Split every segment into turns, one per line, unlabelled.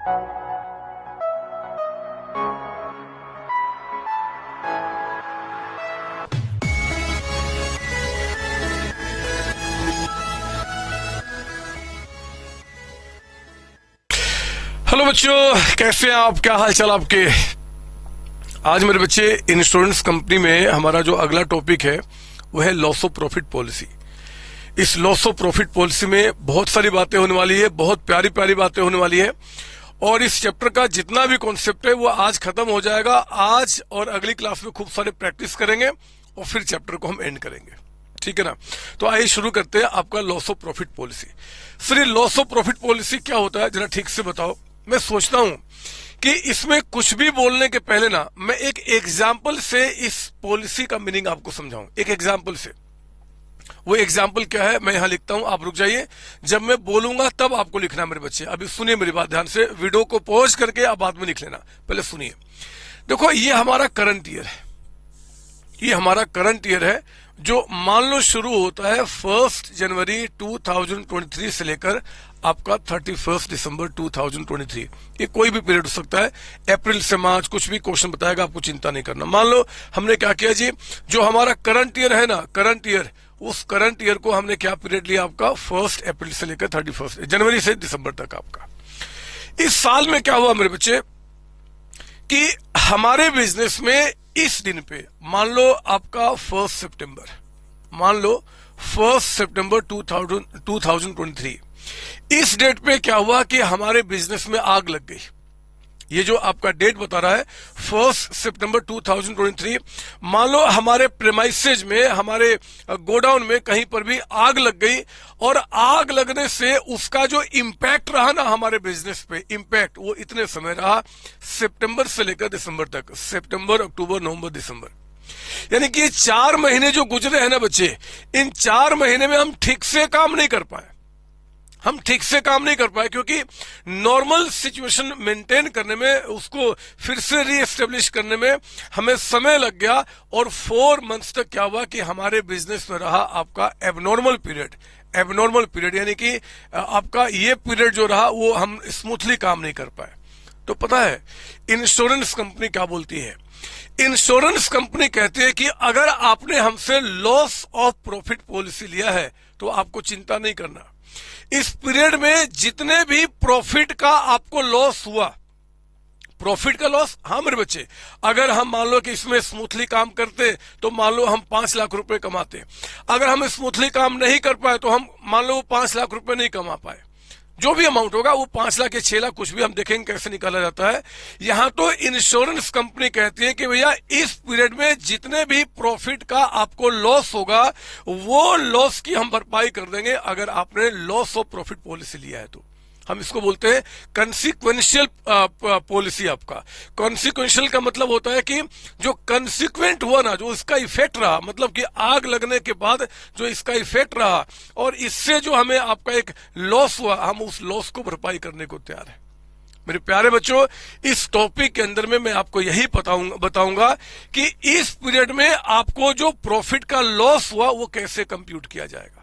Hello बच्चों, कैसे हैं आप? क्या हाल चाल आपके? आज मेरे बच्चे, इंश्योरेंस कंपनी में हमारा जो अगला टॉपिक है वो है लॉस ऑफ प्रॉफिट पॉलिसी। इस लॉस ऑफ प्रॉफिट पॉलिसी में बहुत सारी बातें होने वाली है, बहुत प्यारी प्यारी बातें होने वाली है। और इस चैप्टर का जितना भी कॉन्सेप्ट है वो आज खत्म हो जाएगा। आज और अगली क्लास में खूब सारे प्रैक्टिस करेंगे और फिर चैप्टर को हम एंड करेंगे, ठीक है ना? तो आइए शुरू करते हैं आपका loss of profit policy. Sir, ये लॉस ऑफ प्रॉफिट पॉलिसी क्या होता है, जरा ठीक से बताओ। मैं सोचता हूं कि इसमें कुछ भी बोलने के पहले ना मैं एक एग्जाम्पल से इस पॉलिसी का मीनिंग आपको समझाऊं, एक एग्जाम्पल से। वो एग्जाम्पल क्या है मैं यहां लिखता हूं, आप रुक जाइए। जब मैं बोलूंगा तब आपको लिखना है मेरे बच्चे। अभी सुनिए मेरी बात ध्यान से, वीडियो को पॉज करके आप बाद में लिख लेना, पहले सुनिए। देखो, ये हमारा करंट ईयर है, ये हमारा करंट ईयर है जो मान लो शुरू होता है 1 जनवरी 2023 से लेकर आपका 31 दिसंबर 2023। ये कोई भी पीरियड हो सकता है, अप्रैल से मार्च, कुछ भी क्वेश्चन बताएगा, आपको चिंता नहीं करना। मान लो हमने क्या किया जी, जो हमारा करंट ईयर है ना, करंट ईयर, उस करंट ईयर को हमने क्या पीरियड लिया आपका 1 अप्रैल से लेकर 31 जनवरी से दिसंबर तक आपका। इस साल में क्या हुआ मेरे बच्चे कि हमारे बिजनेस में इस दिन पे मान लो आपका 1 सितंबर, मान लो 1 सितंबर 2023, इस डेट पे क्या हुआ कि हमारे बिजनेस में आग लग गई। ये जो आपका डेट बता रहा है 1 सितंबर 2023, मान लो हमारे प्रेमाइसेज में, हमारे गोडाउन में कहीं पर भी आग लग गई। और आग लगने से उसका जो इम्पैक्ट रहा ना हमारे बिजनेस पे, इम्पैक्ट वो इतने समय रहा सितंबर से लेकर दिसंबर तक, सितंबर, अक्टूबर, नवंबर, दिसंबर। यानी कि ये 4 महीने जो गुजरे हैं ना बच्चे, इन 4 महीने में हम ठीक से काम नहीं कर पाए, हम ठीक से काम नहीं कर पाए, क्योंकि नॉर्मल सिचुएशन मेंटेन करने में, उसको फिर से रीएस्टेब्लिश करने में हमें समय लग गया। और 4 मंथ्स तक क्या हुआ कि हमारे बिजनेस में रहा आपका एबनॉर्मल पीरियड। एबनॉर्मल पीरियड यानी कि आपका ये पीरियड जो रहा वो हम स्मूथली काम नहीं कर पाए। तो पता है इंश्योरेंस कंपनी क्या बोलती है? इंश्योरेंस कंपनी कहती है कि अगर आपने हमसे लॉस ऑफ प्रॉफिट पॉलिसी लिया है तो आपको चिंता नहीं करना। इस पीरियड में जितने भी प्रॉफिट का आपको लॉस हुआ, प्रॉफिट का लॉस, हाँ मेरे बच्चे, अगर हम मान लो कि इसमें स्मूथली काम करते तो मान लो हम 5 लाख रुपए कमाते। अगर हम स्मूथली काम नहीं कर पाए तो हम मान लो 5 लाख रुपए नहीं कमा पाए। जो भी अमाउंट होगा वो 5 लाख या 6 लाख, कुछ भी, हम देखेंगे कैसे निकाला जाता है। यहां तो इंश्योरेंस कंपनी कहती है कि भैया इस पीरियड में जितने भी प्रॉफिट का आपको लॉस होगा वो लॉस की हम भरपाई कर देंगे, अगर आपने लॉस ऑफ प्रॉफिट पॉलिसी लिया है तो। हम इसको बोलते हैं कंसिक्वेंशियल पॉलिसी। आपका कंसिक्वेंशियल का मतलब होता है कि जो कंसिक्वेंट हुआ ना, जो इसका इफेक्ट रहा, मतलब कि आग लगने के बाद जो इसका इफेक्ट रहा और इससे जो हमें आपका एक लॉस हुआ, हम उस लॉस को भरपाई करने को तैयार है। मेरे प्यारे बच्चों, इस टॉपिक के अंदर में मैं आपको यही बताऊंगा कि इस पीरियड में आपको जो प्रॉफिट का लॉस हुआ वो कैसे कंप्यूट किया जाएगा।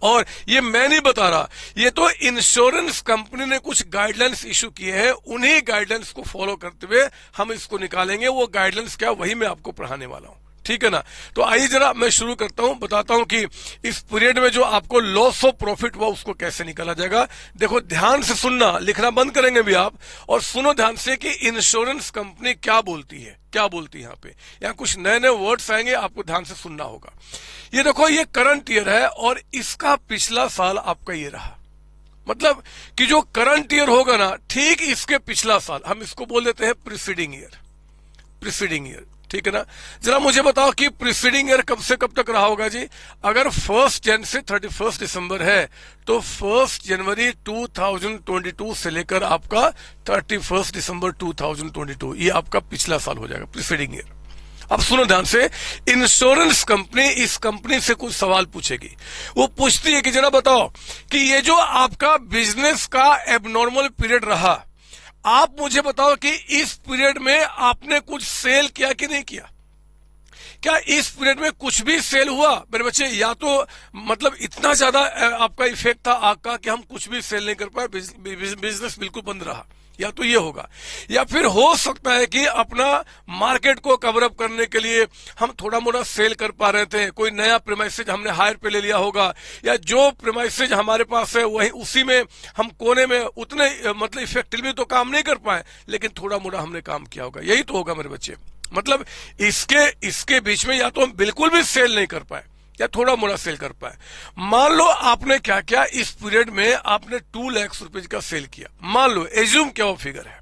और ये मैं नहीं बता रहा, ये तो इंश्योरेंस कंपनी ने कुछ गाइडलाइंस इशू किए हैं, उन्हीं गाइडलाइंस को फॉलो करते हुए हम इसको निकालेंगे। वो गाइडलाइंस क्या, वही मैं आपको पढ़ाने वाला हूं, ठीक है ना? तो आइए जरा मैं शुरू करता हूं, बताता हूं कि इस पीरियड में जो आपको लॉस ऑफ प्रॉफिट हुआ उसको कैसे निकाला जाएगा। देखो ध्यान से सुनना, लिखना बंद करेंगे भी आप, और सुनो ध्यान से कि इंश्योरेंस कंपनी क्या बोलती है, क्या बोलती है। यहाँ कुछ नए नए वर्ड्स आएंगे, आपको ध्यान से सुनना होगा। ये देखो, ये करंट ईयर है और इसका पिछला साल आपका ये रहा। मतलब कि जो करंट ईयर होगा ना, ठीक इसके पिछला साल, हम इसको बोल देते हैं प्रीसीडिंग ईयर, प्रीसीडिंग ईयर, ठीक है ना? जरा मुझे बताओ कि प्रीसीडिंग ईयर कब से कब तक रहा होगा जी? अगर 1 जनवरी से 31 दिसंबर है तो 1 जनवरी 2022 से लेकर आपका 31 दिसंबर 2022, ये आपका पिछला साल हो जाएगा, प्रीसीडिंग ईयर। अब सुनो ध्यान से, इंश्योरेंस कंपनी इस कंपनी से कुछ सवाल पूछेगी। वो पूछती है कि जरा बताओ कि ये जो आपका बिजनेस का एबनॉर्मल पीरियड रहा, आप मुझे बताओ कि इस पीरियड में आपने कुछ सेल किया कि नहीं किया? क्या इस पीरियड में कुछ भी सेल हुआ मेरे बच्चे? या तो मतलब इतना ज्यादा आपका इफेक्ट था आग का कि हम कुछ भी सेल नहीं कर पाए, बिजनेस बिल्कुल बंद रहा, या तो ये होगा। या फिर हो सकता है कि अपना मार्केट को कवर अप करने के लिए हम थोड़ा मोड़ा सेल कर पा रहे थे, कोई नया प्रीमाइसेज हमने हायर पे ले लिया होगा, या जो प्रीमाइसेज हमारे पास है वही उसी में हम कोने में उतने मतलब इफेक्टिवली तो काम नहीं कर पाए, लेकिन थोड़ा मोड़ा हमने काम किया होगा। यही तो होगा मेरे बच्चे। मतलब इसके बीच में या तो हम बिल्कुल भी सेल नहीं कर पाए या थोड़ा मोड़ा सेल कर पाए। मान लो आपने क्या किया, इस पीरियड में आपने 2 लाख रुपए का सेल किया। मान लो एज्यूम क्या वो फिगर है,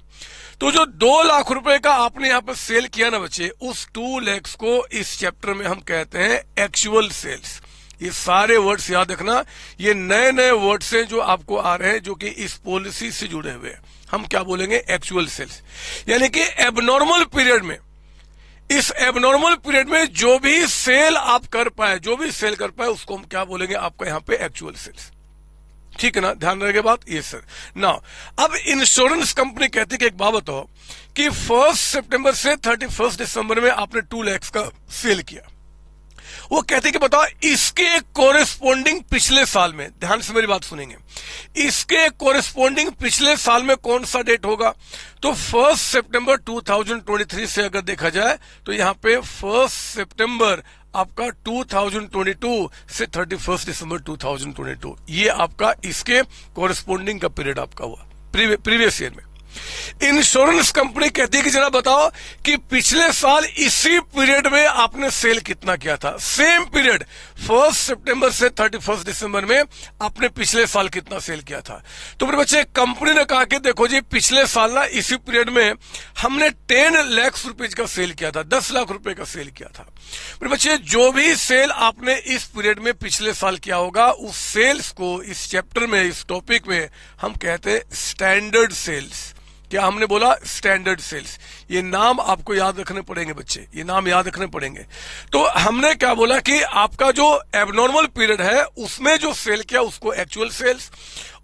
तो जो 2 लाख रुपए का आपने यहाँ पर सेल किया ना बच्चे, उस 2 लाख को इस चैप्टर में हम कहते हैं एक्चुअल सेल्स। ये सारे वर्ड्स याद रखना, ये नए नए वर्ड्स हैं जो आपको आ रहे हैं, जो कि इस पॉलिसी से जुड़े हुए हैं। हम क्या बोलेंगे? Actual sales. यानी कि एबनॉर्मल पीरियड में, इस एबनॉर्मल पीरियड में जो भी सेल आप कर पाए, उसको हम क्या बोलेंगे? आपका यहाँ पे एक्चुअल सेल्स। ठीक है ना, ध्यान रखें बात ये सर ना। अब इंश्योरेंस कंपनी कहती है कि एक बात बताओ कि 1 सितंबर से 31 दिसंबर में आपने 2 लाख का सेल किया। वो कहते कि बताओ इसके कोरेस्पोंडिंग पिछले साल में, ध्यान से मेरी बात सुनेंगे, इसके कोरेस्पोंडिंग पिछले साल में कौन सा डेट होगा? तो 1 सितंबर 2023 से अगर देखा जाए तो यहाँ पे 1 सितंबर आपका 2022 से 31 दिसंबर 2022, ये आपका इसके कोरेस्पोंडिंग का पीरियड आपका हुआ प्रीवियस ईयर में। इंश्योरेंस कंपनी कहती है कि जरा बताओ कि पिछले साल इसी पीरियड में आपने सेल कितना किया था। सेम पीरियड 1 सितंबर से 31 दिसंबर में आपने पिछले साल कितना सेल किया था। तो मेरे बच्चे कंपनी ने कहा कि देखो जी पिछले साल ना इसी पीरियड में हमने 10 लाख रुपए का सेल किया था, 10 लाख रुपए का सेल किया था। मेरे बच्चे जो भी सेल आपने इस पीरियड में पिछले साल किया होगा, उस सेल्स को इस चैप्टर में, इस टॉपिक में हम कहते हैं स्टैंडर्ड सेल्स। क्या हमने बोला? Standard sales. ये नाम आपको याद रखने पड़ेंगे बच्चे, ये नाम याद रखने पड़ेंगे। तो हमने क्या बोला कि आपका जो एबनॉर्मल पीरियड है उसमें जो सेल किया उसको एक्चुअल सेल्स,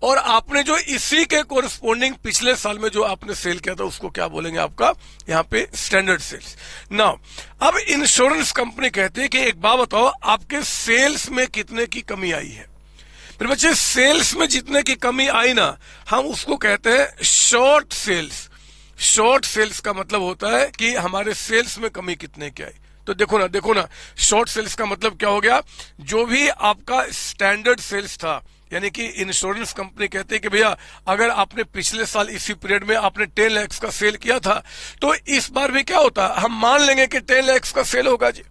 और आपने जो इसी के कोरिस्पोंडिंग पिछले साल में जो आपने सेल किया था उसको क्या बोलेंगे? आपका यहाँ पे स्टैंडर्ड सेल्स। नाउ अब इंश्योरेंस कंपनी कहती है कि एक बात बताओ आपके सेल्स में कितने की कमी आई है। मेरे बच्चे सेल्स में जितने की कमी आई ना, हम उसको कहते हैं शॉर्ट सेल्स। शॉर्ट सेल्स का मतलब होता है कि हमारे सेल्स में कमी कितने की आई। तो देखो ना शॉर्ट सेल्स का मतलब क्या हो गया? जो भी आपका स्टैंडर्ड सेल्स था, यानी कि इंश्योरेंस कंपनी कहते हैं कि भैया अगर आपने पिछले साल इसी पीरियड में आपने 10 लाख का सेल किया था, तो इस बार भी क्या होता, हम मान लेंगे कि 10 लाख का सेल होगा जी,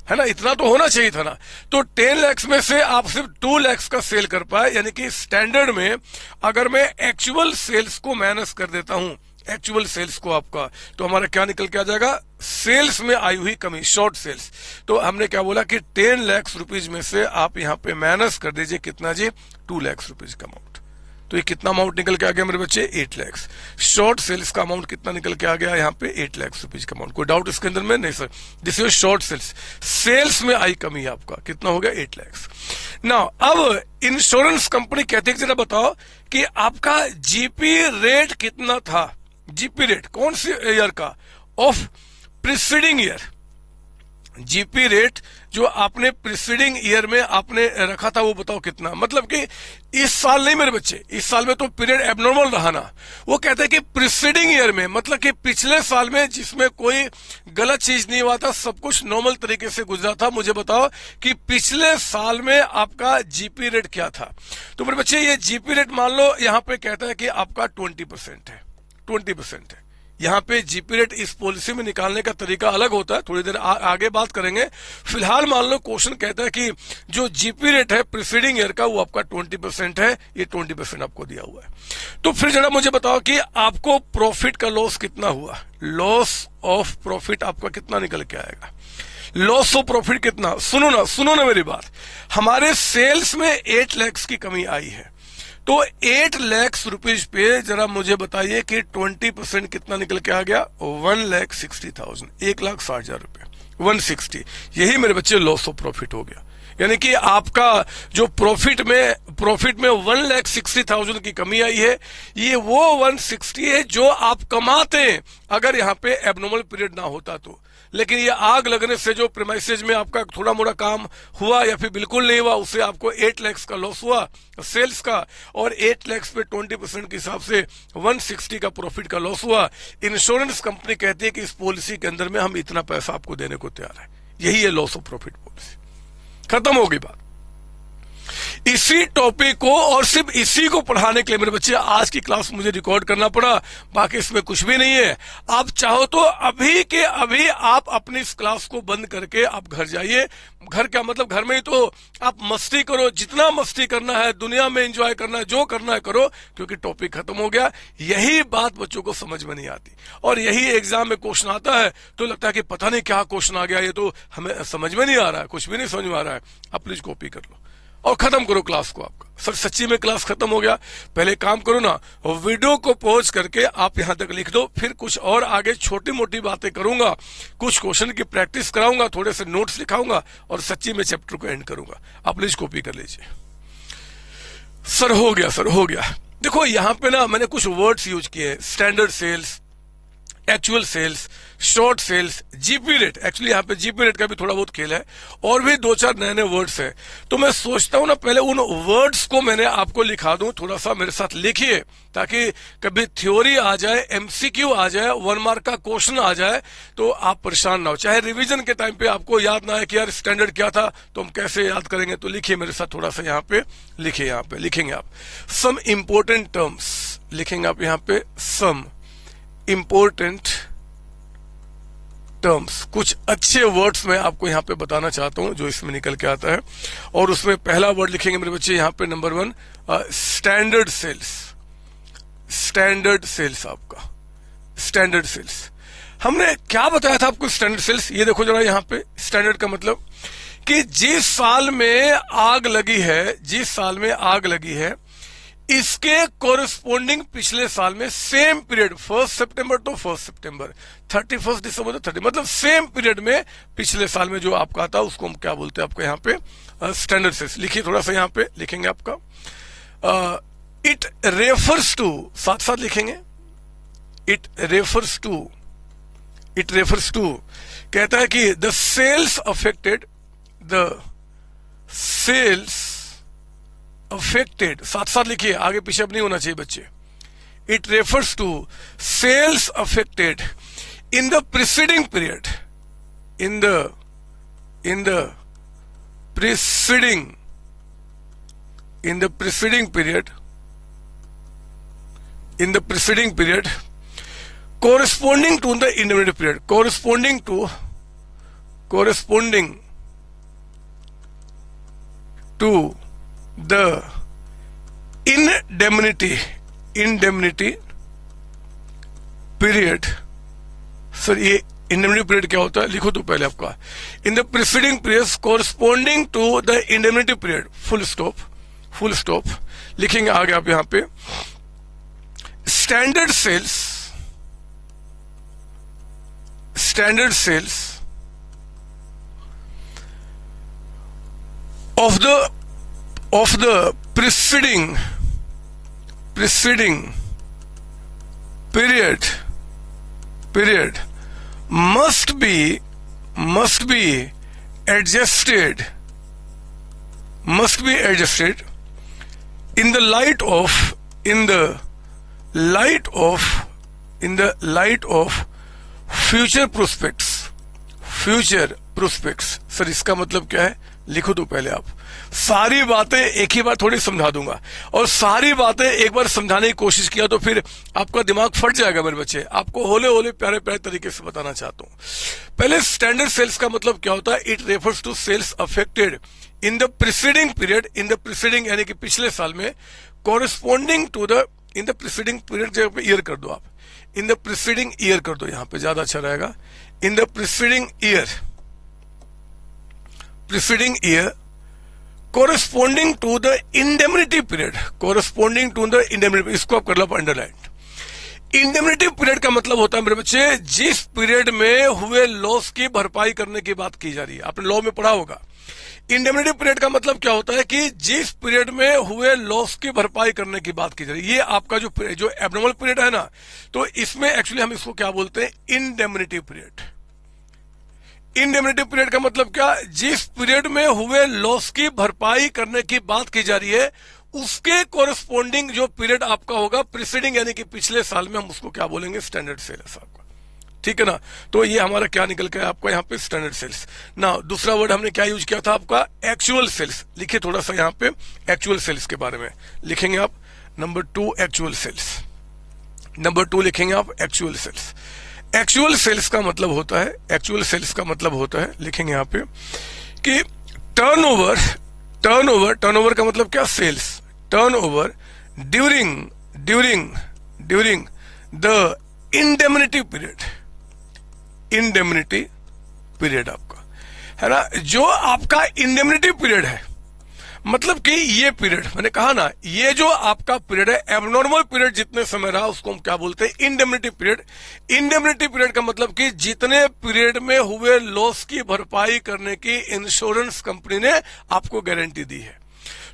है ना, इतना तो होना चाहिए था ना। तो 10 लाख में से आप सिर्फ 2 लाख का सेल कर पाए, यानी कि स्टैंडर्ड में अगर मैं एक्चुअल सेल्स को माइनस कर देता हूं, एक्चुअल सेल्स को आपका, तो हमारा क्या निकल के आ जाएगा? सेल्स में आई हुई कमी, शॉर्ट सेल्स। तो हमने क्या बोला कि 10 लाख रुपीज में से आप यहाँ पे माइनस कर दीजिए कितना जी? 2 लाख रुपीज का अमाउंट। तो ये कितना अमाउंट निकल के आ गया मेरे बच्चे? 8 लाख। शॉर्ट सेल्स का अमाउंट कितना निकल के आ गया यहाँ पे? 8 लाख रुपीज का अमाउंट। कोई डाउट इसके अंदर में? नहीं sir, this is short sales. Sales में आई कमी आपका कितना हो गया? 8 लाख। नाउ अब इंश्योरेंस कंपनी कहती है जरा बताओ कि आपका जीपी रेट कितना था। जीपी रेट कौन सी ईयर का? Of preceding year. GP rate जो आपने प्रीसीडिंग ईयर में आपने रखा था वो बताओ कितना। मतलब कि इस साल नहीं मेरे बच्चे, इस साल में तो पीरियड एबनॉर्मल रहा ना। वो कहते हैं कि प्रीसीडिंग ईयर में, मतलब कि पिछले साल में जिसमें कोई गलत चीज नहीं हुआ था, सब कुछ नॉर्मल तरीके से गुजरा था, मुझे बताओ कि पिछले साल में आपका जीपी रेट क्या था। तो मेरे बच्चे ये जीपी रेट मान लो यहाँ पे कहता है कि आपका 20% है, 20% है। यहाँ पे जीपी रेट इस पॉलिसी में निकालने का तरीका अलग होता है, थोड़ी देर आगे बात करेंगे। फिलहाल मान लो क्वेश्चन कहता है कि जो जीपी रेट है प्रीसीडिंग ईयर का वो आपका 20% है, ये 20% आपको दिया हुआ है। तो फिर जरा मुझे बताओ कि आपको प्रॉफिट का लॉस कितना हुआ। लॉस ऑफ प्रॉफिट आपका कितना निकल के आएगा? लॉस ऑफ प्रॉफिट कितना? सुनो ना मेरी बात। हमारे सेल्स में 8 लाख की कमी आई है, तो 8 लाख रुपीज पे जरा मुझे बताइए कि 20% कितना निकल के आ गया? 1,60,000, 1,60,000 रुपए, 160। यही मेरे बच्चे लॉस ऑफ प्रॉफिट हो गया। यानी कि आपका जो प्रॉफिट में 1,60,000 की कमी आई है, ये वो 160 है जो आप कमाते हैं अगर यहाँ पे एबनॉर्मल पीरियड ना होता तो। लेकिन ये आग लगने से जो प्रीमाइसेज में आपका थोड़ा मोड़ा काम हुआ या फिर बिल्कुल नहीं हुआ, उससे आपको 8 लाख का लॉस हुआ सेल्स का, और 8 लाख पे 20% के हिसाब से 160 का प्रॉफिट का लॉस हुआ। इंश्योरेंस कंपनी कहती है कि इस पॉलिसी के अंदर में हम इतना पैसा आपको देने को तैयार है। यही है लॉस ऑफ प्रॉफिट पॉलिसी। खत्म हो गई बात। इसी टॉपिक को और सिर्फ इसी को पढ़ाने के लिए मेरे बच्चे आज की क्लास मुझे रिकॉर्ड करना पड़ा, बाकी इसमें कुछ भी नहीं है। आप चाहो तो अभी के अभी आप अपनी इस क्लास को बंद करके आप घर जाइए। घर क्या मतलब, घर में ही तो आप मस्ती करो, जितना मस्ती करना है, दुनिया में एंजॉय करना है, जो करना है करो, क्योंकि टॉपिक खत्म हो गया। यही बात बच्चों को समझ में नहीं आती, और यही एग्जाम में क्वेश्चन आता है तो लगता है कि पता नहीं क्या क्वेश्चन आ गया, ये तो हमें समझ में नहीं आ रहा है, कुछ भी नहीं समझ में आ रहा है। आप प्लीज कॉपी कर लो और खत्म करो क्लास को। आपका सर सच्ची में क्लास खत्म हो गया। पहले काम करो ना, वीडियो को पॉज करके आप यहां तक लिख दो, फिर कुछ और आगे छोटी मोटी बातें करूंगा, कुछ क्वेश्चन की प्रैक्टिस कराऊंगा, थोड़े से नोट्स लिखाऊंगा और सच्ची में चैप्टर को एंड करूंगा। आप प्लीज कॉपी कर लीजिए। सर हो गया, सर हो गया। देखो यहां पे ना मैंने कुछ वर्ड्स यूज किए, standard sales, actual sales, short sales, GP rate. Actually यहाँ पे जीपी रेट का भी थोड़ा बहुत खेल है, और भी 2-4 नए नए वर्ड्स हैं। तो मैं सोचता हूं ना पहले उन वर्ड्स को मैंने आपको लिखा दूं, थोड़ा सा मेरे साथ लिखिए, ताकि कभी थ्योरी आ जाए, एमसीक्यू आ जाए, 1 मार्क का क्वेश्चन आ जाए तो आप परेशान ना हो। चाहे रिवीजन के टाइम पे आपको याद ना आए कि यार स्टैंडर्ड क्या था तो हम कैसे याद करेंगे, तो लिखिए मेरे साथ थोड़ा सा यहाँ पे लिखिए। यहाँ पे लिखेंगे आप सम इंपोर्टेंट टर्म्स, लिखेंगे आप यहाँ पे सम इंपोर्टेंट टर्म्स। कुछ अच्छे वर्ड्स मैं आपको यहां पे बताना चाहता हूं जो इसमें निकल के आता है, और उसमें पहला वर्ड लिखेंगे मेरे बच्चे यहां पे number 1 standard sales. Standard sales, आपका स्टैंडर्ड सेल्स। हमने क्या बताया था आपको स्टैंडर्ड सेल्स? ये देखो जरा यहां पे स्टैंडर्ड का मतलब कि जिस साल में आग लगी है, जिस साल में आग लगी है इसके कोरिस्पोंडिंग पिछले साल में सेम पीरियड, 1 सितंबर तो 1 सितंबर, 31 दिसंबर तो 30, मतलब सेम पीरियड में पिछले साल में जो आपका आता उसको हम क्या बोलते हैं आपको यहाँ पे स्टैंडर्ड सेल्स। लिखिए थोड़ा सा यहाँ पे लिखेंगे आपका इट रेफर्स टू, साथ साथ लिखेंगे it refers to. It refers to कहता है कि the sales affected, the sales affected, साथ साथ लिखिए, आगे पीछे अब नहीं होना चाहिए बच्चे। It refers to sales affected in the preceding period, in the preceding period, in the preceding period corresponding to the indemnity period, corresponding to the indemnity period। Sir ये indemnity period क्या होता है, लिखो तो पहले आपका in the preceding periods corresponding to the indemnity period, full stop लिखेंगे आगे आप यहां पे standard sales of the preceding period must be adjusted in the light of future prospects। Sir इसका मतलब क्या है, लिखो तो पहले आप। सारी बातें एक ही बार थोड़ी समझा दूंगा, और सारी बातें एक बार समझाने की कोशिश किया तो फिर आपका दिमाग फट जाएगा मेरे बच्चे। आपको होले होले प्यारे प्यारे तरीके से बताना चाहता हूं। पहले स्टैंडर्ड सेल्स का मतलब क्या होता है, it refers to sales affected in the preceding period, in the preceding यानी कि पिछले साल में, corresponding to the, in the preceding period जगह पे ईयर कर दो आप, इन द प्रीसीडिंग ईयर कर दो, यहां पे ज्यादा अच्छा रहेगा। इन the preceding year corresponding to the indemnity period, इसको आप कर लो अंडरलाइन। इंडेमनिटी पीरियड का मतलब होता है मेरे बच्चे जिस पीरियड में हुए लॉस की भरपाई करने की बात की जा रही है। आपने लॉ में पढ़ा होगा इंडेमनिटी पीरियड का मतलब क्या होता है कि जिस पीरियड में हुए लॉस की भरपाई करने की बात की जा रही है। ये आपका जो एबनॉर्मल पीरियड है ना, तो इसमें एक्चुअली हम इसको क्या बोलते हैं, इंडेमनिटी पीरियड। इंडेमनिटी पीरियड का मतलब क्या, जिस पीरियड में हुए लॉस की भरपाई करने की बात की जा रही है उसके कोरस्पोंडिंग जो पीरियड आपका होगा प्रीसीडिंग यानी कि पिछले साल में, हम उसको क्या बोलेंगे, स्टैंडर्ड सेल्स आपका। ठीक है ना, तो ये हमारा क्या निकल के आपका यहाँ पे स्टैंडर्ड सेल्स। ना दूसरा वर्ड हमने क्या यूज किया था आपका, एक्चुअल सेल्स। लिखिए थोड़ा सा यहाँ पे एक्चुअल सेल्स के बारे में लिखेंगे आप, नंबर 2 एक्चुअल सेल्स, नंबर 2 लिखेंगे आप एक्चुअल सेल्स। एक्चुअल सेल्स का मतलब होता है, एक्चुअल सेल्स का मतलब होता है, लिखेंगे यहाँ पे कि टर्नओवर, टर्नओवर, टर्नओवर का मतलब क्या, sales, turnover during the indemnity period, indemnity period आपका है ना, जो आपका इंडेमनिटी पीरियड है, मतलब कि ये पीरियड, मैंने कहा ना, ये जो आपका पीरियड है, एबनॉर्मल पीरियड जितने समय रहा उसको हम क्या बोलते हैं, इंडेमनिटी पीरियड। इंडेमनिटी पीरियड का मतलब कि जितने पीरियड में हुए लॉस की भरपाई करने की इंश्योरेंस कंपनी ने आपको गारंटी दी है।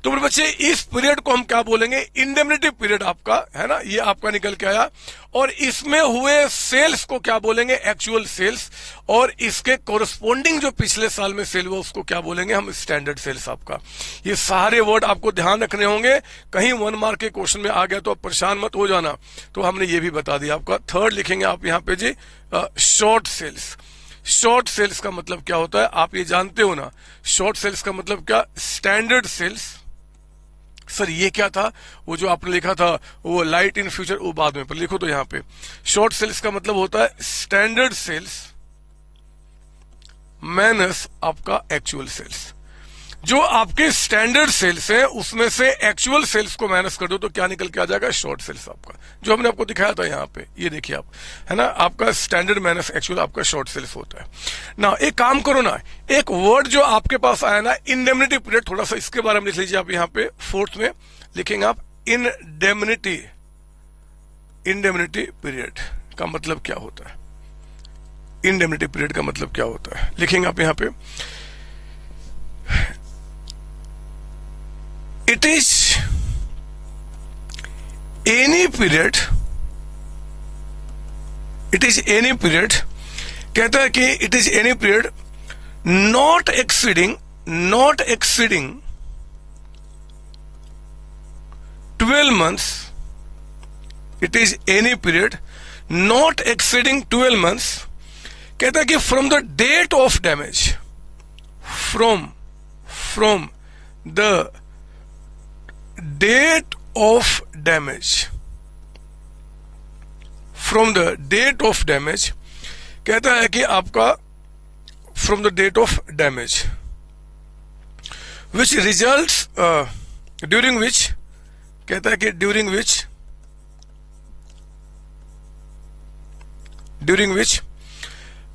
तो मेरे बच्चे इस पीरियड को हम क्या बोलेंगे, इंडेमनिटी पीरियड आपका है ना, ये आपका निकल के आया। और इसमें हुए सेल्स को क्या बोलेंगे, एक्चुअल सेल्स। और इसके कोरस्पोंडिंग जो पिछले साल में सेल हुआ उसको क्या बोलेंगे हम, स्टैंडर्ड सेल्स आपका। ये सारे वर्ड आपको ध्यान रखने होंगे, कहीं 1 मार्क के क्वेश्चन में आ गया तो आप परेशान मत हो जाना। तो हमने ये भी बता दिया आपका। थर्ड लिखेंगे आप यहाँ पे जी, शॉर्ट सेल्स। शॉर्ट सेल्स का मतलब क्या होता है, आप ये जानते हो ना, शॉर्ट सेल्स का मतलब क्या, स्टैंडर्ड सेल्स। सर ये क्या था, वो जो आपने लिखा था वो लाइट इन फ्यूचर, वो बाद में, पर लिखो तो यहाँ पे शॉर्ट सेल्स का मतलब होता है स्टैंडर्ड सेल्स माइनस आपका एक्चुअल सेल्स। जो आपके स्टैंडर्ड सेल्स हैं उसमें से एक्चुअल सेल्स को माइनस कर दो तो क्या निकल के आ जाएगा, शॉर्ट सेल्स आपका, जो हमने आपको दिखाया था यहाँ पे, ये देखिए आप, है ना, आपका स्टैंडर्ड माइनस एक्चुअल आपका शॉर्ट सेल्स होता है ना। एक काम करो ना, एक वर्ड जो आपके पास आया ना, इंडेमनिटी पीरियड, थोड़ा सा इसके बारे में लिख लीजिए आप यहाँ पे। 4th में लिखेंगे आप इंडेमनिटी, इंडेमनिटी पीरियड का मतलब क्या होता है, इंडेमनिटी पीरियड का मतलब क्या होता है, लिखेंगे आप यहाँ पे। It is any period, it is any period, कहता है कि it is any period not exceeding 12 months, it is any period not exceeding 12 months, कहता है कि from the date of damage, from the date of damage, from the date of damage, कहता है कि आपका from the date of damage which results during which, कहता है कि during which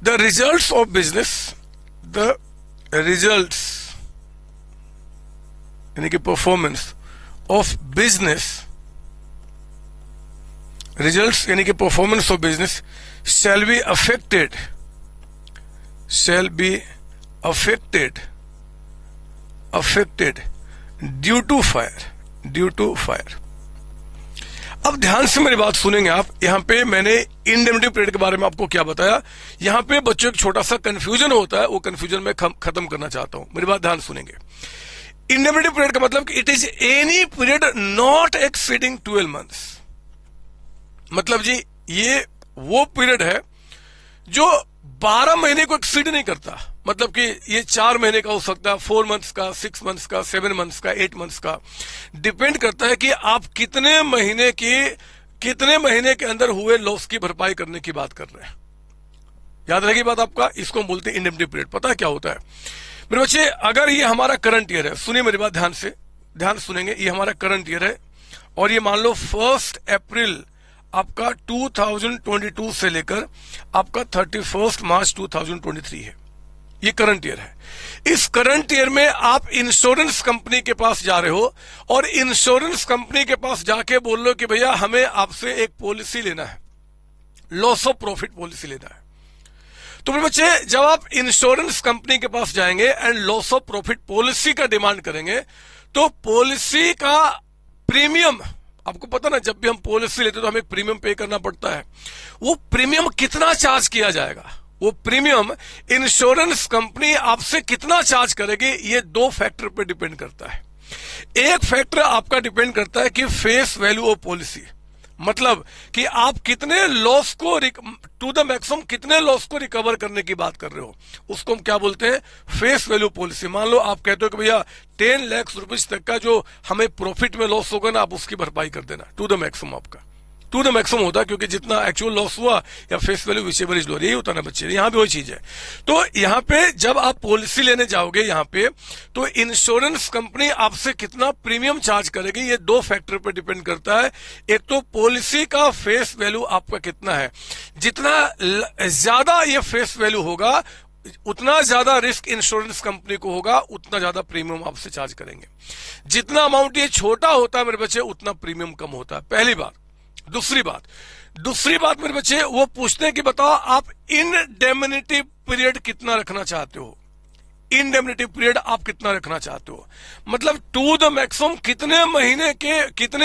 the results of business, the results यानी कि performance of business, results यानी कि performance of business shall be affected due to fire। अब ध्यान से मेरी बात सुनेंगे आप। यहाँ पे मैंने इंडेमनिटी पीरियड के बारे में आपको क्या बताया, यहाँ पे बच्चों एक छोटा सा कंफ्यूजन होता है, वो कंफ्यूजन मैं खत्म करना चाहता हूं, मेरी बात ध्यान सुनेंगे। इंडेमनिटी पीरियड का मतलब कि it is any period not exceeding 12 months, मतलब जी ये वो पीरियड है जो 12 महीने को एक्सीड नहीं करता, मतलब कि ये 4 महीने का हो सकता है, 4 मंथ्स का, 6 मंथ्स का, 7 मंथ्स का, 8 मंथ्स का, डिपेंड करता है कि आप कितने महीने के अंदर हुए लॉस की भरपाई करने की बात कर रहे हैं। याद रहेगी बात आपका, इसको हम बोलते हैं इंडेमनिटी पीरियड। पता है क्या होता है मेरे बच्चे, अगर ये हमारा करंट ईयर है, सुनिए मेरी बात ध्यान से, ध्यान सुनेंगे, ये हमारा करंट ईयर है और ये मान लो 1 अप्रैल आपका 2022 से लेकर आपका 31 मार्च 2023 है, ये करंट ईयर है। इस करंट ईयर में आप इंश्योरेंस कंपनी के पास जा रहे हो और इंश्योरेंस कंपनी के पास जाके बोल लो कि भैया हमें आपसे एक पॉलिसी लेना है, लॉस ऑफ प्रॉफिट पॉलिसी लेना है। तो मेरे बच्चे जब आप इंश्योरेंस कंपनी के पास जाएंगे and loss of profit policy का डिमांड करेंगे तो पॉलिसी का प्रीमियम, आपको पता ना जब भी हम पॉलिसी लेते तो हमें प्रीमियम पे करना पड़ता है, वो प्रीमियम कितना चार्ज किया जाएगा वो प्रीमियम इंश्योरेंस कंपनी आपसे कितना चार्ज करेगी, ये दो फैक्टर पे डिपेंड करता है। एक फैक्टर आपका डिपेंड करता है कि फेस वैल्यू ऑफ पॉलिसी, मतलब कि आप कितने लॉस को टू द मैक्सिमम कितने लॉस को रिकवर करने की बात कर रहे हो, उसको हम क्या बोलते हैं, फेस वैल्यू पॉलिसी। मान लो आप कहते हो कि भैया 10 लाख रुपीज तक का जो हमें प्रॉफिट में लॉस होगा ना, आप उसकी भरपाई कर देना, टू द मैक्सिमम आपका टू द मैक्सिमम होता है, क्योंकि जितना एक्चुअल लॉस हुआ या face value whichever is lower, यही होता है ना बच्चे, यहाँ भी वही चीज है। तो यहाँ पे जब आप पॉलिसी लेने जाओगे यहाँ पे, तो इंश्योरेंस कंपनी आपसे कितना प्रीमियम चार्ज करेगी, ये दो फैक्टर पे डिपेंड करता है। एक तो पॉलिसी का फेस वैल्यू आपका कितना है, जितना ज्यादा ये फेस वैल्यू होगा उतना ज्यादा रिस्क इंश्योरेंस कंपनी को होगा, उतना ज्यादा प्रीमियम आपसे चार्ज करेंगे। जितना अमाउंट ये छोटा होता है मेरे बच्चे, उतना प्रीमियम कम होता है, पहली बात। दूसरी बात मेरे बच्चे, वो पूछते हैं कि बताओ आप इंडेमनिटी पीरियड कितना रखना चाहते हो, इंडेमनिटी पीरियड आप कितना रखना चाहते हो, मतलब टू द मैक्सिमम कितने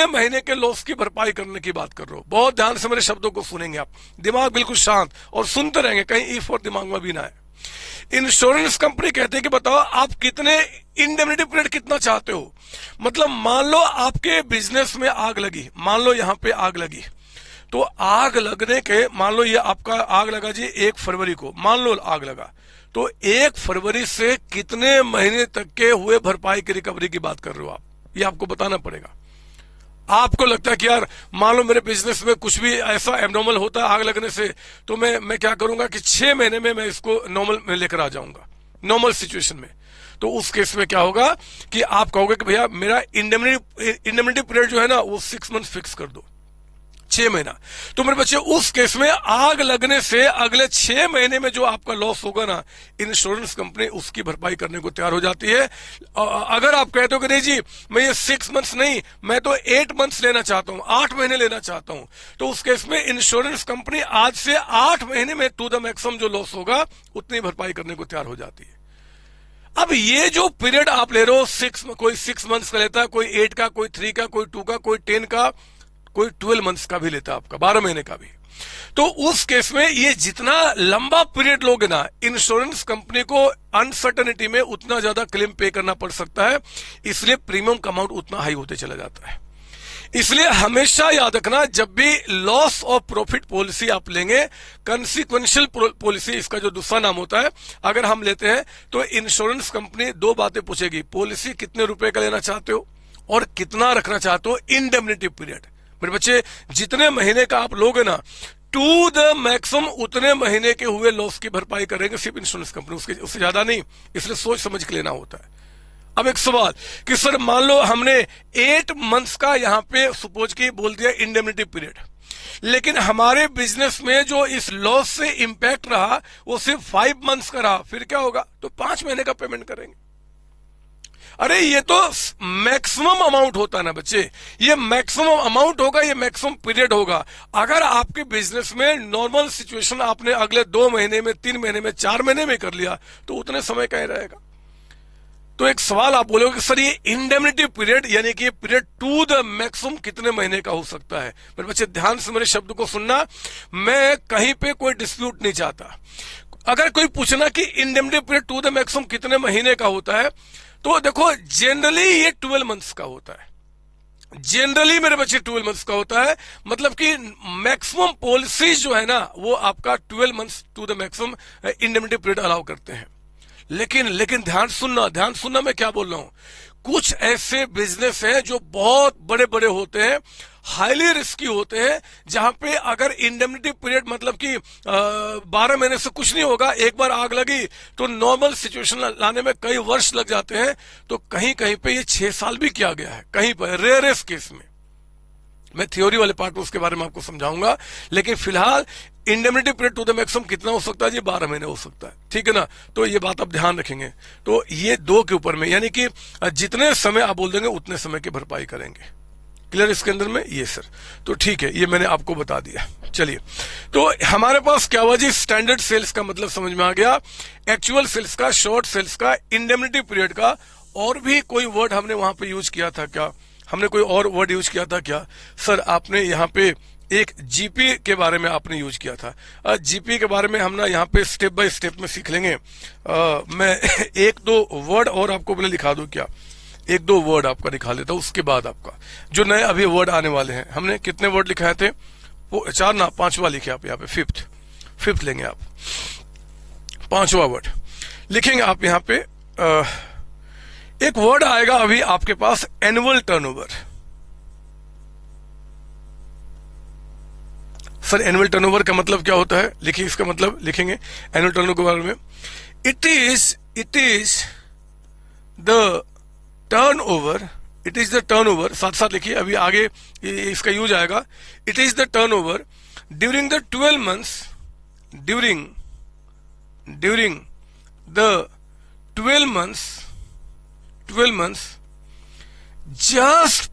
महीने के लॉस की भरपाई करने की बात कर रहे हो। बहुत ध्यान से मेरे शब्दों को सुनेंगे आप, दिमाग बिल्कुल शांत और सुनते रहेंगे, कहीं इफ और दिमाग में भी ना है। इंश्योरेंस कंपनी कहते हैं कि बताओ आप कितने इंडेमनिटी पीरियड कितना चाहते हो, मतलब मान लो आपके बिजनेस में आग लगी, मान लो यहां पे आग लगी, तो आग लगने के, मान लो ये आपका आग लगा जी 1 फरवरी को, मान लो आग लगा, तो 1 फरवरी से कितने महीने तक के हुए भरपाई की रिकवरी की बात कर रहे हो आप, ये आपको बताना पड़ेगा। आपको लगता है कि यार मान लो मेरे बिजनेस में कुछ भी ऐसा एबनॉर्मल होता है आग लगने से, तो मैं क्या करूंगा कि 6 महीने में मैं इसको नॉर्मल में लेकर आ जाऊंगा, नॉर्मल सिचुएशन में। तो उस केस में क्या होगा कि आप कहोगे कि भैया मेरा इंडेमनिटी पीरियड जो है ना वो 6 मंथ फिक्स कर दो, 6 महीना। तो मेरे बच्चे उस केस में आग लगने से अगले 6 महीने में जो आपका लॉस होगा ना, इंश्योरेंस कंपनी उसकी भरपाई करने को तैयार हो जाती है। अगर आप कहते हो कि नहीं जी मैं ये 6 मंथ्स नहीं, मैं तो 8 मंथ्स लेना चाहता हूं, 8 महीने लेना चाहता हूं, तो उस केस में इंश्योरेंस कंपनी आज से 8 महीने में टू द मैक्सिमम जो लॉस होगा उतनी भरपाई करने को तैयार हो जाती है। अब ये जो पीरियड आप ले रहे हो, कोई 6 मंथ्स का लेता है, कोई 8 का, कोई 3 का, कोई 2 का, कोई 10 का, कोई 12 मंथ्स का भी लेता है आपका, 12 महीने का भी। तो उस केस में ये जितना लंबा पीरियड लोगे ना, इंश्योरेंस कंपनी को अनसर्टेनिटी में उतना ज्यादा क्लेम पे करना पड़ सकता है, इसलिए प्रीमियम का अमाउंट उतना हाई होते चला जाता है। इसलिए हमेशा याद रखना, जब भी लॉस ऑफ प्रॉफिट पॉलिसी आप लेंगे, कंसिक्वेंशियल पॉलिसी इसका जो दूसरा नाम होता है, अगर हम लेते हैं तो इंश्योरेंस कंपनी दो बातें पूछेगी, पॉलिसी कितने रुपए का लेना चाहते हो और कितना रखना चाहते हो इंडेमनिटी पीरियड। मेरे बच्चे जितने महीने का आप लोगे ना, टू द मैक्सिमम उतने महीने के हुए लॉस की भरपाई करेंगे सिर्फ इंश्योरेंस कंपनी, उससे ज्यादा नहीं, इसलिए सोच समझ के लेना होता है। अब एक सवाल कि सर मान लो हमने 8 मंथ्स का यहां पे सपोज की बोल दिया इंडेमनिटी पीरियड, लेकिन हमारे बिजनेस में जो इस लॉस से इंपैक्ट रहा वो सिर्फ 5 मंथ्स का रहा, फिर क्या होगा, तो 5 महीने का पेमेंट करेंगे। अरे ये तो मैक्सिमम अमाउंट होता है ना बच्चे, ये मैक्सिमम अमाउंट होगा, ये मैक्सिमम पीरियड होगा। अगर आपके बिजनेस में नॉर्मल सिचुएशन आपने अगले 2 महीने में, 3 महीने में, 4 महीने में कर लिया, तो उतने समय का ही रहेगा। तो एक सवाल आप बोलोगे सर ये इंडेमनिटी पीरियड यानी कि पीरियड टू द मैक्सिमम कितने महीने का हो सकता है। मेरे बच्चे ध्यान से मेरे शब्द को सुनना, मैं कहीं पे कोई डिस्प्यूट नहीं चाहता। अगर कोई पूछना कि indemnity period to the maximum कितने महीने का होता है, तो देखो जनरली ये 12 मंथ्स का होता है, जनरली मेरे बच्चे 12 मंथ्स का होता है, मतलब कि मैक्सिमम पॉलिसीज जो है ना वो आपका 12 months to the maximum indemnity period allow करते हैं। लेकिन ध्यान सुनना मैं क्या बोल रहा हूं, कुछ ऐसे बिजनेस हैं जो बहुत बड़े बड़े होते हैं, हाईली रिस्की होते हैं, जहां पे अगर इंडेमनिटी पीरियड मतलब कि 12 महीने से कुछ नहीं होगा, एक बार आग लगी तो नॉर्मल सिचुएशन लाने में कई वर्ष लग जाते हैं। तो कहीं कहीं पे ये 6 साल भी किया गया है, कहीं पर रेयरेस्ट केस में। मैं थ्योरी वाले पार्ट में उसके बारे में आपको समझाऊंगा, लेकिन फिलहाल indemnity period to the maximum कितना हो सकता है जी, 12 महीने हो सकता है, ठीक है ना। तो ये बात आप ध्यान रखेंगे। तो ये 2 के ऊपर में, यानी कि जितने समय आप बोल देंगे उतने समय की भरपाई करेंगे। क्लियर इसके अंदर में ये सर, तो ठीक है, ये मैंने आपको बता दिया। चलिए, तो हमारे पास क्या हुआ जी, स्टैंडर्ड सेल्स का मतलब समझ में आ गया, एक्चुअल सेल्स का, शॉर्ट सेल्स का, इंडेमनिटी पीरियड का। और भी कोई वर्ड हमने वहां पे यूज किया था क्या, हमने कोई और वर्ड यूज किया था क्या? सर आपने यहाँ पे एक जीपी के बारे में आपने यूज किया था। जीपी के बारे में हम ना यहाँ पे स्टेप बाय स्टेप में सीख लेंगे। मैं एक दो वर्ड और आपको पहले लिखा दूं क्या, एक दो वर्ड आपका दिखा लेता हूं, उसके बाद आपका जो नए अभी वर्ड आने वाले हैं। हमने कितने वर्ड लिखाए थे, वो 4 ना, 5वां लिखे आप यहाँ पे, फिफ्थ लेंगे आप, 5वां वर्ड लिखेंगे आप यहाँ पे। एक वर्ड आएगा अभी आपके पास, annual turnover. Sir annual turnover का मतलब क्या होता है, लिखिए इसका मतलब लिखेंगे एनुअल टर्नओवर के बारे में। It is the turnover, it is the turnover, साथ साथ लिखिए, अभी आगे इसका यूज आएगा। It is the turnover during the 12 months, during the 12 months just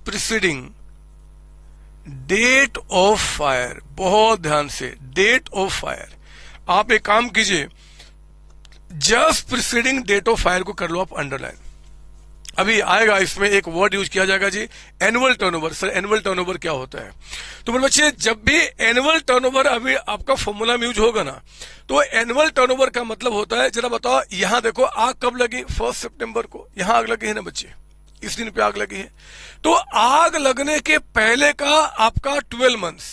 preceding date of fire. बहुत ध्यान से, डेट ऑफ फायर। आप एक काम कीजिए, just preceding date of fire को कर लो आप अंडरलाइन। अभी आएगा इसमें एक वर्ड यूज किया जाएगा जी, annual turnover. Sir annual turnover क्या होता है? तो मेरे बच्चे जब भी एनुअल टर्नओवर अभी आपका फॉर्मूला में यूज होगा ना, तो एनुअल टर्नओवर का मतलब होता है, जरा बताओ, यहां देखो आग कब लगी, 1 सितंबर को, यहां आग लगी है ना बच्चे, इस दिन पे आग लगी है। तो आग लगने के पहले का आपका 12 मंथ्स,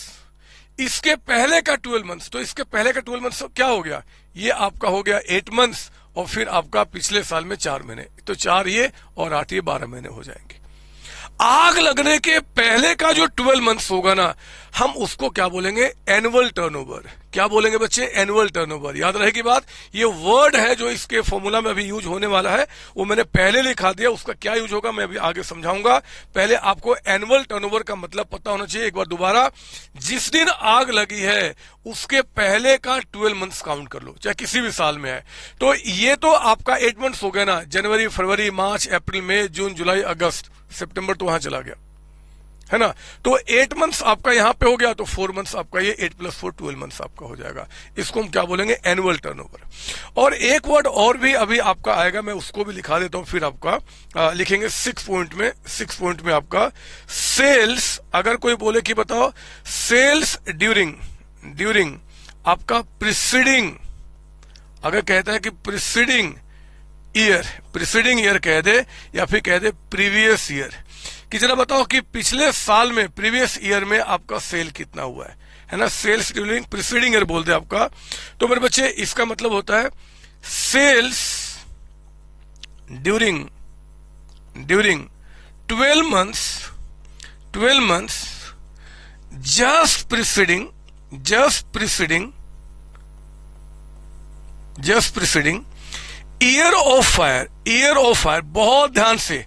इसके पहले का 12 मंथ्स, तो इसके पहले का 12 मंथ्स क्या हो गया, ये आपका हो गया 8 मंथ्स, और फिर आपका पिछले साल में 4 महीने, तो 4 ये और 8 ये 12 महीने हो जाएंगे। आग लगने के पहले का जो 12 मंथ्स होगा ना, हम उसको क्या बोलेंगे, एनुअल टर्नओवर। क्या बोलेंगे बच्चे, एनुअल टर्नओवर। याद रहेगी बात, ये वर्ड है जो इसके फॉर्मूला में अभी यूज होने वाला है, वो मैंने पहले लिखा दिया, उसका क्या यूज होगा मैं अभी आगे समझाऊंगा। पहले आपको एनुअल टर्नओवर का मतलब पता होना चाहिए। एक बार दोबारा, जिस दिन आग लगी है उसके पहले का 12 मंथ्स काउंट कर लो, चाहे किसी भी साल में है। तो ये तो आपका 8 मंथ्स हो गया ना, जनवरी, फरवरी, मार्च, अप्रैल, मई, जून, जुलाई, अगस्त, सितंबर तो वहां चला गया है ना। तो 8 मंथ्स आपका यहां पे हो गया, तो 4 मंथ्स आपका, ये 8 + 4 12 मंथ्स आपका हो जाएगा। इसको हम क्या बोलेंगे, एनुअल टर्नओवर। और एक वर्ड और भी अभी आपका आएगा, मैं उसको भी लिखा देता हूं, फिर आपका लिखेंगे 6 पॉइंट में आपका सेल्स। अगर कोई बोले कि बताओ सेल्स ड्यूरिंग आपका प्रीसीडिंग, अगर कहता है कि प्रीसीडिंग ईयर कह दे, या फिर कह दे प्रीवियस ईयर, कि जरा बताओ कि पिछले साल में, प्रीवियस ईयर में आपका सेल कितना हुआ है ना। सेल्स ड्यूरिंग प्रीसीडिंग ईयर बोलते हैं आपका। तो मेरे बच्चे इसका मतलब होता है sales during 12 months just preceding year of fire. बहुत ध्यान से,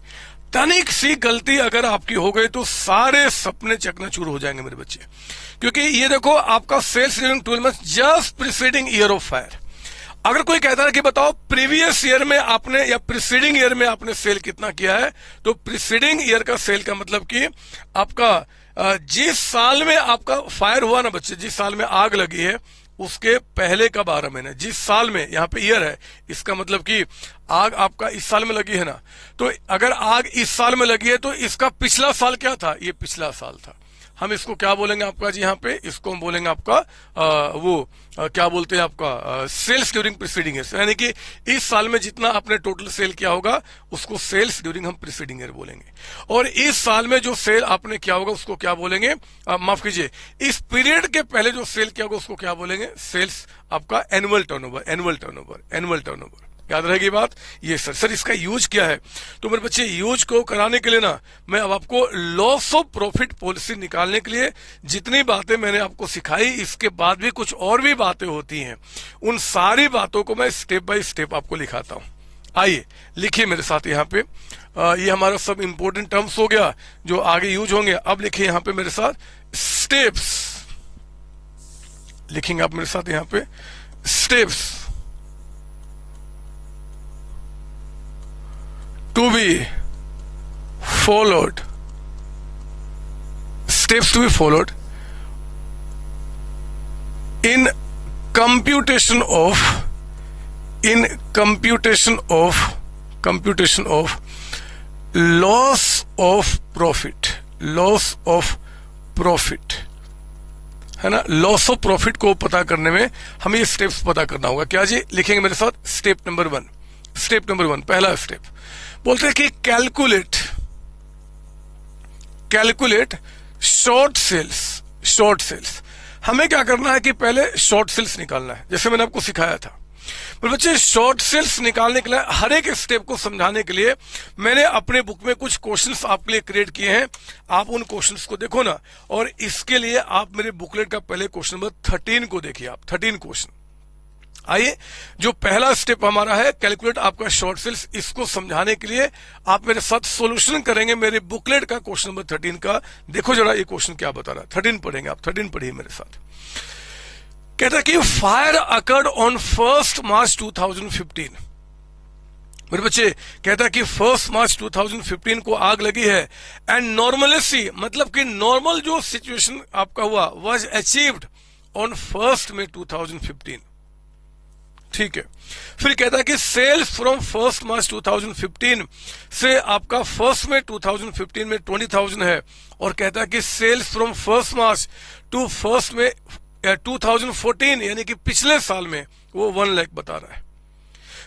तनिक सी गलती अगर आपकी हो गई तो सारे सपने चकनाचूर हो जाएंगे मेरे बच्चे। क्योंकि ये देखो आपका sales during 12 months just preceding year of fire. अगर कोई कहता है कि बताओ प्रीवियस ईयर में आपने या प्रीसीडिंग ईयर में आपने सेल कितना किया है, तो प्रीसीडिंग ईयर का सेल का मतलब कि आपका जिस साल में आपका फायर हुआ ना बच्चे, जिस साल में आग लगी है उसके पहले का 12 महीने, जिस साल में, यहाँ पे ईयर है, इसका मतलब कि आग आपका इस साल में लगी है ना, तो अगर आग इस साल में लगी है तो इसका पिछला साल क्या था, ये पिछला साल था। हम इसको क्या बोलेंगे आपका जी, यहाँ पे इसको हम बोलेंगे आपका क्या बोलते हैं आपका सेल्स ड्यूरिंग प्रीसीडिंग ईयर। यानी कि इस साल में जितना आपने टोटल सेल किया होगा उसको सेल्स ड्यूरिंग हम प्रीसीडिंग ईयर बोलेंगे। और इस साल में जो सेल आपने किया होगा उसको क्या बोलेंगे, माफ कीजिए, इस पीरियड के पहले जो सेल किया होगा उसको क्या बोलेंगे, सेल्स आपका एनुअल टर्नओवर। याद रहेगी बात ये। सर इसका यूज क्या है, तो मेरे बच्चे यूज को कराने के लिए ना, मैं अब आपको लॉस ऑफ प्रॉफिट पॉलिसी निकालने के लिए जितनी बातें मैंने आपको सिखाई, इसके बाद भी कुछ और भी बातें होती हैं, उन सारी बातों को मैं स्टेप बाय स्टेप आपको लिखाता हूं। आइए लिखिए मेरे साथ यहाँ पे, ये हमारा सब इंपॉर्टेंट टर्म्स हो गया जो आगे यूज होंगे। अब लिखिए यहाँ पे मेरे साथ स्टेप्स, लिखेंगे आप मेरे साथ यहाँ पे steps to be followed, steps to be followed in computation of loss of profit, loss of profit, है ना। लॉस ऑफ प्रॉफिट को पता करने में हमें ये स्टेप्स पता करना होगा। क्या जी, लिखेंगे मेरे साथ। Step number one, step number one, पहला स्टेप बोलते हैं कि calculate short sales. Short sales, हमें क्या करना है कि पहले शॉर्ट सेल्स निकालना है, जैसे मैंने आपको सिखाया था। पर बच्चे, शॉर्ट सेल्स निकालने के लिए हर एक स्टेप को समझाने के लिए मैंने अपने बुक में कुछ क्वेश्चंस आपके लिए क्रिएट किए हैं। आप उन क्वेश्चंस को देखो ना, और इसके लिए आप मेरे बुकलेट का पहले क्वेश्चन नंबर 13 को देखिए। आप 13 क्वेश्चन। आइए, जो पहला स्टेप हमारा है कैलकुलेट आपका शॉर्ट सेल्स, इसको समझाने के लिए आप मेरे साथ सॉल्यूशन करेंगे मेरे बुकलेट का क्वेश्चन नंबर 13 का। देखो जरा ये क्वेश्चन क्या बता रहा है। 13 पढ़ेंगे आप, 13 पढ़िए मेरे साथ। कहता है कि फायर अकर्ड ऑन 1 मार्च 2015। मेरे बच्चे, कहता है कि 1 मार्च 2015 को आग लगी है, एंड नॉर्मलेसी, मतलब कि नॉर्मल जो सिचुएशन आपका हुआ, वाज अचीव्ड ऑन 1 मई 2015। ठीक है। फिर कहता है कि सेल्स फ्रॉम 1 मार्च 2015 से आपका 1 मई 2015 में 20,000 है, और कहता है कि सेल्स फ्रॉम 1 मार्च टू 1 मई 2014 यानी कि पिछले साल में वो 1 लाख बता रहा है।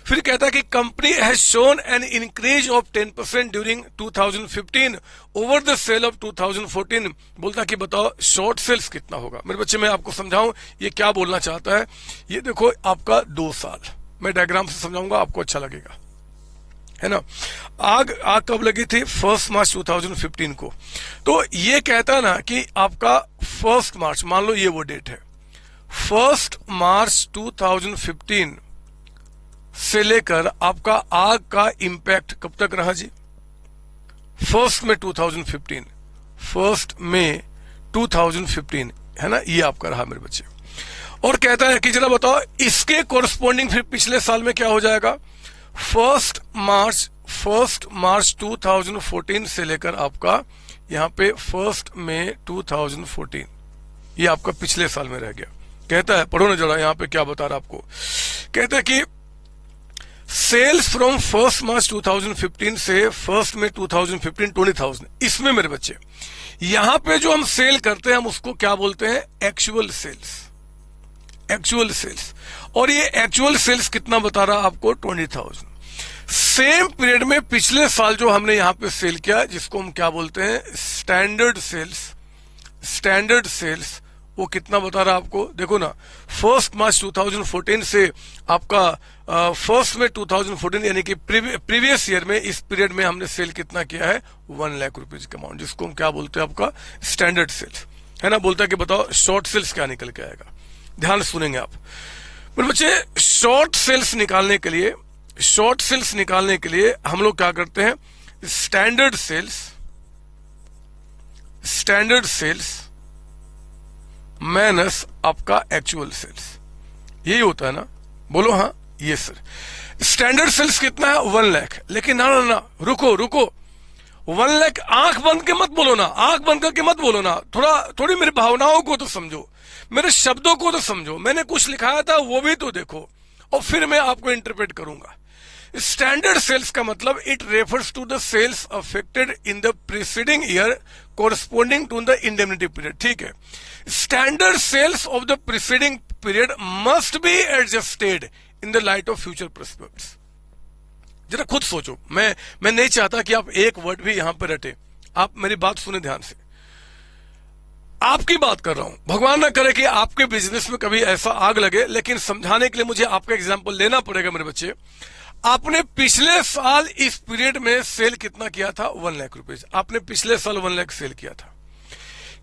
फिर कहता है कि company has shown an increase of 10% during 2015 over the sale of 2014। बोलता कि बताओ शॉर्ट सेल्स कितना होगा। मेरे बच्चे, मैं आपको समझाऊं ये क्या बोलना चाहता है। ये देखो आपका 2 साल, मैं डायग्राम से समझाऊंगा, आपको अच्छा लगेगा, है ना। आग कब लगी थी? 1 मार्च 2015 को। तो ये कहता है ना कि आपका 1 मार्च, मान लो ये वो डेट है, 1 मार्च 2015 से लेकर आपका आग का इंपैक्ट कब तक रहा जी? 1 मई 2015, 1 मई 2015, है ना, ये आपका रहा मेरे बच्चे। और कहता है कि जरा बताओ इसके कोरस्पॉन्डिंग फिर पिछले साल में क्या हो जाएगा? 1 मार्च 2014 से लेकर आपका यहां पे 1 मई 2014, ये आपका पिछले साल में रह गया। कहता है, पढ़ो ना जरा यहां पे क्या बता रहा आपको। कहता है कि सेल्स फ्रॉम 1 मार्च 2015 से 1 मई 2015 20,000। इसमें मेरे बच्चे यहां पे जो हम सेल करते हैं हम उसको क्या बोलते हैं? Actual sales. Actual sales. और ये एक्चुअल सेल्स कितना बता रहा आपको? 20,000। सेम पीरियड में पिछले साल जो हमने यहां पे सेल किया, जिसको हम क्या बोलते हैं? Standard sales. स्टैंडर्ड सेल्स वो कितना बता रहा आपको? देखो ना, 1 मार्च 2014 से आपका 1 मई 2014 यानी कि प्रीवियस ईयर में इस पीरियड में हमने सेल कितना किया है? 1 लाख रुपीज का अमाउंट, जिसको हम क्या बोलते हैं? आपका स्टैंडर्ड सेल्स, है ना। बोलता है कि बताओ शॉर्ट सेल्स क्या निकल के आएगा। ध्यान सुनेंगे आप मेरे बच्चे। शॉर्ट सेल्स निकालने के लिए हम लोग क्या करते हैं? स्टैंडर्ड सेल्स माइनस आपका एक्चुअल सेल्स, यही होता है ना? बोलो हाँ, ये सर। स्टैंडर्ड सेल्स कितना है? 1 लाख। लेकिन ना, रुको 1 लाख आंख बंद के मत बोलो ना, आंख बंद करके मत बोलो ना, थोड़ी मेरी भावनाओं को तो समझो, मेरे शब्दों को तो समझो। मैंने कुछ लिखाया था वो भी तो देखो, और फिर मैं आपको इंटरप्रेट करूंगा। स्टैंडर्ड सेल्स का मतलब it refers to the sales affected in the preceding year corresponding to the indemnity period. ठीक है। Standard sales of the preceding period must be adjusted in the light of future prospects. जरा खुद सोचो, मैं नहीं चाहता कि आप एक वर्ड भी यहां पर रटे। आप मेरी बात सुने ध्यान से, आपकी बात कर रहा हूं। भगवान ना करे कि आपके बिजनेस में कभी ऐसा आग लगे, लेकिन समझाने के लिए मुझे आपका एग्जाम्पल लेना पड़ेगा मेरे बच्चे। आपने पिछले साल इस पीरियड में सेल कितना किया था? 1 लाख रुपीज। आपने पिछले साल 1 लाख सेल किया था।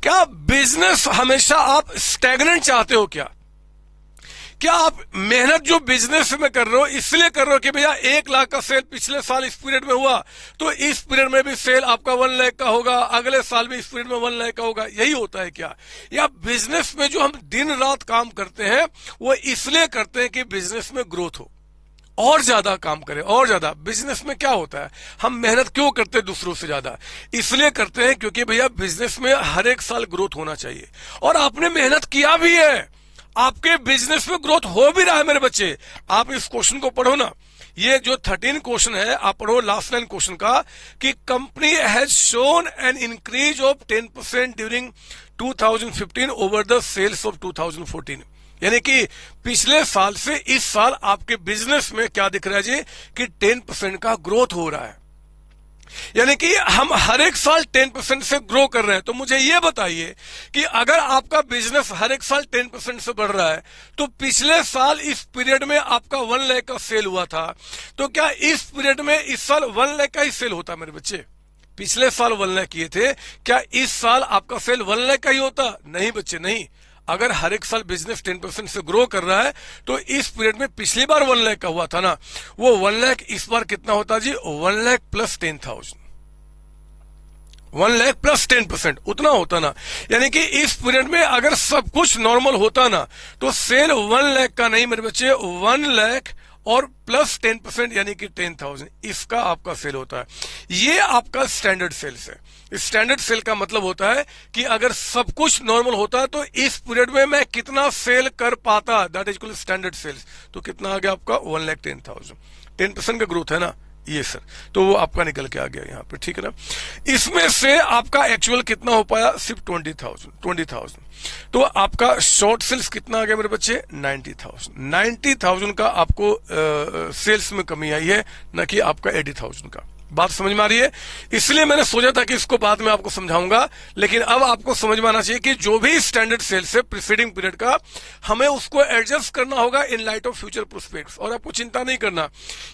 क्या बिजनेस हमेशा आप स्टैग्नेंट चाहते हो? क्या आप मेहनत जो बिजनेस में कर रहे हो इसलिए कर रहे हो कि भैया 1 लाख का सेल पिछले साल इस पीरियड में हुआ, तो इस पीरियड में भी सेल आपका 1 लाख का होगा, अगले साल भी इस पीरियड में 1 लाख का होगा? यही होता है क्या? या बिजनेस में जो हम दिन रात काम करते हैं वो इसलिए करते हैं कि बिजनेस में ग्रोथ हो, और ज्यादा काम करें, और ज्यादा। बिजनेस में क्या होता है, हम मेहनत क्यों करते हैं दूसरों से ज्यादा? इसलिए करते हैं क्योंकि भैया बिजनेस में हर एक साल ग्रोथ होना चाहिए, और आपने मेहनत किया भी है। आपके बिजनेस में ग्रोथ हो भी रहा है मेरे बच्चे। आप इस क्वेश्चन को पढ़ो ना, ये जो 13 क्वेश्चन है आप पढ़ो लास्ट लाइन क्वेश्चन का, कि company has shown an increase of 10% during 2015 over the sales of 2014। यानी कि पिछले साल से इस साल आपके बिजनेस में क्या दिख रहा है जी, कि 10% का ग्रोथ हो रहा है। यानी कि हम हर एक साल 10% से ग्रो कर रहे हैं। तो मुझे यह बताइए कि अगर आपका बिजनेस हर एक साल 10% से बढ़ रहा है, तो पिछले साल इस पीरियड में आपका 1 लाख का सेल हुआ था, तो क्या इस पीरियड में इस साल 1 लाख का ही सेल होता मेरे बच्चे? पिछले साल 1 लाख किए थे, क्या इस साल आपका सेल 1 लाख का ही होता? नहीं बच्चे, नहीं। अगर हर एक साल बिजनेस 10% से ग्रो कर रहा है, तो इस पीरियड में पिछली बार 1 लाख का हुआ था ना, वो 1 लाख इस बार कितना होता जी? 1 लाख प्लस 10,000, 1 लाख प्लस 10%, उतना होता ना। यानी कि इस पीरियड में अगर सब कुछ नॉर्मल होता ना, तो सेल 1 लाख का नहीं मेरे बच्चे, 1 लाख और प्लस 10% यानी कि 10,000, इसका आपका सेल होता है। ये आपका स्टैंडर्ड सेल्स है। स्टैंडर्ड सेल का मतलब होता है कि अगर सब कुछ नॉर्मल होता है, तो इस पीरियड में मैं कितना सेल कर पाता, that is equal standard sales. तो कितना आ गया आपका? 1,10,000। 10% का ग्रोथ है ना ये सर, तो वो आपका निकल के आ गया यहाँ पे, ठीक है ना। इसमें से आपका एक्चुअल कितना हो पाया? सिर्फ 20,000। तो आपका शॉर्ट सेल्स कितना आ गया मेरे बच्चे? 90,000 का आपको सेल्स में कमी आई है, न कि आपका 80,000 का। बात समझ में आ रही है? इसलिए मैंने सोचा था कि इसको बाद में आपको समझाऊंगा, लेकिन अब आपको समझ में आना चाहिए कि जो भी स्टैंडर्ड सेल्स है प्रीसीडिंग पीरियड का, हमें उसको एडजस्ट करना होगा in light of future prospects. और आपको चिंता नहीं करना,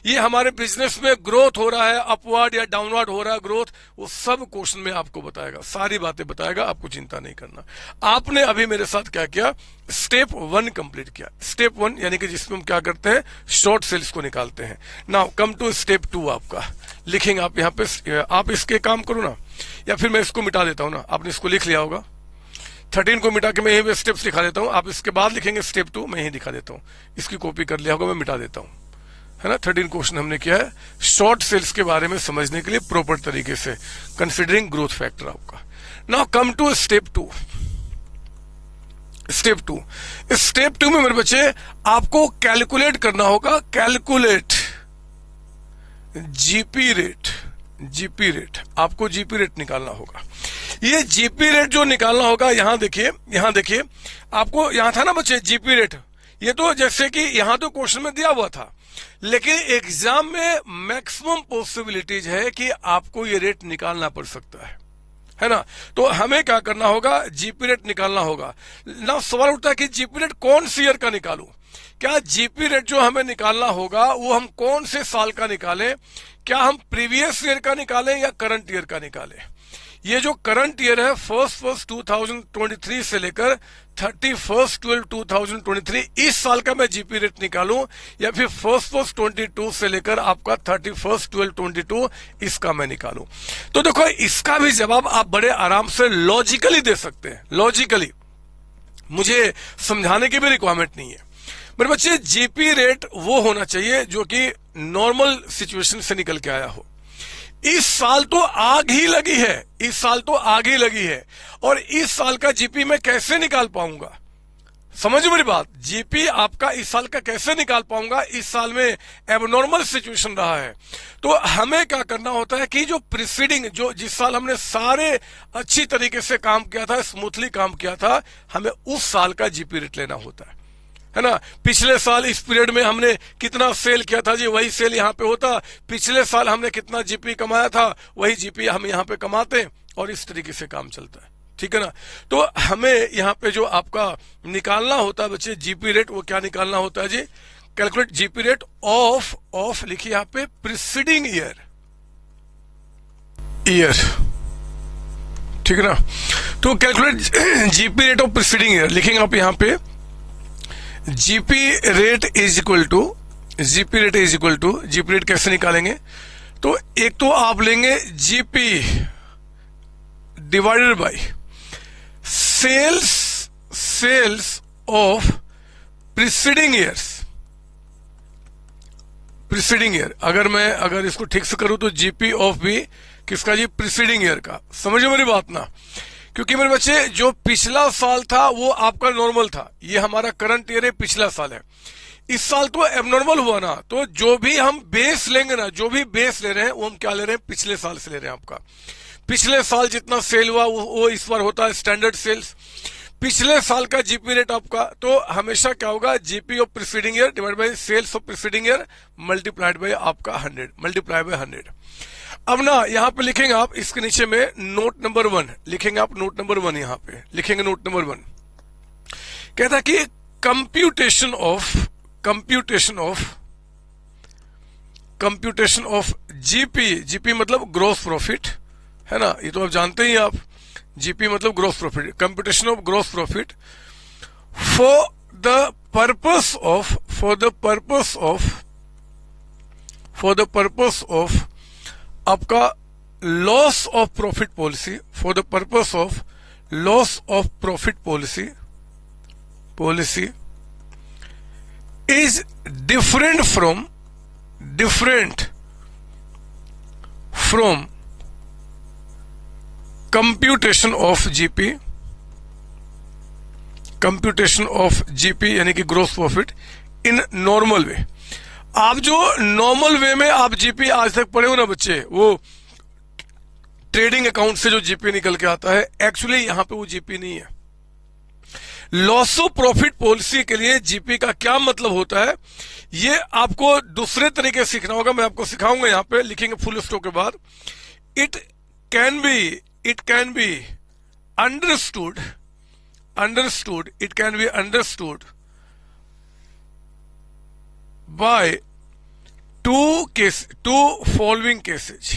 ये हमारे बिजनेस में ग्रोथ हो रहा है, अपवर्ड या डाउनवर्ड हो रहा है ग्रोथ, वो सब क्वेश्चन में आपको बताएगा, सारी बातें बताएगा, आपको चिंता नहीं करना। आपने अभी मेरे साथ क्या किया? स्टेप 1 कंप्लीट किया। स्टेप 1 यानी कि जिसमें हम क्या करते हैं? शॉर्ट सेल्स को निकालते हैं। Now come to step 2। आपका लिखेंगे आप यहाँ पे, आप इसके काम करो ना, या फिर मैं इसको मिटा देता हूं ना, आपने इसको लिख लिया होगा। 13 को मिटा के मैं यही स्टेप्स दिखा देता हूं, आप इसके बाद लिखेंगे स्टेप 2, मैं यही दिखा देता हूं। इसकी कॉपी कर लिया होगा, मैं मिटा देता हूं, है ना। 13 क्वेश्चन हमने किया है शॉर्ट सेल्स के बारे में समझने के लिए प्रॉपर तरीके से, कंसिडरिंग ग्रोथ फैक्टर आपका। Now come to step 2। Step 2 में मेरे बच्चे आपको कैलकुलेट करना होगा, कैलकुलेट जीपी रेट। आपको जीपी रेट निकालना होगा। ये जीपी रेट जो निकालना होगा, यहां देखिए आपको, यहां था ना बच्चे जीपी रेट, ये तो जैसे कि यहां तो क्वेश्चन में दिया हुआ था, लेकिन एग्जाम में मैक्सिमम पॉसिबिलिटीज है कि आपको ये रेट निकालना पड़ सकता है ना। तो हमें क्या करना होगा? जीपी रेट निकालना होगा ना। सवाल उठता है कि जीपी रेट कौन सी ईयर का निकालूं? क्या जीपी रेट जो हमें निकालना होगा वो हम कौन से साल का निकालें? क्या हम प्रीवियस ईयर का निकालें या करंट ईयर का निकालें? ये जो करंट ईयर है 1 January 2023 से लेकर 31 December 2023, इस साल का मैं जीपी रेट निकालूं, या फिर 1 January 2022 से लेकर आपका 31 December 2022 इसका मैं निकालूं? तो देखो, इसका भी जवाब आप बड़े आराम से लॉजिकली दे सकते हैं। लॉजिकली मुझे समझाने की भी रिक्वायरमेंट नहीं है मेरे बच्चे। जीपी रेट वो होना चाहिए जो कि नॉर्मल सिचुएशन से निकल के आया हो। इस साल तो आग ही लगी है, और इस साल का जीपी मैं कैसे निकाल पाऊंगा? समझो मेरी बात, जीपी आपका इस साल का कैसे निकाल पाऊंगा? इस साल में एबनॉर्मल सिचुएशन रहा है। तो हमें क्या करना होता है कि जो प्रीसीडिंग, जो जिस साल हमने सारे अच्छी तरीके से काम किया था, स्मूथली काम किया था, हमें उस साल का जीपी रेट लेना होता है ना। पिछले साल इस पीरियड में हमने कितना सेल किया था जी, वही सेल यहाँ पे होता। पिछले साल हमने कितना जीपी कमाया था, वही जीपी हम यहाँ पे कमाते, और इस तरीके से काम चलता है, ठीक है ना। तो हमें यहाँ पे जो आपका निकालना होता है बच्चे जीपी रेट, वो क्या निकालना होता है जी? कैलकुलेट जीपी रेट ऑफ लिखिए यहाँ पे प्रीसीडिंग ईयर, ठीक है ना। तो calculate GP rate of preceding year लिखेंगे आप यहाँ पे। GP rate is equal to GP rate कैसे निकालेंगे? तो एक तो आप लेंगे GP divided by sales of preceding year. अगर इसको ठीक से करूं तो जीपी ऑफ भी किसका जी? प्रीसीडिंग ईयर का। समझो मेरी बात ना, क्योंकि मेरे बच्चे जो पिछला साल था वो आपका नॉर्मल था, ये हमारा करंट ईयर है, पिछला साल है। इस साल तो एबनॉर्मल हुआ ना, तो जो भी हम बेस लेंगे ना, जो भी बेस ले रहे हैं वो हम क्या ले रहे हैं, पिछले साल से ले रहे हैं। आपका पिछले साल जितना सेल हुआ वो इस बार होता है स्टैंडर्ड सेल्स, पिछले साल का जीपी रेट आपका। तो हमेशा क्या होगा, GP of preceding year divide by sales of preceding year multiplied by आपका 100, मल्टीप्लाई बाय 100। अब ना यहाँ पे लिखेंगे आप, इसके नीचे में नोट नंबर 1 लिखेंगे आप, नोट नंबर 1 यहाँ पे लिखेंगे, नोट नंबर 1 कहता है कि कंप्यूटेशन ऑफ जीपी मतलब ग्रॉस प्रॉफिट है ना, ये तो आप जानते ही आप, जीपी मतलब gross profit, computation of gross profit for the purpose of आपका loss of profit policy, for the purpose of loss of profit policy is different from computation of GP यानी कि gross profit in normal way. आप जो normal way में आप GP आज तक पढ़े हो ना बच्चे, वो ट्रेडिंग अकाउंट से जो जीपी निकल के आता है, एक्चुअली यहां पे वो जीपी नहीं है। लॉस ऑफ प्रॉफिट पॉलिसी के लिए जीपी का क्या मतलब होता है, ये आपको दूसरे तरीके से सीखना होगा, मैं आपको सिखाऊंगा। यहां पे लिखेंगे फुल स्टॉप के बाद, it can be understood by two following cases,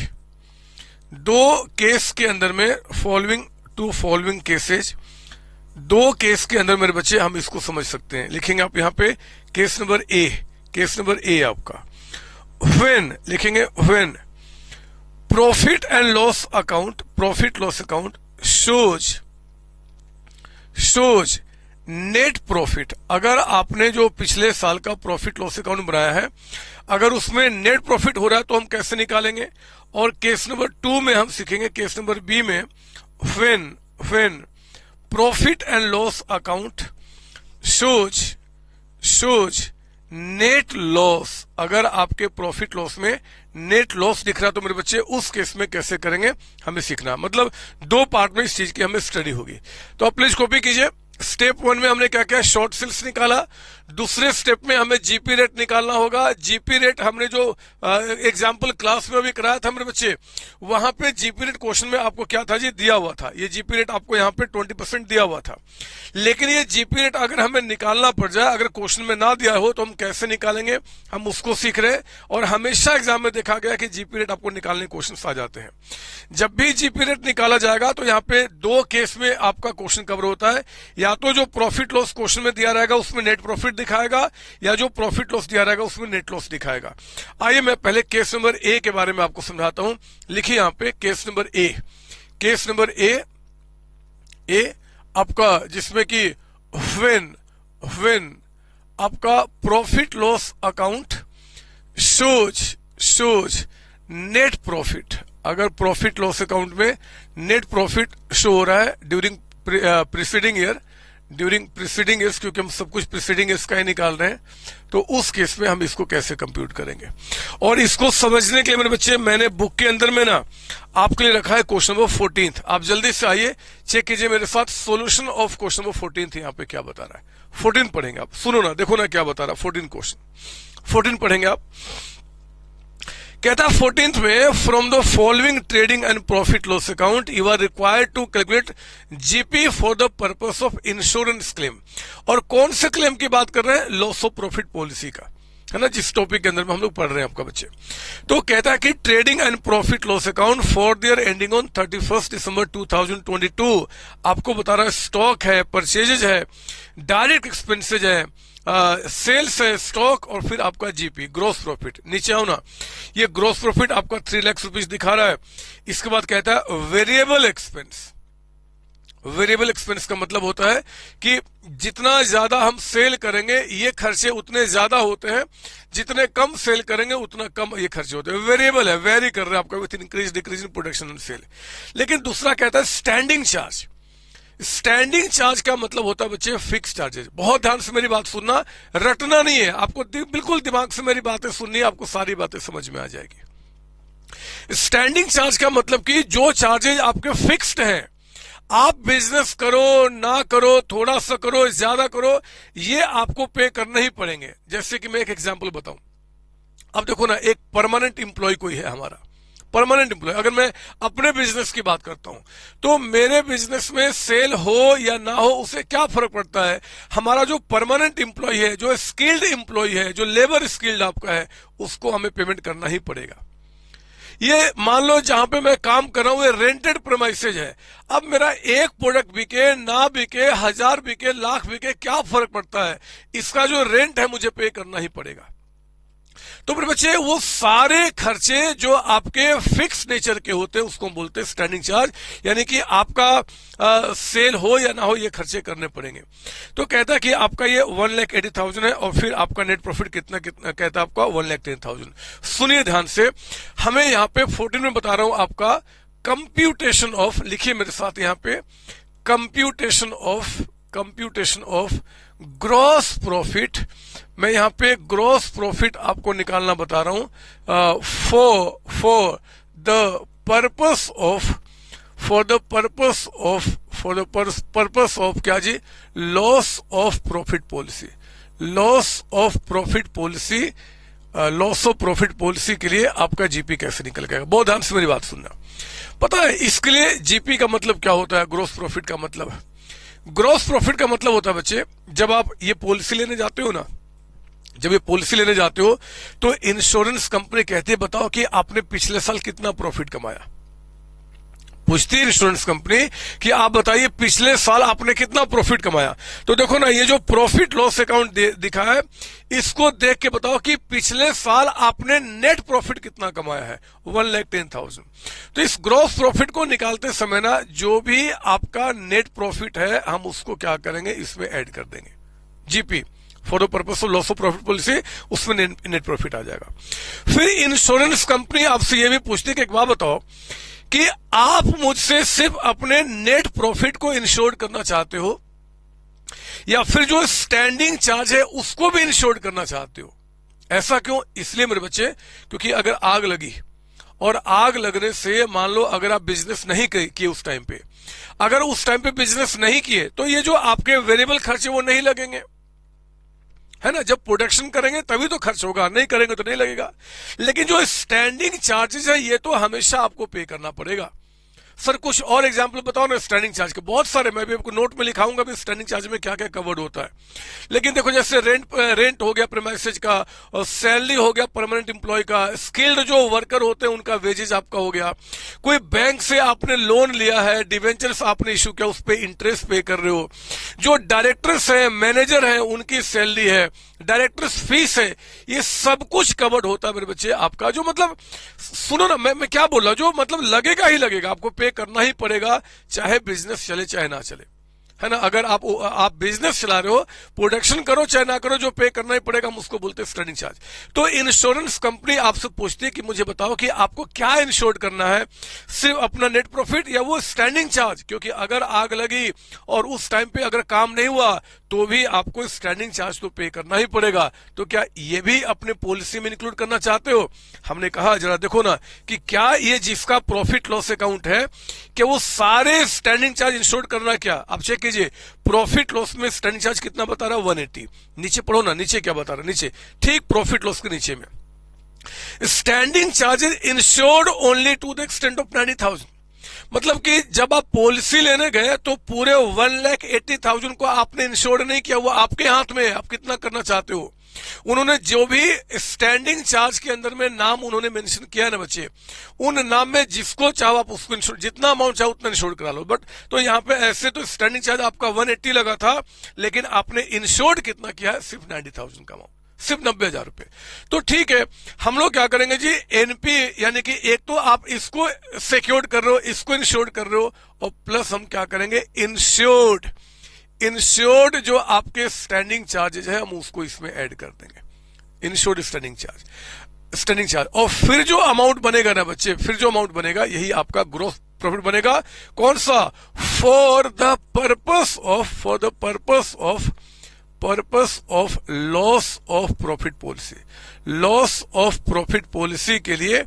दो केस के अंदर में टू फॉलोइंग केसेज, दो केस के अंदर मेरे बच्चे हम इसको समझ सकते हैं। लिखेंगे आप यहाँ पे केस नंबर ए आपका, व्हेन लिखेंगे, when profit and loss account shows net profit. अगर आपने जो पिछले साल का प्रॉफिट लॉस अकाउंट बनाया है, अगर उसमें नेट प्रॉफिट हो रहा है तो हम कैसे निकालेंगे। और केस नंबर 2 में हम सीखेंगे, केस नंबर बी में, when profit and loss account shows net loss. अगर आपके प्रॉफिट लॉस में नेट लॉस दिख रहा है तो मेरे बच्चे उस केस में कैसे करेंगे हमें सीखना, मतलब दो पार्ट में इस चीज की हमें स्टडी होगी। तो आप प्लीज कॉपी कीजिए। स्टेप 1 में हमने क्या क्या शॉर्ट सेल्स निकाला, दूसरे स्टेप में हमें जीपी रेट निकालना होगा। जीपी रेट हमने जो एग्जांपल क्लास में अभी कराया था मेरे बच्चे, वहां पे जीपी रेट क्वेश्चन में आपको क्या था जी, दिया हुआ था। ये जीपी रेट आपको यहाँ पे 20% दिया हुआ था, लेकिन ये जीपी रेट अगर हमें निकालना पड़ जाए, अगर क्वेश्चन में ना दिया हो तो हम कैसे निकालेंगे, हम उसको सीख रहे हैं। और हमेशा एग्जाम में देखा गया कि जीपी रेट आपको निकालने क्वेश्चन आ जाते हैं। जब भी जीपी रेट निकाला जाएगा तो यहाँ पे दो केस में आपका क्वेश्चन कवर होता है, या तो जो प्रॉफिट लॉस क्वेश्चन में दिया रहेगा उसमें नेट प्रॉफिट दिखाएगा, या जो प्रॉफिट लॉस दिया रहेगा उसमें नेट लॉस दिखाएगा। आइए मैं पहले केस नंबर ए के बारे में आपको समझाता हूं। लिखिए यहां पे केस नंबर ए आपका, जिसमें कि व्हेन आपका profit loss account shows net profit. अगर प्रॉफिट लॉस अकाउंट में नेट प्रॉफिट शो हो रहा है ड्यूरिंग प्रीसीडिंग ईयर, क्योंकि हम सब कुछ प्रीसीडिंग ईयर्स का ही निकाल रहे हैं, तो उस केस में हम इसको कैसे कंप्यूट करेंगे। और इसको समझने के लिए मेरे बच्चे मैंने बुक के अंदर में ना आपके लिए रखा है क्वेश्चन नंबर 14। आप जल्दी से आइए, चेक कीजिए मेरे साथ सोल्यूशन ऑफ क्वेश्चन नंबर 14 यहाँ पे क्या बता रहा है। 14 पढ़ेंगे आप, सुनो ना, देखो ना क्या बता रहा है। 14 क्वेश्चन 14 पढ़ेंगे आप। कहता है 14th में, from the following trading and profit loss account you are required to calculate GP for the purpose of insurance claim. और कौन से क्लेम की बात कर रहे हैं, लॉस ऑफ प्रॉफिट पॉलिसी का, है ना, जिस टॉपिक के अंदर में हम लोग पढ़ रहे हैं आपका बच्चे। तो कहता है कि trading and profit loss account for the year ending on 31 December 2022 आपको बता रहा है स्टॉक है, परचेजेज है, डायरेक्ट एक्सपेंसेज है, सेल्स है, स्टॉक, और फिर आपका जीपी ग्रॉस प्रॉफिट। नीचे आओ ना, ये ग्रॉस प्रॉफिट आपका 3 लाख रुपीज दिखा रहा है। इसके बाद कहता है वेरिएबल एक्सपेंस। वेरिएबल एक्सपेंस का मतलब होता है कि जितना ज्यादा हम सेल करेंगे ये खर्चे उतने ज्यादा होते हैं, जितने कम सेल करेंगे उतना कम ये खर्चे होते हैं। वेरिएबल है, वेरी कर रहे हैं आपका with increase decrease in production and sale. लेकिन दूसरा कहता है स्टैंडिंग चार्ज। स्टैंडिंग चार्ज का मतलब होता है बच्चे फिक्स चार्जेस। बहुत ध्यान से मेरी बात सुनना, रटना नहीं है आपको, बिल्कुल दिमाग से मेरी बातें सुननी है, आपको सारी बातें समझ में आ जाएगी। स्टैंडिंग चार्ज का मतलब कि जो चार्जेज आपके फिक्स्ड हैं, आप बिजनेस करो ना करो, थोड़ा सा करो ज्यादा करो, ये आपको पे करने ही पड़ेंगे। जैसे कि मैं एक एग्जांपल बताऊं, अब देखो ना, एक परमानेंट एम्प्लॉय कोई है हमारा, परमानेंट एम्प्लॉय, अगर मैं अपने बिजनेस की बात करता हूं तो मेरे बिजनेस में सेल हो या ना हो उसे क्या फर्क पड़ता है। हमारा जो परमानेंट एम्प्लॉय है, जो स्किल्ड एम्प्लॉय है, जो लेबर स्किल्ड आपका है, उसको हमें पेमेंट करना ही पड़ेगा। ये मान लो जहां पे मैं काम कर रहा हूं ये रेंटेड प्रेमाइसेज है। अब मेरा एक प्रोडक्ट बिके ना बिके, 1000 बिके, लाख बिके, क्या फर्क पड़ता है, इसका जो रेंट है मुझे पे करना ही पड़ेगा। तो मेरे बच्चे वो सारे खर्चे जो आपके फिक्स नेचर के होते हैं उसको बोलते हैं स्टैंडिंग चार्ज, यानी कि आपका सेल हो या ना हो ये खर्चे करने पड़ेंगे। तो कहता है कि आपका ये 1,80,000 है और फिर आपका नेट प्रॉफिट कितना कितना कहता है आपका 1,10,000। सुनिए ध्यान से, हमें यहाँ पे 14 में बता रहा हूं आपका कंप्यूटेशन ऑफ, लिखिए मेरे साथ यहाँ पे, कंप्यूटेशन ऑफ ग्रॉस प्रॉफिट। मैं यहां पे ग्रॉस प्रॉफिट आपको निकालना बता रहा हूं फॉर द पर्पस ऑफ क्या जी, loss of profit policy. Loss of profit policy के लिए आपका जीपी कैसे निकल गया। बहुत ध्यान से मेरी बात सुनना। पता है इसके लिए जीपी का मतलब क्या होता है, ग्रॉस प्रॉफिट का मतलब। ग्रॉस प्रॉफिट का मतलब होता है बच्चे, जब आप ये पॉलिसी लेने जाते हो ना, जब ये पॉलिसी लेने जाते हो तो इंश्योरेंस कंपनी कहती है बताओ कि आपने पिछले साल कितना प्रॉफिट कमाया। पूछती है इंश्योरेंस कंपनी कि आप बताइए पिछले साल आपने कितना प्रॉफिट कमाया। तो देखो ना, ये जो प्रॉफिट लॉस अकाउंट दिखा है, इसको देख के बताओ कि पिछले साल आपने नेट प्रॉफिट कितना कमाया है, 1,10,000। तो इस ग्रॉस प्रॉफिट को निकालते समय ना, जो भी आपका नेट प्रॉफिट है हम उसको क्या करेंगे, इसमें ऐड कर देंगे। GP for the purpose of loss of profit policy, उसमें नेट प्रॉफिट आ जाएगा। फिर इंश्योरेंस कंपनी आपसे यह भी पूछती है कि एक बात बताओ कि आप मुझसे सिर्फ अपने नेट प्रॉफिट को इंश्योर करना चाहते हो या फिर जो स्टैंडिंग चार्ज है उसको भी इंश्योर करना चाहते हो। ऐसा क्यों, इसलिए मेरे बच्चे, क्योंकि अगर आग लगी और आग लगने से मान लो अगर आप बिजनेस नहीं किए उस टाइम पे, अगर उस टाइम पे बिजनेस नहीं किए तो ये जो आपके वेरिएबल खर्चे वो नहीं लगेंगे, है ना। जब प्रोडक्शन करेंगे तभी तो खर्च होगा, नहीं करेंगे तो नहीं लगेगा। लेकिन जो स्टैंडिंग चार्जेस है ये तो हमेशा आपको पे करना पड़ेगा। सर कुछ और एग्जाम्पल बताओ ना स्टैंडिंग चार्ज के, बहुत सारे, मैं भी आपको नोट में लिखाऊंगा भी स्टैंडिंग चार्ज में क्या क्या कवर्ड होता है। लेकिन देखो जैसे रेंट हो गया प्रीमाइसेज का, और सैलरी हो गया परमानेंट एम्प्लॉय का, स्किल्ड जो वर्कर होते हैं उनका वेजेस आपका हो गया, कोई बैंक से आपने लोन लिया है, डिवेंचर्स आपने इशू किया, उस पर इंटरेस्ट पे कर रहे हो, जो डायरेक्टर्स है, मैनेजर है, उनकी सैलरी है, डायरेक्टर्स फीस है, ये सब कुछ कवर्ड होता है मेरे बच्चे आपका। जो मतलब सुनो ना, मैं क्या बोल रहा हूं, जो मतलब लगेगा ही लगेगा, आपको पे करना ही पड़ेगा, चाहे बिजनेस चले चाहे ना चले, है ना। अगर आप बिजनेस चला रहे हो, प्रोडक्शन करो चाहे ना करो, जो पे करना ही पड़ेगा, हम उसको बोलते हैं स्टैंडिंग चार्ज। तो इंश्योरेंस कंपनी आपसे पूछती है कि मुझे बताओ कि आपको क्या इंश्योर करना है, सिर्फ अपना नेट प्रॉफिट या वो स्टैंडिंग चार्ज, क्योंकि अगर आग लगी और उस टाइम पे अगर काम नहीं हुआ तो भी आपको स्टैंडिंग चार्ज तो पे करना ही पड़ेगा। तो क्या ये भी अपने पॉलिसी में इंक्लूड करना चाहते हो। हमने कहा जरा देखो ना कि क्या ये जिसका प्रॉफिट लॉस अकाउंट है कि वो सारे स्टैंडिंग चार्ज इंश्योर करना, क्या आप चेक कीजिए, प्रॉफिट लॉस में स्टैंडिंग चार्ज कितना बता रहा है, 180। नीचे पढ़ो ना, नीचे क्या बता रहा है, नीचे ठीक प्रॉफिट लॉस के नीचे में, standing charges insured only to the extent of 90,000। मतलब कि जब आप पॉलिसी लेने गए तो पूरे 1,80,000 को आपने इंश्योर्ड नहीं किया, वो आपके हाथ में है, आप कितना करना चाहते हो। उन्होंने जो भी स्टैंडिंग चार्ज के अंदर में नाम उन्होंने मेंशन किया ना बच्चे, उन नाम में जिसको चाहो आप उसको इंश्योर, जितना अमाउंट चाहो उतना इंश्योर करा लो। बट तो यहाँ पे ऐसे तो स्टैंडिंग चार्ज आपका 180 लगा था, लेकिन आपने इंश्योर्ड कितना किया है, सिर्फ 90,000 का अमाउंट, सिर्फ 90,000 रुपए। तो ठीक है, हम लोग क्या करेंगे जी, एनपी यानी कि एक तो आप इसको सिक्योर्ड कर रहे हो, इसको इंश्योर्ड कर रहे हो, और प्लस हम क्या करेंगे, इंश्योर्ड जो आपके स्टैंडिंग चार्जेस है हम उसको इसमें ऐड कर देंगे, इंश्योर्ड स्टैंडिंग चार्ज। और फिर जो अमाउंट बनेगा ना बच्चे, फिर जो अमाउंट बनेगा यही आपका ग्रॉस प्रॉफिट बनेगा कौन सा, for the purpose of loss of profit policy. Loss of profit policy के लिए,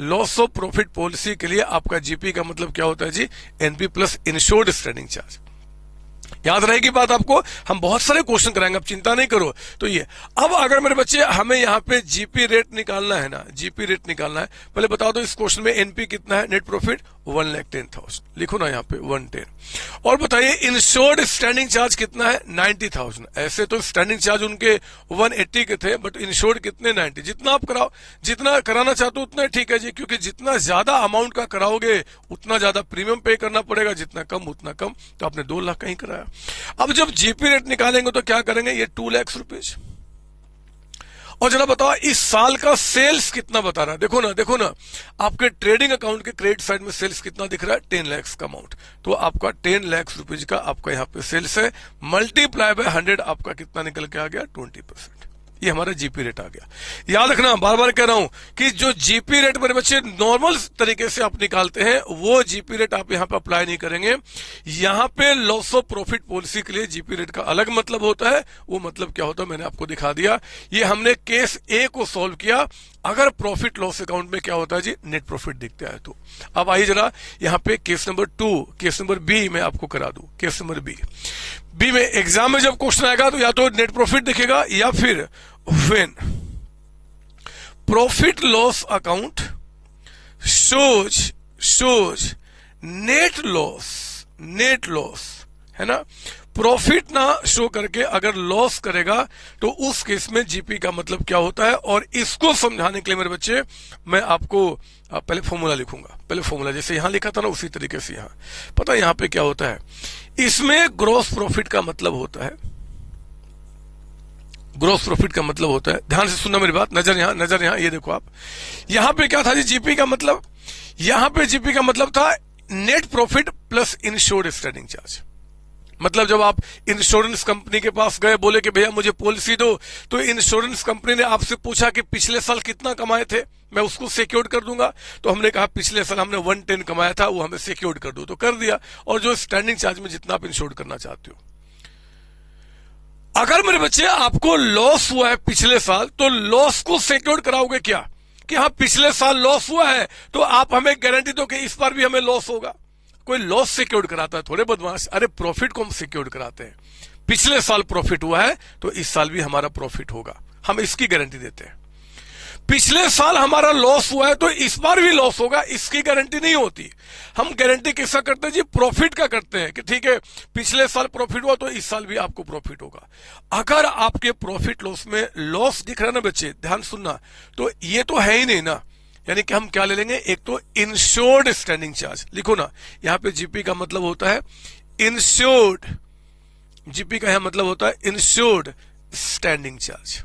लॉस ऑफ प्रॉफिट पॉलिसी के लिए आपका जीपी का मतलब क्या होता है जी, NP plus insured standing charge. याद रहेगी बात आपको, हम बहुत सारे क्वेश्चन कराएंगे, आप चिंता नहीं करो। तो ये अब अगर मेरे बच्चे हमें यहाँ पे जीपी रेट निकालना है ना, जीपी रेट निकालना है, पहले बता दो इस क्वेश्चन में एनपी कितना है, नेट प्रॉफिट 1,10,000, लिखो ना यहाँ पे 110। और बताइए इंश्योर्ड स्टैंडिंग चार्ज कितना है, 90,000। ऐसे तो स्टैंडिंग चार्ज उनके 180 के थे, बट इंश्योर्ड कितने, 90। जितना आप कराओ, जितना कराना चाहते हो उतना ठीक है जी, क्योंकि जितना ज्यादा अमाउंट का कराओगे उतना ज्यादा प्रीमियम पे करना पड़ेगा, जितना कम उतना कम। तो आपने 2 लाख का ही कराया। अब जब जीपी रेट निकालेंगे तो क्या करेंगे, ये 2 लाख रुपीज। और जरा बताओ इस साल का सेल्स कितना बता रहा है, देखो ना आपके ट्रेडिंग अकाउंट के क्रेडिट साइड में सेल्स कितना दिख रहा है, 10 लाख का अमाउंट। तो आपका 10 लाख रुपीज का आपका यहाँ पे सेल्स है, मल्टीप्लाई बाय 100 आपका कितना निकल के आ गया, 20%। ये हमारा जीपी रेट आ गया। याद रखना, बार बार कह रहा हूं कि जो जीपी रेट मेरे बच्चे नॉर्मल तरीके से आप निकालते हैं वो जीपी रेट आप यहां पे अप्लाई नहीं करेंगे। यहां पे लॉस ऑफ प्रॉफिट पॉलिसी के लिए जीपी रेट का अलग मतलब होता है। वो मतलब क्या होता है मैंने आपको दिखा दिया। ये हमने केस ए को सॉल्व किया। अगर प्रॉफिट लॉस अकाउंट में क्या होता है जी, नेट प्रॉफिट दिखता है। तो अब आइए जरा यहाँ पे case number 2, case number B मैं आपको करा दूं। केस नंबर बी में एग्जाम में जब क्वेश्चन आएगा तो या तो नेट प्रॉफिट दिखेगा या फिर when profit loss account shows net loss, है ना। प्रॉफिट ना शो करके अगर लॉस करेगा तो उस केस में जीपी का मतलब क्या होता है। और इसको समझाने के लिए मेरे बच्चे मैं आपको पहले फॉर्मूला लिखूंगा। पहले फॉर्मूला जैसे यहां लिखा था ना उसी तरीके से यहां, पता है यहां पे क्या होता है, इसमें ग्रॉस प्रॉफिट का मतलब होता है, ग्रॉस प्रॉफिट का मतलब होता है, ध्यान से सुनना मेरी बात, नजर यहां, ये देखो आप, यहां पे क्या था जी जीपी का मतलब, यहां पे जीपी का मतलब था net profit plus insured standing charge. मतलब जब आप इंश्योरेंस कंपनी के पास गए, बोले कि भैया मुझे पॉलिसी दो, तो इंश्योरेंस कंपनी ने आपसे पूछा कि पिछले साल कितना कमाए थे, मैं उसको सिक्योर्ड कर दूंगा। तो हमने कहा पिछले साल हमने 110 कमाया था, वो हमें सिक्योर्ड कर दो, तो कर दिया। और जो स्टैंडिंग चार्ज में जितना आप इंश्योर्ड करना चाहते हो, अगर मेरे बच्चे आपको लॉस हुआ है पिछले साल, तो लॉस को सिक्योर्ड कराओगे क्या, कि हाँ पिछले साल लॉस हुआ है तो आप हमें गारंटी दो कि इस बार भी हमें लॉस होगा। कोई लॉस सिक्योर्ड कराता है थोड़े बदमाश, अरे प्रॉफिट को हम सिक्योर्ड कराते हैं। पिछले साल प्रॉफिट हुआ है तो इस साल भी हमारा प्रॉफिट होगा, हम इसकी गारंटी देते हैं। पिछले साल हमारा लॉस हुआ है तो इस बार भी लॉस होगा, इसकी गारंटी नहीं होती। हम गारंटी किसका करते हैं जी, प्रॉफिट का करते हैं, कि ठीक है पिछले साल प्रॉफिट हुआ तो इस साल भी आपको प्रॉफिट होगा। अगर आपके प्रॉफिट लॉस में लॉस दिख रहा है ना बच्चे, ध्यान सुनना, तो ये तो है ही नहीं ना, यानी कि हम क्या ले लेंगे, एक तो इंश्योर्ड स्टैंडिंग चार्ज, लिखो ना यहां पे जीपी का मतलब होता है इंश्योर्ड, जीपी का यहां मतलब होता है insured standing charge,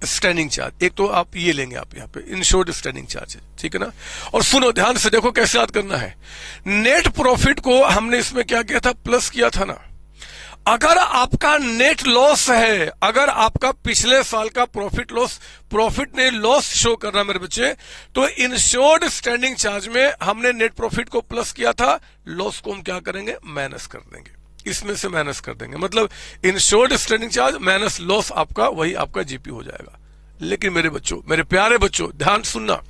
standing charge. एक तो आप ये लेंगे, आप यहाँ पे इंश्योर्ड स्टैंडिंग चार्ज है, ठीक है ना। और सुनो ध्यान से, देखो कैसे याद करना है। नेट प्रॉफिट को हमने इसमें क्या किया था, प्लस किया था ना। अगर आपका नेट लॉस है, अगर आपका पिछले साल का प्रॉफिट ने लॉस शो करना मेरे बच्चे, तो इंश्योर्ड स्टैंडिंग चार्ज में हमने नेट प्रॉफिट को प्लस किया था, लॉस को हम क्या करेंगे, माइनस कर देंगे, इसमें से माइनस कर देंगे। मतलब insured standing charge minus loss आपका, वही आपका जीपी हो जाएगा। लेकिन मेरे बच्चों, मेरे प्यारे बच्चों ध्यान सुनना,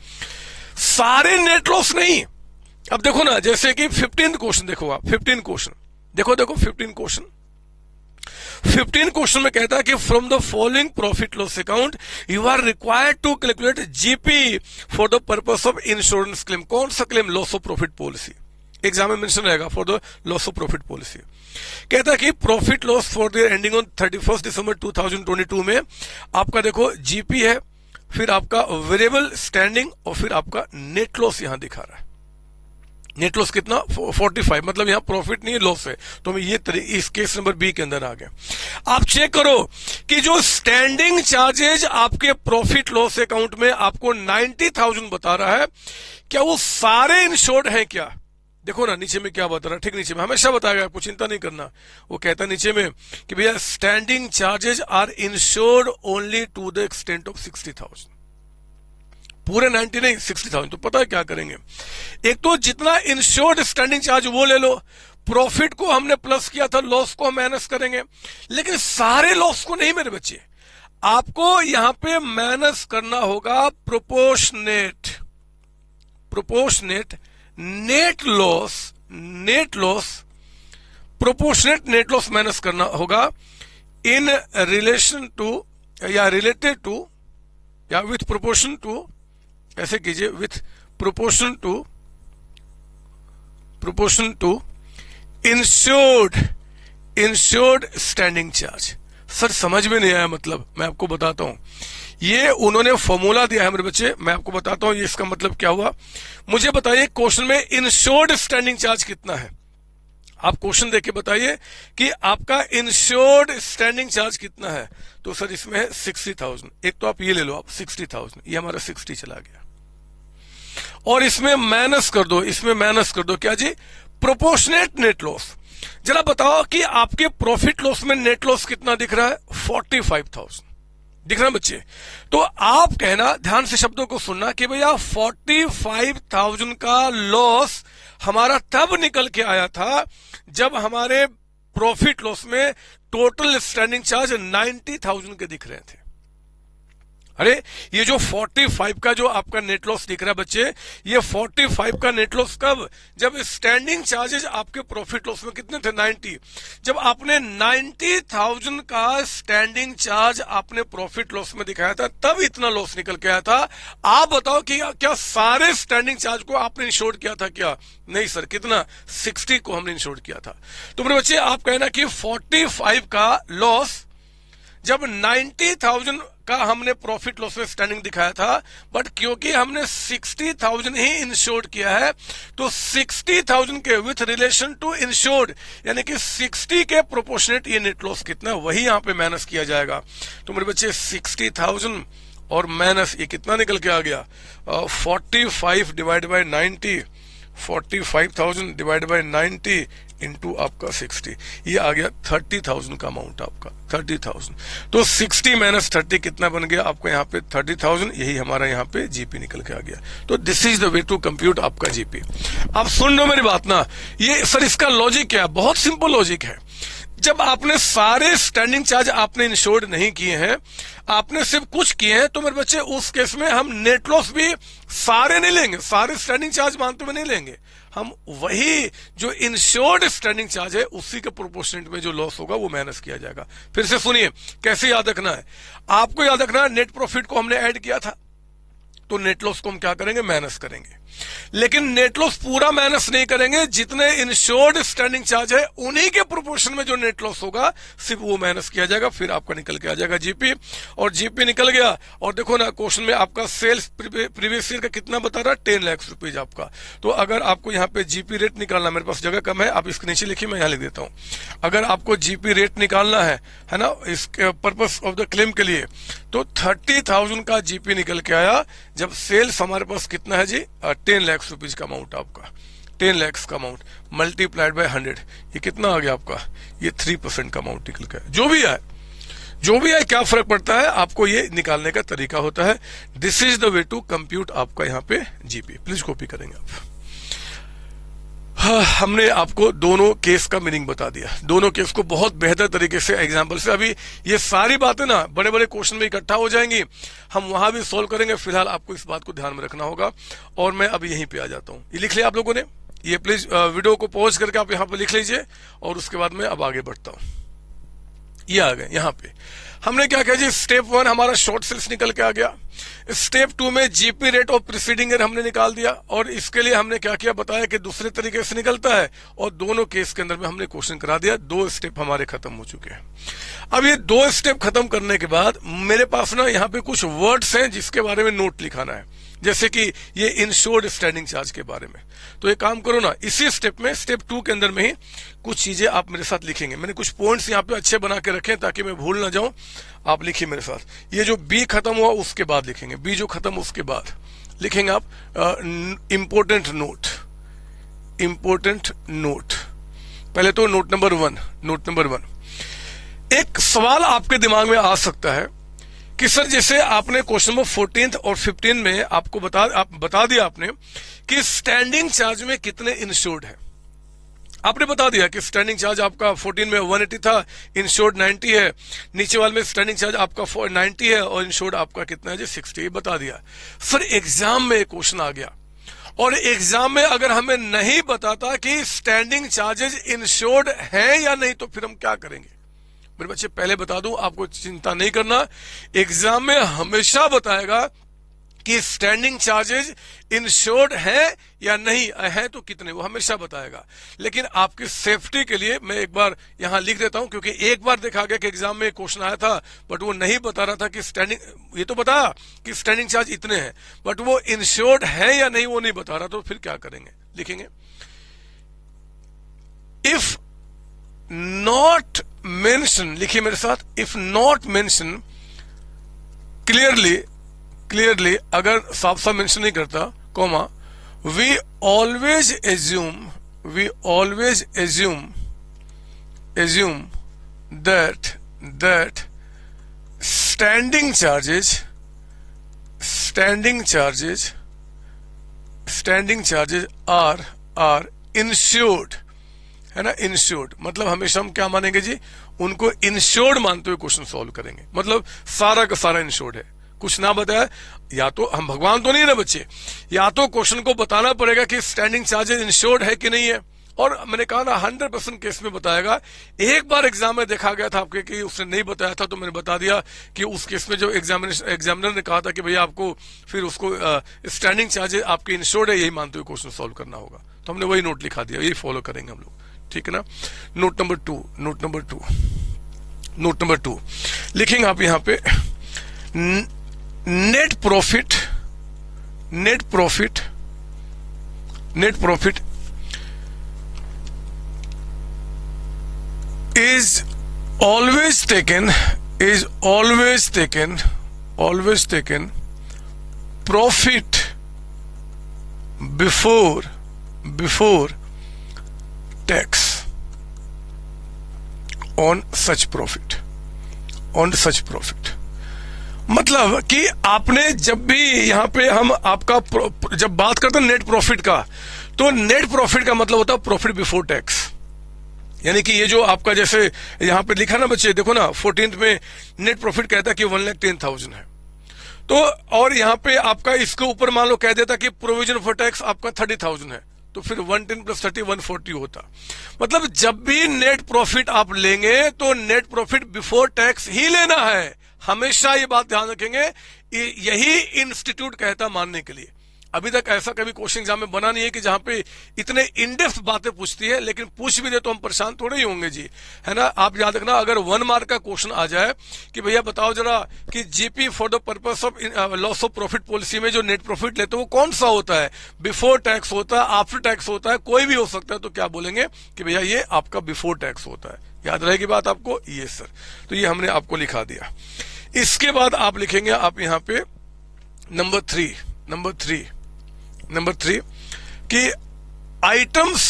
सारे नेट लॉस नहीं। अब देखो ना, जैसे कि 15 क्वेश्चन देखो आप, 15 क्वेश्चन देखो 15 क्वेश्चन में कहता है कि from the following profit loss account you are required to calculate GP for the purpose of insurance claim. कौन सा claim, loss of profit policy, exam में मेंशन रहेगा for the loss of profit policy. कहता है कि profit loss for the ending on 31 December 2022 में आपका देखो जीपी है, फिर आपका वेरिएबल स्टैंडिंग, और फिर आपका नेट लॉस यहां दिखा रहा है। नेट लॉस कितना, 45, मतलब यहां प्रॉफिट नहीं लॉस है। तो हम ये इस केस नंबर बी के अंदर आ गए। आप चेक करो कि जो स्टैंडिंग चार्जेज आपके प्रॉफिट लॉस अकाउंट में आपको 90,000 बता रहा है, क्या वो सारे इंश्योर्ड हैं क्या। देखो ना नीचे में क्या बता रहा है, ठीक नीचे में हमेशा बताएगा, आपको चिंता नहीं करना। वो कहता है नीचे में कि भैया standing charges are insured only to the extent of 60,000। पूरे 90 नहीं, 60,000। तो पता है क्या करेंगे, एक तो जितना इंश्योर्ड स्टैंडिंग चार्ज वो ले लो, प्रॉफिट को हमने प्लस किया था, लॉस को माइनस करेंगे। लेकिन सारे लॉस को नहीं मेरे बच्चे, आपको यहां पे माइनस करना होगा proportionate net loss, proportionate net loss minus करना होगा इन रिलेशन टू या रिलेटेड टू या विथ प्रोपोर्शन टू, ऐसे कीजिए, with proportion to insured standing charge. Sir समझ में नहीं आया, मतलब मैं आपको बताता हूं, ये उन्होंने फॉर्मूला दिया है मेरे बच्चे, मैं आपको बताता हूं ये इसका मतलब क्या हुआ। मुझे बताइए क्वेश्चन में इंश्योर्ड स्टैंडिंग चार्ज कितना है, आप क्वेश्चन देख के बताइए कि आपका इंश्योर्ड स्टैंडिंग चार्ज कितना है। तो सर इसमें है 60,000। एक तो आप ये ले लो, आप 60,000, ये हमारा 60 चला गया, और इसमें माइनस कर दो, क्या जी, प्रोपोर्शनेट नेट लॉस। जरा बताओ कि आपके प्रॉफिट लॉस में नेट लॉस कितना दिख रहा है, 45,000 दिख रहा है बच्चे। तो आप कहना, ध्यान से शब्दों को सुनना, कि भैया 45,000 का लॉस हमारा तब निकल के आया था जब हमारे प्रॉफिट लॉस में टोटल स्टैंडिंग चार्ज 90,000 के दिख रहे थे। अरे ये जो 45 का जो आपका नेट लॉस दिख रहा है बच्चे, ये 45 का नेट लॉस कब, जब स्टैंडिंग चार्जेस आपके प्रॉफिट लॉस में कितने थे, 90। जब आपने 90,000 का स्टैंडिंग चार्ज आपने प्रॉफिट लॉस में दिखाया था, तब इतना लॉस निकल के आया था। आप बताओ कि क्या सारे स्टैंडिंग चार्ज को आपने इंश्योर्ड किया था क्या? नहीं सर, कितना, 60 को हमने इंश्योर्ड किया था। तो मेरे बच्चे आप कहना कि 45 का लॉस जब 90,000 का हमने प्रॉफिट लॉस में स्टैंडिंग दिखाया था, बट क्योंकि हमने 60,000 ही इंश्योर्ड किया है, तो 60,000 के विथ रिलेशन टू इंश्योर्ड, यानी कि 60 के प्रोपोर्शनेट ये नेट लॉस कितना, वही यहां पे माइनस किया जाएगा। तो मेरे बच्चे 60,000 और माइनस ये कितना निकल के आ गया, 45 divide by 90, 45,000 divide by 90 into आपका 60, ये आ गया 30,000 का अमाउंट आपका, 30,000। तो 60 माइनस 30 कितना बन गया आपका यहाँ पे, 30,000। यही हमारा यहाँ पे जीपी निकल के आ गया। तो this is the way to compute आपका जीपी। आप सुन लो मेरी बात ना, ये सर इसका लॉजिक क्या है, बहुत सिंपल लॉजिक है। जब आपने सारे स्टैंडिंग चार्ज आपने इंश्योर्ड नहीं किए हैं, आपने सिर्फ कुछ किए हैं, तो मेरे बच्चे उस केस में हम नेट लॉस भी सारे नहीं लेंगे, सारे स्टैंडिंग चार्ज मानते हुए नहीं लेंगे, हम वही जो इंश्योर्ड स्टैंडिंग चार्ज है उसी के प्रोपोर्शनेट में जो लॉस होगा वो माइनस किया जाएगा। फिर से सुनिए कैसे याद रखना है, आपको याद रखना है नेट प्रॉफिट को हमने ऐड किया था, तो नेट लॉस को हम क्या करेंगे, माइनस करेंगे। लेकिन नेट लॉस पूरा माइनस नहीं करेंगे, जितने इंश्योर्ड स्टैंडिंग चार्ज है उन्हीं के प्रोपोर्शन में जो नेट लॉस होगा सिर्फ वो माइनस किया जाएगा, फिर आपका निकल के आ जाएगा जीपी। और जीपी निकल गया, और देखो ना क्वेश्चन में आपका सेल्स प्रीवियस ईयर का कितना बता रहा है, 10 लाख रुपीज आपका। तो अगर आपको यहाँ पे जीपी रेट निकालना, मेरे पास जगह कम है, आप इसके नीचे लिखिए, मैं यहाँ लिख देता हूँ। अगर आपको जीपी रेट निकालना है ना, इसके पर्पस ऑफ द क्लेम के लिए, तो 30,000 का जीपी निकल के आया जब सेल्स हमारे पास कितना है जी, 10 लाख रुपीज का अमाउंट आपका, 10 लाख का अमाउंट मल्टीप्लाइड बाय 100, ये कितना आ गया आपका, ये 3% का अमाउंट निकल गया। जो भी है क्या फर्क पड़ता है, आपको ये निकालने का तरीका होता है। This is the way to compute आपका यहाँ पे जीपी। प्लीज कॉपी करेंगे आप। हमने आपको दोनों केस का मीनिंग बता दिया, दोनों केस को बहुत बेहतर तरीके से एग्जाम्पल से। अभी ये सारी बातें ना बड़े बड़े क्वेश्चन में इकट्ठा हो जाएंगी, हम वहां भी सोल्व करेंगे। फिलहाल आपको इस बात को ध्यान में रखना होगा, और मैं अभी यहीं पे आ जाता हूं। ये लिख लिया आप लोगों ने, ये प्लीज वीडियो को पॉज करके आप यहाँ पे लिख लीजिए, और उसके बाद मैं अब आगे बढ़ता हूं। ये आ गए यहाँ पे, हमने क्या किया जी, स्टेप 1 हमारा शॉर्ट सेल्स निकल के आ गया। स्टेप 2 में जीपी रेट और प्रीसीडिंग ईयर हमने निकाल दिया, और इसके लिए हमने क्या किया बताया कि दूसरे तरीके से निकलता है, और दोनों केस के अंदर में हमने क्वेश्चन करा दिया। 2 स्टेप हमारे खत्म हो चुके हैं। अब ये 2 स्टेप खत्म करने के बाद मेरे पास ना यहाँ पे कुछ वर्ड्स हैं जिसके बारे में नोट लिखाना है, जैसे कि ये इंश्योर्ड स्टैंडिंग चार्ज के बारे में। तो एक काम करो ना, इसी स्टेप में, स्टेप 2 के अंदर में ही कुछ चीजें आप मेरे साथ लिखेंगे। मैंने कुछ पॉइंट्स यहाँ पे अच्छे बना के रखे ताकि मैं भूल ना जाऊं। आप लिखिए मेरे साथ, ये जो बी खत्म हुआ उसके बाद लिखेंगे, बी जो खत्म उसके बाद लिखेंगे आप इंपोर्टेंट नोट। पहले तो नोट नंबर 1, एक सवाल आपके दिमाग में आ सकता है कि सर जैसे आपने क्वेश्चन नंबर 14 और 15 में आपको बता दिया आपने कि स्टैंडिंग चार्ज में कितने इंश्योर्ड है। आपने बता दिया कि स्टैंडिंग चार्ज आपका 14 में 180 था, इंश्योर्ड 90 है, नीचे वाले में स्टैंडिंग चार्ज आपका 90 है और इंश्योर्ड आपका कितना है जी 60, बता दिया। सर एग्जाम में एक क्वेश्चन आ गया और एग्जाम में अगर हमें नहीं बताता कि स्टैंडिंग चार्जेज इंश्योर्ड हैं या नहीं तो फिर हम क्या करेंगे। मेरे बच्चे पहले बता दूं, आपको चिंता नहीं करना, एग्जाम में हमेशा बताएगा कि स्टैंडिंग चार्जेज इंश्योर्ड है या नहीं है तो कितने, वो हमेशा बताएगा। लेकिन आपकी सेफ्टी के लिए मैं एक बार यहां लिख देता हूं, क्योंकि एक बार देखा गया कि एग्जाम में क्वेश्चन आया था बट वो नहीं बता रहा था कि स्टैंडिंग, ये तो बताया कि स्टैंडिंग चार्ज इतने हैं बट वो इंश्योर्ड है या नहीं वो नहीं बता रहा, तो फिर क्या करेंगे, लिखेंगे इफ नॉट मेंशन, लिखिए मेरे साथ, इफ नॉट मेंशन क्लियरली, अगर साफ साफ मेंशन नहीं करता, comma, we always assume that standing charges are insured, है ना, इंश्योर्ड, मतलब हमेशा हम क्या मानेंगे जी, उनको इंश्योर्ड मानते हुए क्वेश्चन सॉल्व करेंगे, मतलब सारा का सारा इंश्योर्ड है, कुछ ना बताया, या तो हम भगवान तो नहीं ना बच्चे, या तो क्वेश्चन को बताना पड़ेगा कि स्टैंडिंग चार्जेस इंश्योर्ड है कि नहीं है, और मैंने कहा ना 100% केस में बताएगा। एक बार एग्जाम में देखा गया था आपके कि उसने नहीं बताया था, तो मैंने बता दिया कि उस केस में जो एग्जामिनर ने कहा था कि भैया आपको फिर उसको स्टैंडिंग चार्जेस आपके इंश्योर्ड है यही मानते हुए क्वेश्चन सॉल्व करना होगा, तो हमने वही नोट लिखा दिया, यही फॉलो करेंगे हम लोग, ठीक है ना। नोट नंबर टू लिखेंगे आप यहां पे, net profit is always taken profit before tax on such profit, मतलब कि आपने जब भी यहां पे हम आपका जब बात करते हैं नेट प्रॉफिट का, तो नेट प्रॉफिट का मतलब होता है प्रॉफिट बिफोर टैक्स, यानी कि ये जो आपका जैसे यहां पे लिखा ना बच्चे, देखो ना 14th में नेट प्रॉफिट कहता है कि 1,10,000 है, तो और यहां पे आपका इसके ऊपर मान लो कह देता कि प्रोविजन फॉर टैक्स आपका 30,000 है, तो फिर 110 + 30 140 होता। मतलब जब भी नेट प्रॉफिट आप लेंगे तो नेट प्रॉफिट बिफोर टैक्स ही लेना है, हमेशा ये बात ध्यान रखेंगे, यही इंस्टीट्यूट कहता मानने के लिए। अभी तक ऐसा कभी क्वेश्चन एग्जाम में बना नहीं है कि जहां पे इतने इनडेप्थ बातें पूछती है, लेकिन पूछ भी दे तो हम परेशान थोड़े ही होंगे जी, है ना। आप याद रखना, अगर 1 मार्क का क्वेश्चन आ जाए कि भैया बताओ जरा कि GP for the purpose of loss of profit policy में जो नेट प्रॉफिट लेते हैं वो कौन सा होता है, बिफोर टैक्स होता है, आफ्टर टैक्स होता है, कोई भी हो सकता है, तो क्या बोलेंगे कि भैया ये आपका बिफोर टैक्स होता है। याद रहेगी बात आपको, ये सर, तो ये हमने आपको लिखा दिया। इसके बाद आप लिखेंगे आप यहां पे नंबर थ्री कि items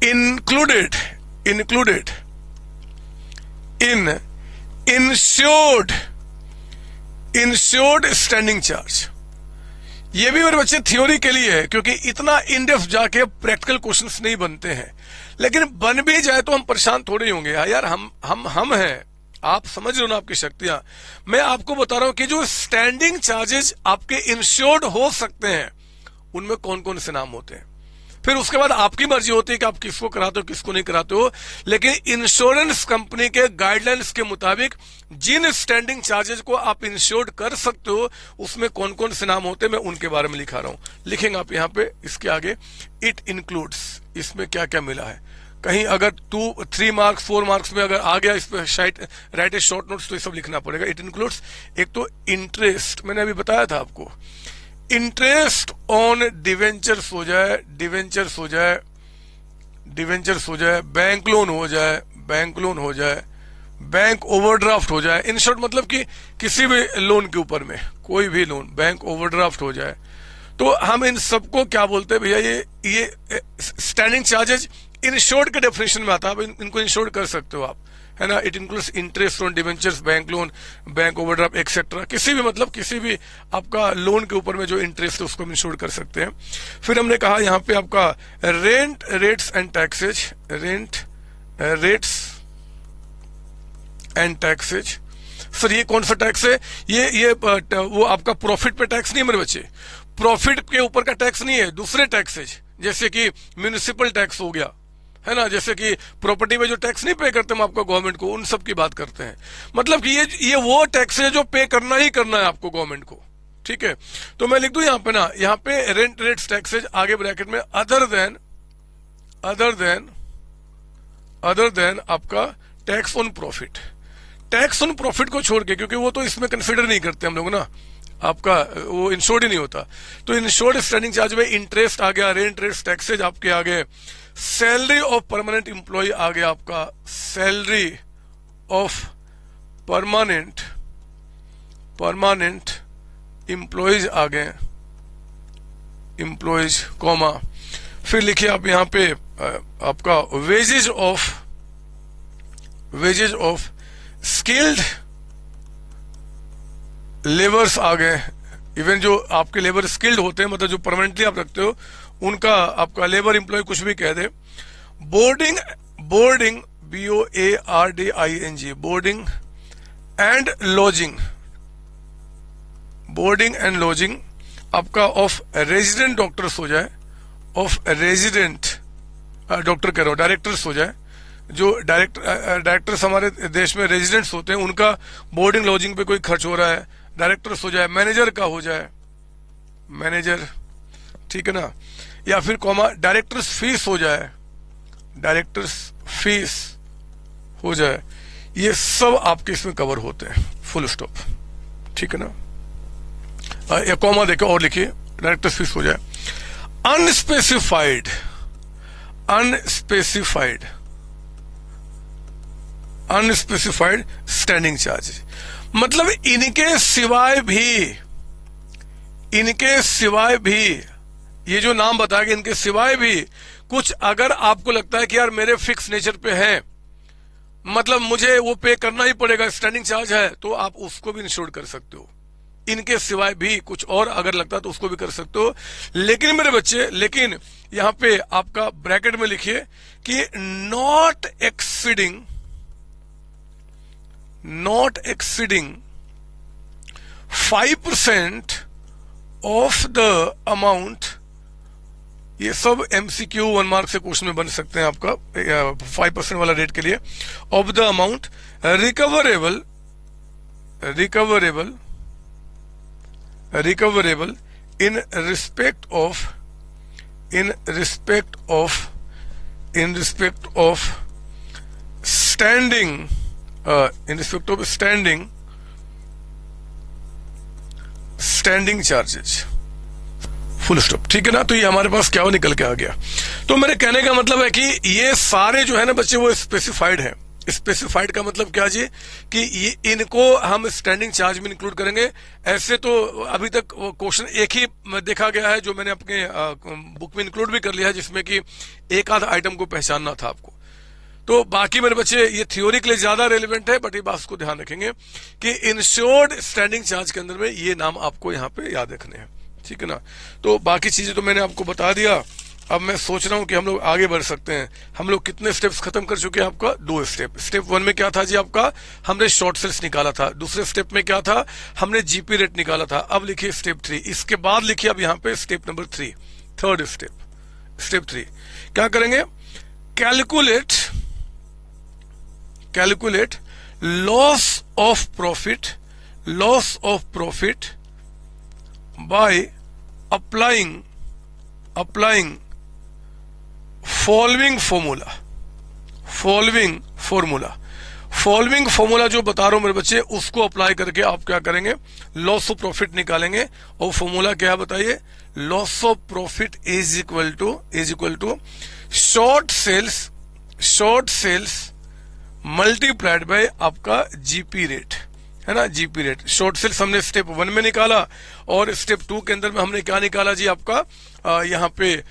included in insured standing charge. ये भी मेरे बच्चे थ्योरी के लिए है, क्योंकि इतना इन डेप्थ जाके प्रैक्टिकल क्वेश्चंस नहीं बनते हैं, लेकिन बन भी जाए तो हम परेशान थोड़े होंगे यार, हम हैं, आप समझ रहे हो ना आपकी शक्तियां। मैं आपको बता रहा हूं कि जो स्टैंडिंग चार्जेस आपके इंश्योर्ड हो सकते हैं उनमें कौन कौन से नाम होते हैं, फिर उसके बाद आपकी मर्जी होती है कि आप किसको कराते हो किसको नहीं कराते हो, लेकिन इंश्योरेंस कंपनी के गाइडलाइंस के मुताबिक जिन स्टैंडिंग चार्जेस को आप इंश्योर्ड कर सकते हो उसमें कौन कौन से नाम होते हैं मैं उनके बारे में लिखा रहा हूं। लिखेंगे आप यहां पे इसके आगे, इट इंक्लूड्स, इसमें क्या क्या मिला है, कहीं अगर 3 मार्क्स 4 मार्क्स में अगर आ गया इस पे राइट ए शॉर्ट नोट्स तो ये सब लिखना पड़ेगा। इट इंक्लूड्स, एक तो इंटरेस्ट, मैंने अभी बताया था आपको, इंटरेस्ट ऑन डिवेंचर्स हो जाए, बैंक लोन हो जाए, बैंक ओवरड्राफ्ट हो जाए, इन शॉर्ट मतलब कि किसी भी लोन के ऊपर में कोई भी लोन बैंक ओवरड्राफ्ट हो जाए, तो हम इन सबको क्या बोलते हैं भैया, ये स्टैंडिंग चार्जेस इंश्योर्ड के डेफिनेशन में आता है, इनको इंश्योर्ड कर सकते हो आप, है ना, it includes interest on debentures, bank loan, bank overdraft etcetera, किसी भी मतलब किसी भी आपका लोन के ऊपर में जो इंटरेस्ट है उसको हम इंश्योर कर सकते हैं। फिर हमने कहा यहाँ पे आपका rent rates and taxes, rent rates and taxes. Sir ये कौन सा टैक्स है? ये वो आपका प्रॉफिट पे टैक्स नहीं है मेरे बच्चे, प्रॉफिट के ऊपर का टैक्स नहीं है, दूसरे टैक्सेज, जैसे कि म्यूनिसिपल टैक्स हो गया, है ना, जैसे कि प्रॉपर्टी में जो टैक्स नहीं पे करते हम आपको गवर्नमेंट को, उन सब की बात करते हैं। मतलब कि ये वो टैक्स है जो पे करना ही करना है आपको गवर्नमेंट को, ठीक है। तो मैं लिख दूं यहाँ पे ना, यहाँ पे रेंट रेट्स टैक्सेज, आगे ब्रैकेट में अदर देन आपका tax on profit. Tax on profit को छोड़ के, क्योंकि वो तो इसमें कंसिडर नहीं करते हम लोग ना, आपका वो इंश्योर्ड ही नहीं होता, तो इंश्योर्ड स्टैंडिंग चार्ज में इंटरेस्ट आ गया, रेंट रेट्स टैक्सेज आपके आ गए, सैलरी ऑफ परमानेंट इंप्लॉय आ गया आपका, सैलरी ऑफ परमानेंट इंप्लॉयज आ गए, इंप्लॉयज कॉमा, फिर लिखिए आप यहाँ पे आपका वेजेज ऑफ स्किल्ड लेबर्स आ गए, इवन जो आपके लेबर स्किल्ड होते हैं, मतलब जो परमानेंटली आप रखते हो उनका आपका लेबर एम्प्लॉय कुछ भी कह दे। Boarding BOARDING, boarding and lodging आपका ऑफ रेजिडेंट डॉक्टर्स हो जाए, ऑफ रेजिडेंट डॉक्टर कह रहा हूं, डायरेक्टर्स हो जाए, जो डायरेक्टर्स हमारे देश में रेजिडेंट्स होते हैं, उनका बोर्डिंग लॉजिंग पे कोई खर्च हो रहा है, डायरेक्टर्स हो जाए, मैनेजर का हो जाए, मैनेजर, ठीक है ना, या फिर कॉमा डायरेक्टर्स फीस हो जाए, डायरेक्टर्स फीस हो जाए, ये सब आपके इसमें कवर होते हैं, फुल स्टॉप, ठीक है ना। या कॉमा देखो और लिखिए, डायरेक्टर्स फीस हो जाए। अनस्पेसिफाइड स्टैंडिंग चार्ज, मतलब इनके सिवाय भी ये जो नाम बताया गया, इनके सिवाय भी कुछ अगर आपको लगता है कि यार मेरे फिक्स नेचर पे है, मतलब मुझे वो पे करना ही पड़ेगा, स्टैंडिंग चार्ज है, तो आप उसको भी इंश्योर कर सकते हो। इनके सिवाय भी कुछ और अगर लगता है तो उसको भी कर सकते हो। लेकिन मेरे बच्चे, लेकिन यहां पे आपका ब्रैकेट में लिखिए कि not exceeding 5% of the amount, ये सब MCQ 1 मार्क से क्वेश्चन में बन सकते हैं आपका 5% वाला रेट के लिए, of the amount recoverable in respect of standing charges, full stop, ठीक है ना। तो ये हमारे पास क्या निकल के आ गया। तो मेरे कहने का मतलब है कि ये सारे जो है ना बच्चे वो स्पेसिफाइड है। स्पेसिफाइड का मतलब क्या जी, कि ये इनको हम स्टैंडिंग चार्ज में इंक्लूड करेंगे। ऐसे तो अभी तक क्वेश्चन एक ही देखा गया है जो मैंने अपने बुक में इंक्लूड भी कर लिया है, जिसमें कि एक आध आइटम को पहचानना था आपको। तो बाकी मेरे बच्चे ये थ्योरी के लिए ज्यादा रेलिवेंट है, बट ये बात को ध्यान रखेंगे कि इंश्योर्ड स्टैंडिंग चार्ज के अंदर में ये नाम आपको यहाँ पे याद रखने हैं, ठीक है ना। तो बाकी चीजें तो मैंने आपको बता दिया। अब मैं सोच रहा हूं कि हम लोग आगे बढ़ सकते हैं। हम लोग कितने स्टेप्स खत्म कर चुके हैं? आपका 2 स्टेप। स्टेप 1 में क्या था जी आपका, हमने शॉर्ट सेल्स निकाला था। दूसरे स्टेप में क्या था, हमने जीपी रेट निकाला था। अब लिखिए स्टेप 3। इसके बाद लिखिए अब यहाँ पे step number 3, third step. Step 3 क्या करेंगे, calculate loss of profit by applying following formula जो बता रहा हूं मेरे बच्चे, उसको अप्लाई करके आप क्या करेंगे, लॉस ऑफ प्रॉफिट निकालेंगे। और फॉर्मूला क्या बताइए, loss of profit is equal to short sales multiplied by आपका जीपी रेट। है ना, जीपी रेट। शॉर्ट सेल्स हमने स्टेप 1 में निकाला और स्टेप 2 के अंदर में हमने क्या निकाला जी आपका यहाँ पे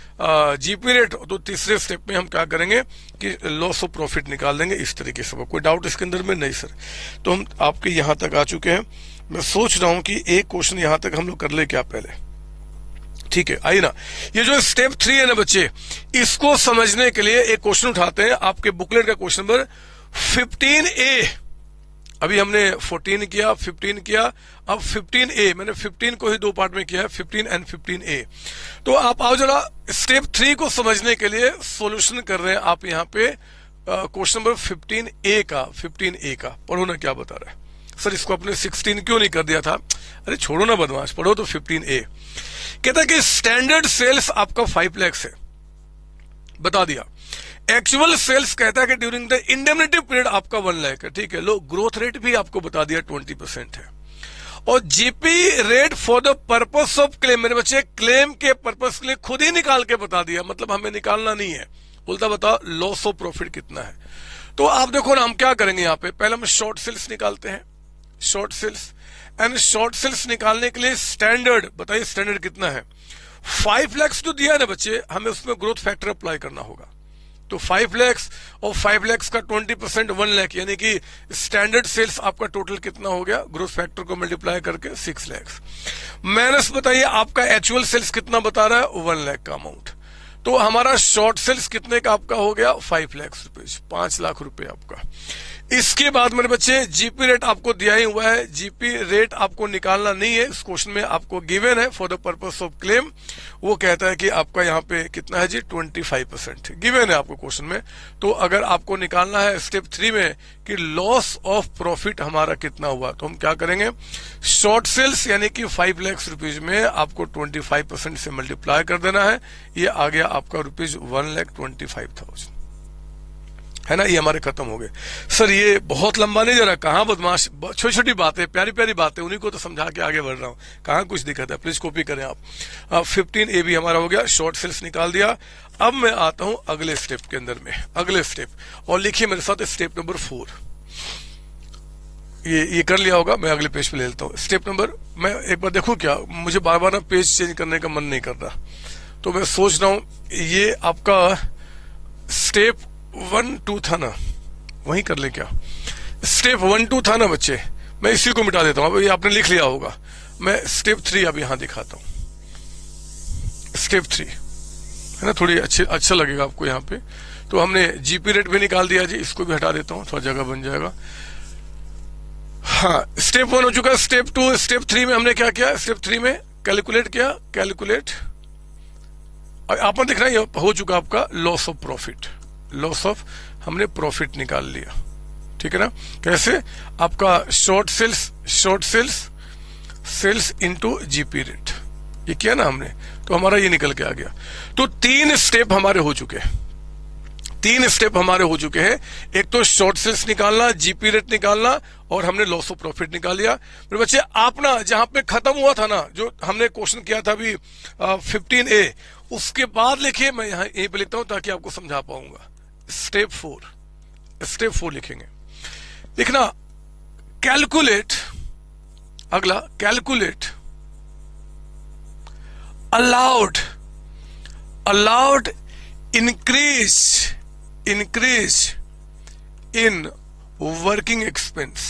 जीपी रेट। तो तीसरे स्टेप में हम क्या करेंगे कि लॉस ऑफ प्रॉफिट निकाल देंगे इस तरीके से। कोई डाउट इसके अंदर में? नहीं सर। तो हम आपके यहाँ तक आ चुके हैं। मैं सोच रहा हूं कि एक क्वेश्चन यहाँ तक हम लोग कर ले क्या पहले, ठीक है? आइए ना, ये जो स्टेप 3 है ना बच्चे, इसको समझने के लिए एक क्वेश्चन उठाते हैं आपके बुकलेट का, क्वेश्चन नंबर 15A। अभी हमने 14 किया, 15 किया, अब 15A। मैंने 15 को ही 2 पार्ट में किया है, 15 एंड 15A। तो आप आओ जरा स्टेप 3 को समझने के लिए सॉल्यूशन कर रहे हैं आप यहाँ पे क्वेश्चन नंबर 15A का। पढ़ो ना क्या बता रहा है। सर इसको आपने 16 क्यों नहीं कर दिया था? अरे छोड़ो ना बदमाश, पढ़ो तो 15A। कहता है कि स्टैंडर्ड सेल्स आपका 5 लाख है, बता दिया। एक्चुअल सेल्स कहता है कि ड्यूरिंग द इंडेमनिटी पीरियड आपका 1 लाख है, ठीक है। लो, ग्रोथ रेट भी आपको बता दिया 20% है। और GP rate for the purpose of claim, मेरे बच्चे क्लेम के पर्पस के लिए खुद ही निकाल के बता दिया, मतलब हमें निकालना नहीं है। बोलता बताओ लॉस ऑफ प्रॉफिट कितना है। तो आप देखो ना, हम क्या करेंगे यहाँ पे, पहले हम शॉर्ट सेल्स निकालते हैं, short sales. And short sales निकालने के लिए स्टैंडर्ड, बताइए स्टैंडर्ड कितना है? 5 लाख जो दिया है ना बच्चे, हमें उसमें ग्रोथ फैक्टर अप्लाई करना होगा। तो 5 लाख और 5 लाख का 20% 1 लाख, यानी कि स्टैंडर्ड सेल्स आपका टोटल कितना हो गया? ग्रोथ फैक्टर को मल्टीप्लाई करके 6 लाख माइनस, बताइए आपका एक्चुअल सेल्स कितना बता रहा है? 1 लाख का अमाउंट। तो हमारा शॉर्ट सेल्स कितने का आपका हो गया? 5 लाख रुपए, 5 लाख रुपए आपका। इसके बाद मेरे बच्चे जीपी रेट आपको दिया ही हुआ है, जीपी रेट आपको निकालना नहीं है, इस क्वेश्चन में आपको गिवन है for the purpose of claim. वो कहता है कि आपका यहाँ पे कितना है जी? 25% गिवन है आपको क्वेश्चन में। तो अगर आपको निकालना है स्टेप 3 में कि लॉस ऑफ प्रॉफिट हमारा कितना हुआ, तो हम क्या करेंगे? शॉर्ट सेल्स यानी कि 5 लाख रुपीज में आपको 25% से मल्टीप्लाई कर देना है। ये आ गया आपका रुपीज 1,25,000, है ना। ये हमारे खत्म हो गए। सर ये बहुत लंबा नहीं जा रहा? कहाँ बदमाश, छोटी छोटी बातें, प्यारी प्यारी बातें, उन्हीं को तो समझा के आगे बढ़ रहा हूँ। कहाँ कुछ दिक्कत है? प्लीज कॉपी करें आप। 15A भी हमारा हो गया, शॉर्ट सेल्स निकाल दिया। अब मैं आता हूं अगले स्टेप के अंदर में, अगले स्टेप, और लिखिए मेरे साथ स्टेप नंबर 4। ये कर लिया होगा, मैं अगले पेज पे ले लेता हूँ। स्टेप नंबर, मैं एक बार देखूं क्या, मुझे बार बार ना पेज चेंज करने का मन नहीं कर रहा, तो मैं सोच रहा हूं ये आपका स्टेप 1, 2 था ना, वहीं कर ले क्या? स्टेप 1, 2 था ना बच्चे, मैं इसी को मिटा देता हूं। अब ये आपने लिख लिया होगा। मैं स्टेप 3 अब यहां दिखाता हूं। स्टेप 3 है ना, थोड़ी अच्छा लगेगा आपको यहाँ पे। तो हमने जीपी रेट भी निकाल दिया जी, इसको भी हटा देता हूं, थोड़ा जगह बन जाएगा। हाँ, स्टेप 1 हो चुका। स्टेप 2, स्टेप 3 में हमने क्या किया? स्टेप 3 में कैलकुलेट किया, कैलकुलेट, आपको दिख रहा है ये हो चुका आपका loss of profit. Loss of, हमने प्रॉफिट निकाल लिया, ठीक है ना। कैसे? आपका short sales into GP rate, ये किया ना हमने, तो हमारा ये निकल के आ गया। तो 3 स्टेप हमारे हो चुके हैं, 3 स्टेप हमारे हो चुके हैं। एक तो शॉर्ट सेल्स निकालना, जीपी रेट निकालना, और हमने लॉस ऑफ प्रॉफिट निकाल लिया। मेरे बच्चे आप ना जहां पे खत्म हुआ था ना, जो हमने क्वेश्चन किया था अभी 15A, उसके बाद लिखिए, मैं यहाँ यहीं पे लिखता हूं ताकि आपको समझा पाऊंगा। स्टेप 4 लिखेंगे। लिखना कैलकुलेट, अगला calculate allowed increase in working expense.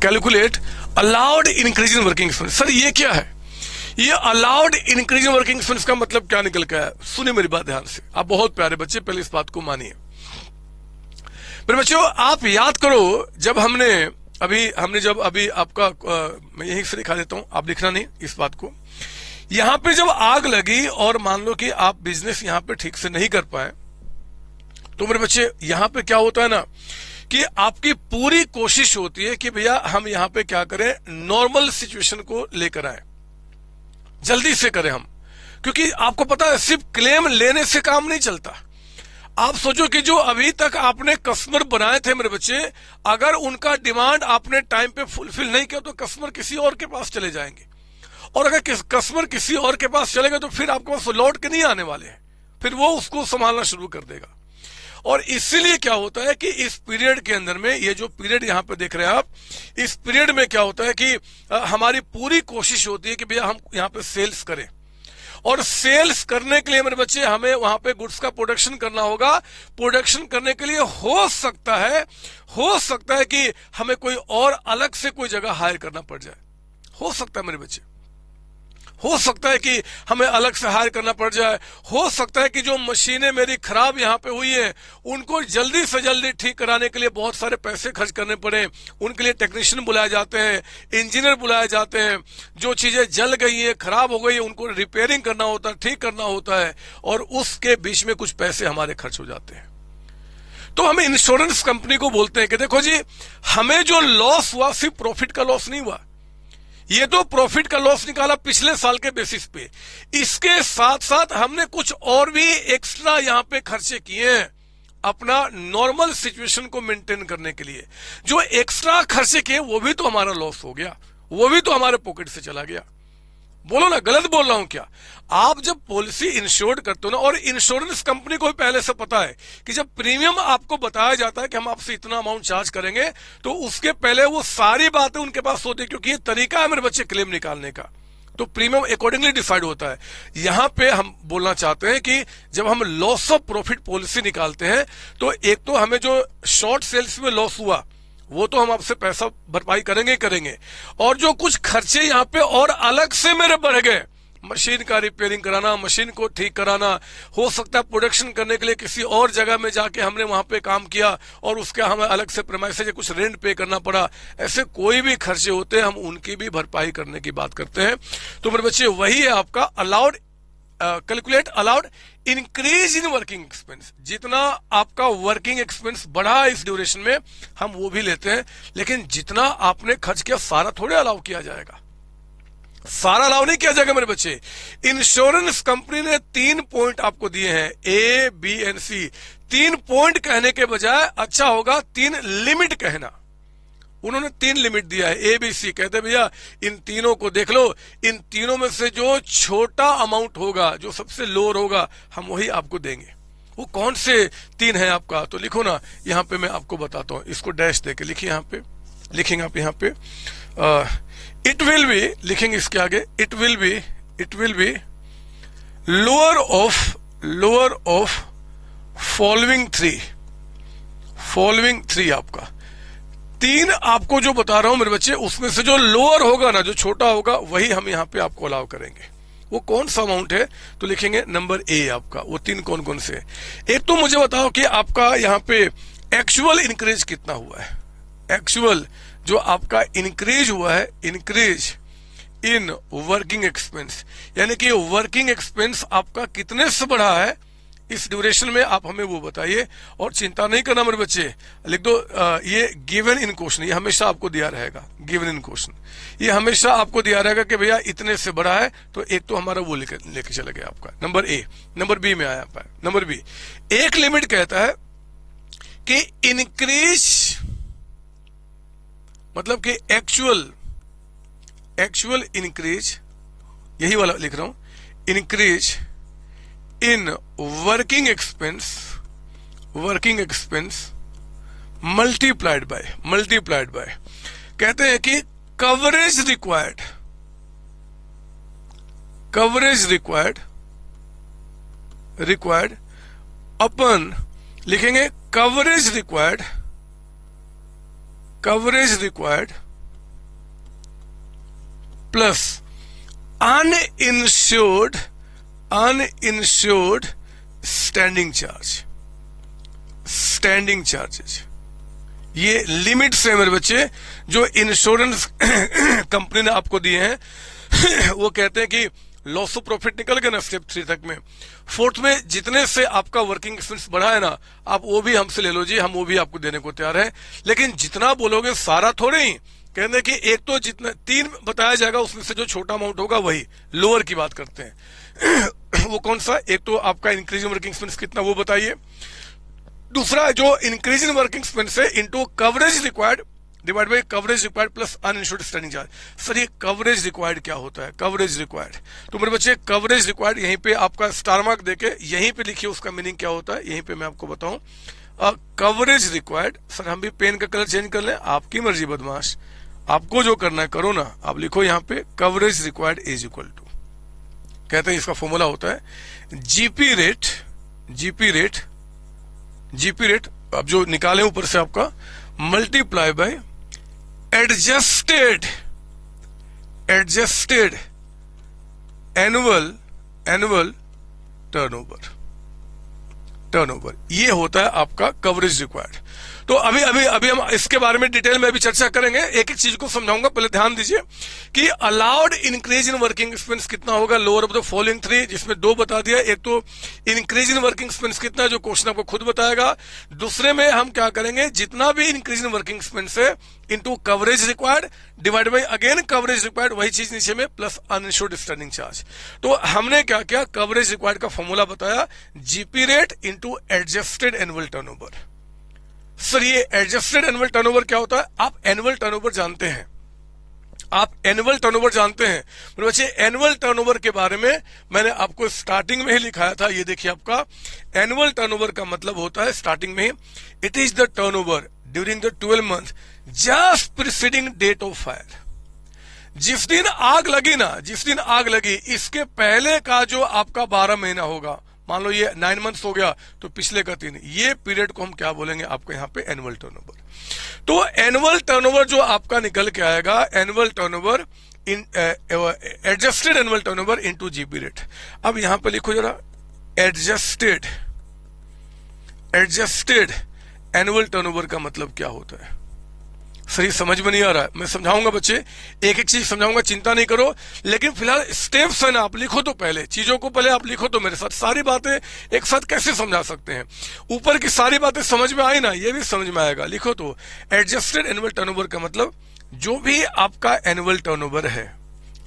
Calculate allowed increase in working expense. Sir ये क्या है? ये allowed increase in working expense का मतलब क्या निकल के आया? सुनिए मेरी बात ध्यान से, आप बहुत प्यारे बच्चे, पहले इस बात को मानिए। मेरे बच्चों आप याद करो, जब हमने अभी आपका मैं यहीं से दिखा देता हूं, आप लिखना नहीं इस बात को। यहां पे जब आग लगी और मान लो कि आप बिजनेस यहां पे ठीक से नहीं कर पाए, तो मेरे बच्चे यहां पे क्या होता है ना कि आपकी पूरी कोशिश होती है कि भैया हम यहां पे क्या करें, नॉर्मल सिचुएशन को लेकर आए, जल्दी से करें हम, क्योंकि आपको पता है सिर्फ क्लेम लेने से काम नहीं चलता। आप सोचो कि जो अभी तक आपने कस्टमर बनाए थे मेरे बच्चे, अगर उनका डिमांड आपने टाइम पे फुलफिल नहीं किया तो कस्टमर किसी और के पास चले जाएंगे, और अगर कस्टमर किसी और के पास चलेगा तो फिर आपके पास लौट के नहीं आने वाले हैं, फिर वो उसको संभालना शुरू कर देगा। और इसीलिए क्या होता है कि इस पीरियड के अंदर में, ये जो पीरियड यहां पे देख रहे हैं आप, इस पीरियड में क्या होता है कि हमारी पूरी कोशिश होती है कि भैया हम यहां पे सेल्स करें, और सेल्स करने के लिए मेरे बच्चे हमें वहां पे गुड्स का प्रोडक्शन करना होगा। प्रोडक्शन करने के लिए हो सकता है कि हमें कोई और अलग से कोई जगह हायर करना पड़ जाए, हो सकता है मेरे बच्चे, हो सकता है कि हमें अलग से हायर करना पड़ जाए, हो सकता है कि जो मशीनें मेरी खराब यहाँ पे हुई हैं उनको जल्दी से जल्दी ठीक कराने के लिए बहुत सारे पैसे खर्च करने पड़े, उनके लिए टेक्नीशियन बुलाए जाते हैं, इंजीनियर बुलाए जाते हैं, जो चीजें जल गई है, खराब हो गई है, उनको रिपेयरिंग करना होता है, ठीक करना होता है, और उसके बीच में कुछ पैसे हमारे खर्च हो जाते हैं। तो हम इंश्योरेंस कंपनी को बोलते हैं कि देखो जी, हमें जो लॉस हुआ सिर्फ प्रॉफिट का लॉस नहीं हुआ, ये तो प्रॉफिट का लॉस निकाला पिछले साल के बेसिस पे, इसके साथ साथ हमने कुछ और भी एक्स्ट्रा यहां पे खर्चे किए हैं अपना नॉर्मल सिचुएशन को मेंटेन करने के लिए। जो एक्स्ट्रा खर्चे किए वो भी तो हमारा लॉस हो गया, वो भी तो हमारे पॉकेट से चला गया। बोलो ना, गलत बोल रहा हूं क्या? आप जब पॉलिसी इंश्योर्ड करते हो ना, और इंश्योरेंस कंपनी को भी पहले से पता है कि जब प्रीमियम आपको बताया जाता है कि हम आपसे इतना अमाउंट चार्ज करेंगे, तो उसके पहले वो सारी बातें उनके पास होती है, क्योंकि ये तरीका है मेरे बच्चे क्लेम निकालने का, तो प्रीमियम अकॉर्डिंगली डिसाइड होता है। यहां पे हम बोलना चाहते हैं कि जब हम लॉस ऑफ प्रॉफिट पॉलिसी निकालते हैं, तो एक तो हमें जो शॉर्ट सेल्स में लॉस हुआ वो तो हम आपसे पैसा भरपाई करेंगे, और जो कुछ खर्चे यहाँ पे और अलग से मेरे बढ़ गए, मशीन का रिपेयरिंग कराना, मशीन को ठीक कराना, हो सकता है प्रोडक्शन करने के लिए किसी और जगह में जाके हमने वहां पे काम किया और उसका हमें अलग से प्रेमाइसेज या कुछ रेंट पे करना पड़ा, ऐसे कोई भी खर्चे होते हैं हम उनकी भी भरपाई करने की बात करते हैं। तो मेरे बच्चे वही है आपका allowed, calculate allowed increase in working expense. जितना आपका वर्किंग एक्सपेंस बढ़ा इस ड्यूरेशन में हम वो भी लेते हैं, लेकिन जितना आपने खर्च किया सारा थोड़े अलाउ किया जाएगा, सारा अलाउ नहीं किया जाएगा मेरे बच्चे। इंश्योरेंस कंपनी ने 3 पॉइंट आपको दिए हैं, A B and C. 3 point कहने के बजाय अच्छा होगा 3 लिमिट कहना। उन्होंने 3 लिमिट दिया है, ए बी सी। कहते भैया इन तीनों को देख लो, इन तीनों में से जो छोटा अमाउंट होगा, जो सबसे लोअर होगा, हम वही आपको देंगे। वो कौन से 3 है आपका? तो लिखो ना, यहाँ पे मैं आपको बताता हूँ, इसको डैश देके लिखिए, यहाँ पे लिखेंगे आप, यहाँ पे इट विल बी लिखेंगे, इसके आगे it will be lower of following 3 आपका 3 आपको जो बता रहा हूं मेरे बच्चे, उसमें से जो लोअर होगा ना, जो छोटा होगा, वही हम यहाँ पे आपको अलाउ करेंगे। वो कौन सा अमाउंट है? तो लिखेंगे नंबर ए आपका। वो 3 कौन कौन से? एक तो मुझे बताओ कि आपका यहाँ पे एक्चुअल इंक्रीज कितना हुआ है। एक्चुअल जो आपका इंक्रीज हुआ है, इंक्रीज इन वर्किंग एक्सपेंस, यानी कि वर्किंग एक्सपेंस आपका कितने से बढ़ा है इस ड्यूरेशन में, आप हमें वो बताइए। और चिंता नहीं करना मेरे बच्चे, लिख दो ये गिवन इन क्वेश्चन, ये हमेशा आपको दिया रहेगा। गिवन इन क्वेश्चन ये हमेशा आपको दिया रहेगा कि भैया इतने से बड़ा है, तो एक तो हमारा वो लेके चले गया आपका नंबर ए। नंबर बी में आया पाए, नंबर बी एक लिमिट कहता है कि इंक्रीज, मतलब कि एक्चुअल इंक्रीज, यही वाला लिख रहा हूं, increase in working expense multiplied bye कहते हैं कि कवरेज रिक्वायर्ड अपन लिखेंगे coverage required plus uninsured standing charges. ये लिमिट्स है मेरे बच्चे जो इंश्योरेंस कंपनी ने आपको दिए हैं। वो कहते हैं कि लॉस ऑफ प्रॉफिट निकल गया ना स्टेप 3 तक में। 4th में जितने से आपका वर्किंग एक्सपेंस बढ़ा है ना, आप वो भी हमसे ले लो जी, हम वो भी आपको देने को तैयार है। लेकिन जितना बोलोगे सारा थोड़े ही, कहते कि एक तो जितना 3 बताया जाएगा उसमें से जो छोटा अमाउंट होगा वही लोअर की बात करते हैं। वो कौन सा? एक तो आपका इंक्रीज इन वर्किंग एक्सपेंस कितना वो बताइए, दूसरा जो इंक्रीज इन वर्किंग एक्सपेंस है into coverage required divide by coverage required plus uninsured standing charge. Sir ये कवरेज रिक्वायर्ड क्या होता है? कवरेज रिक्वायर्ड, तो मेरे बच्चे कवरेज रिक्वायर्ड यहीं पे आपका स्टार मार्क देके यहीं पे लिखिए उसका मीनिंग क्या होता है, यहीं पे मैं आपको बताऊं। कवरेज रिक्वायर्ड, सर हम भी पेन का कलर चेंज कर लें, आपकी मर्जी बदमाश, आपको जो करना है करो ना। आप लिखो यहाँ पे coverage required is equal to, कहते हैं इसका फॉर्मूला होता है GP rate, GP rate, GP rate अब जो निकाले ऊपर से आपका multiply by adjusted, adjusted annual turnover, turnover, ये होता है आपका कवरेज रिक्वायर्ड। तो अभी हम इसके बारे में डिटेल में अभी चर्चा करेंगे, एक एक चीज को समझाऊंगा। पहले ध्यान दीजिए कि allowed increase in working expense कितना होगा, lower of the following three, जिसमें दो बता दिया। एक तो इंक्रीज इन वर्किंग एक्सपेंस कितना है, जो क्वेश्चन आपको खुद बताएगा। दूसरे में हम क्या करेंगे, जितना भी इंक्रीज इन वर्किंग एक्सपेंस है into coverage required divide by again coverage required, वही चीज नीचे में प्लस अनइंश्योर्ड स्टैंडिंग चार्ज। तो हमने क्या किया, कवरेज रिक्वायर्ड का फॉर्मूला बताया GP rate into adjusted annual turnover. Sir ये एडजस्टेड एनुअल टर्नओवर क्या होता है? आप एनुअल टर्नओवर जानते हैं, आप एनुअल टर्नओवर जानते हैं मेरे बच्चे। एनुअल टर्नओवर के बारे में मैंने आपको स्टार्टिंग में ही लिखाया था, ये देखिए आपका एनुअल टर्नओवर का मतलब होता है स्टार्टिंग में, it is the turnover during the 12 month just preceding date of fire. जिस दिन आग लगी ना, जिस दिन आग लगी इसके पहले का जो आपका 12 महीना होगा, मान लो ये 9 मंथ्स हो गया तो पिछले का 3, ये पीरियड को हम क्या बोलेंगे आपको यहाँ पे एनुअल टर्नओवर। तो एनुअल टर्नओवर जो आपका निकल के आएगा, annual turnover in adjusted annual turnover into GP rate. अब यहां पे लिखो जरा एडजस्टेड, एडजस्टेड एनुअल टर्नओवर का मतलब क्या होता है? सही समझ में नहीं आ रहा है, मैं समझाऊंगा बच्चे, एक एक चीज समझाऊंगा, चिंता नहीं करो। लेकिन फिलहाल स्टेप्स है ना, आप लिखो तो पहले चीजों को, पहले आप लिखो तो मेरे साथ। सारी बातें एक साथ कैसे समझा सकते हैं? ऊपर की सारी बातें समझ में आई ना, ये भी समझ में आएगा। लिखो तो एडजस्टेड एनुअल टर्नओवर का मतलब जो भी आपका एनुअल टर्नओवर है,